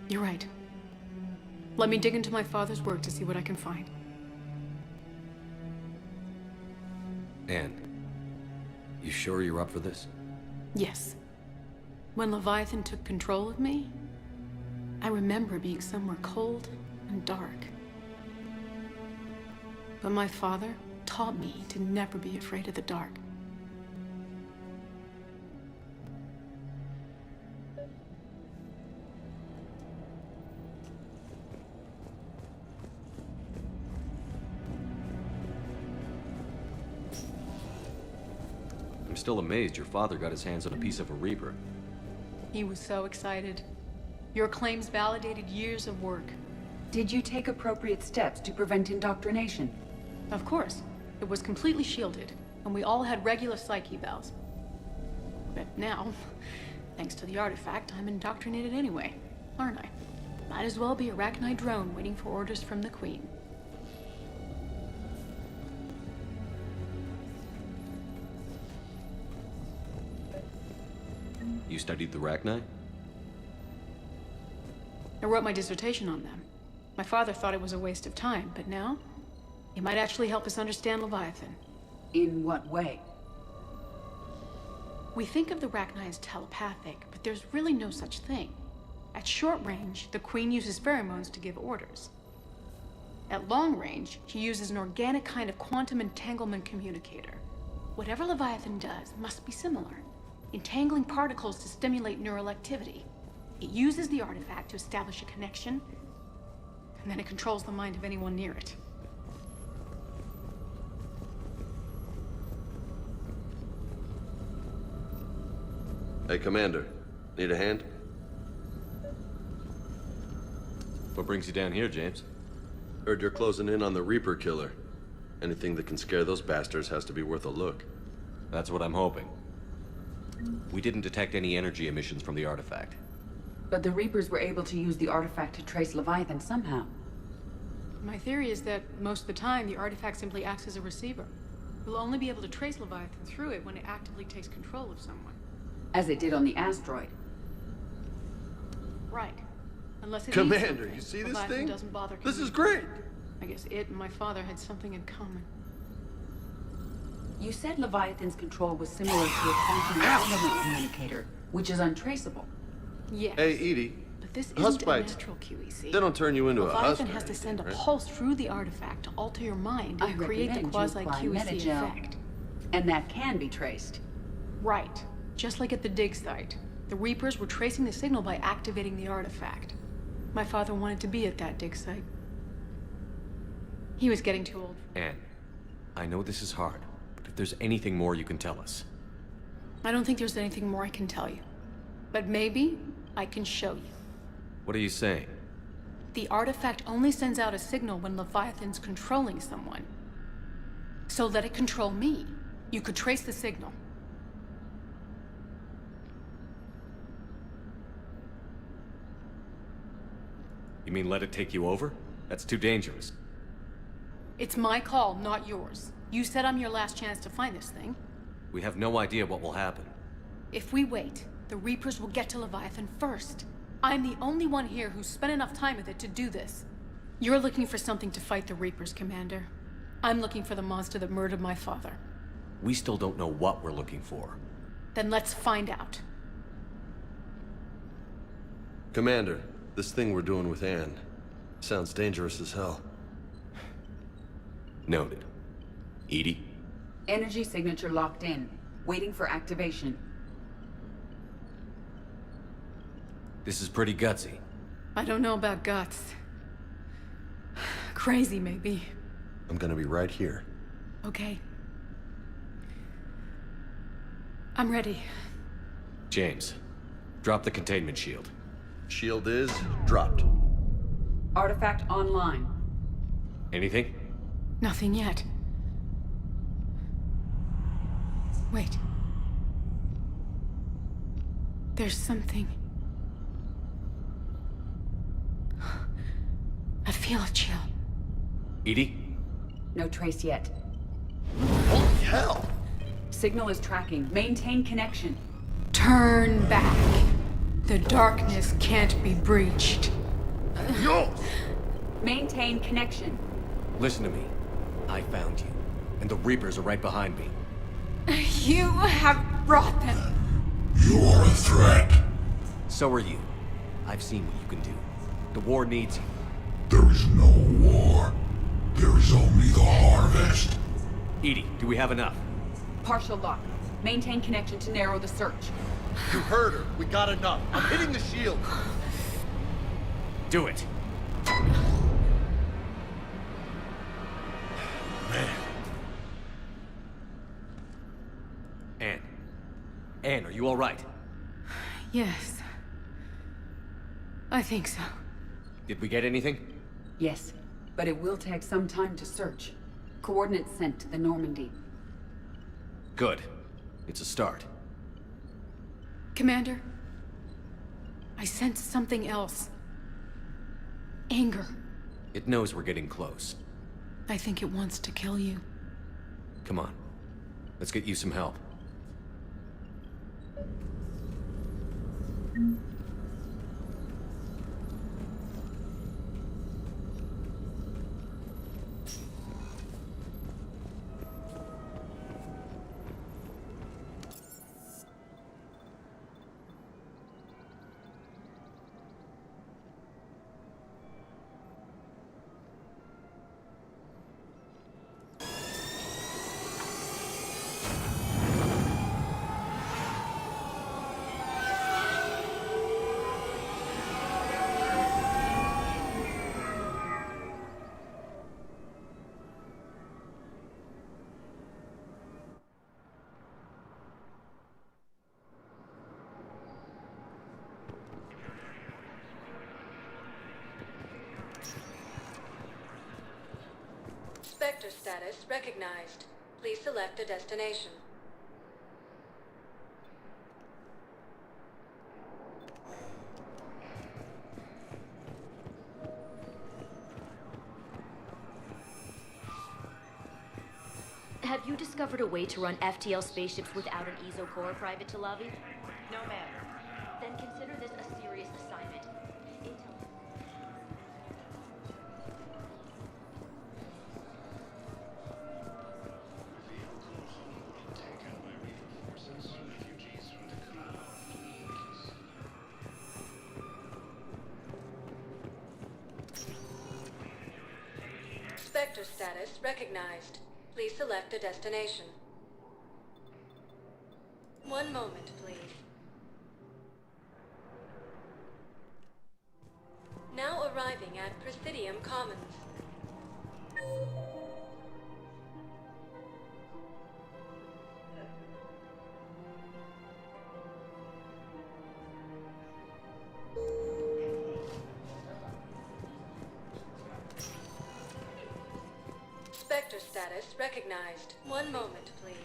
You're right. Let me dig into my father's work to see what I can find. Anne, you sure you're up for this? Yes. When Leviathan took control of me, I remember being somewhere cold and dark. But my father taught me to never be afraid of the dark. I'm still amazed your father got his hands on a piece of a Reaper. He was so excited. Your claims validated years of work. Did you take appropriate steps to prevent indoctrination? Of course. It was completely shielded, and we all had regular psyche evals. But now, thanks to the artifact, I'm indoctrinated anyway, aren't I? Might as well be a Arachnite drone waiting for orders from the Queen. You studied the Rachni? I wrote my dissertation on them. My father thought it was a waste of time, but now, it might actually help us understand Leviathan. In what way? We think of the Rachni as telepathic, but there's really no such thing. At short range, the Queen uses pheromones to give orders. At long range, she uses an organic kind of quantum entanglement communicator. Whatever Leviathan does must be similar, entangling particles to stimulate neural activity. It uses the artifact to establish a connection, and then it controls the mind of anyone near it. Hey, Commander. Need a hand? What brings you down here, James? Heard you're closing in on the Reaper killer. Anything that can scare those bastards has to be worth a look. That's what I'm hoping. We didn't detect any energy emissions from the artifact. But the Reapers were able to use the artifact to trace Leviathan somehow. My theory is that most of the time, the artifact simply acts as a receiver. We'll only be able to trace Leviathan through it when it actively takes control of someone. As it did on the asteroid. Right. Unless it Commander, needs you see this Leviathan thing? doesn't bother This is communicating. great! I guess it and my father had something in common. You said Leviathan's control was similar to a quantum entanglement communicator, which is untraceable. Yes. Hey, Edie. But this Husk isn't a bites. natural QEC. They don't turn you into a Leviathan husk. has to send a right? pulse through the artifact to alter your mind and create the quasi-QEC effect. And that can be traced. Right. Just like at the dig site. The Reapers were tracing the signal by activating the artifact. My father wanted to be at that dig site. He was getting too old. Anne, I know this is hard, but if there's anything more you can tell us. I don't think there's anything more I can tell you. But maybe I can show you. What are you saying? The artifact only sends out a signal when Leviathan's controlling someone. So let it control me. You could trace the signal. You mean let it take you over? That's too dangerous. It's my call, not yours. You said I'm your last chance to find this thing. We have no idea what will happen. If we wait, the Reapers will get to Leviathan first. I'm the only one here who's spent enough time with it to do this. You're looking for something to fight the Reapers, Commander. I'm looking for the monster that murdered my father. We still don't know what we're looking for. Then let's find out. Commander, this thing we're doing with Anne sounds dangerous as hell. Noted. Edie? Energy signature locked in. Waiting for activation. This is pretty gutsy. I don't know about guts. Crazy, maybe. I'm gonna be right here. Okay. I'm ready. James, drop the containment shield. Shield is dropped. Artifact online. Anything? Nothing yet. Wait. There's something. I feel a chill. Edie? No trace yet. Holy hell! Signal is tracking. Maintain connection. Turn back. The darkness can't be breached. Yo! Maintain connection. Listen to me. I found you, and the Reapers are right behind me. You have brought them. You are a threat. So are you. I've seen what you can do. The war needs you. There is no war. There is only the harvest. Edie, do we have enough? Partial lock. Maintain connection to narrow the search. You heard her. We got enough. I'm hitting the shield. Do it. Man. Anne, are you all right? Yes. I think so. Did we get anything? Yes, but it will take some time to search. Coordinates sent to the Normandy. Good. It's a start. Commander, I sense something else. Anger. It knows we're getting close. I think it wants to kill you. Come on. Let's get you some help. Spectre status recognized. Please select a destination. Have you discovered a way to run FTL spaceships without an ESO core, Private Talavi? No, ma'am. Then consider this a serious assignment. Spectre status recognized. Please select a destination. One moment, please. Now arriving at Presidium Commons. Spectre status recognized. One moment, please.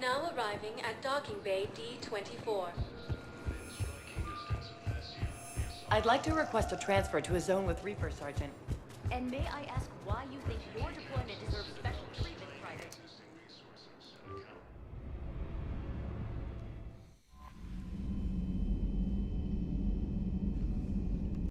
Now arriving at Docking Bay D-24. I'd like to request a transfer to a zone with Reaper, Sergeant. And may I ask why you think your deployment deserves special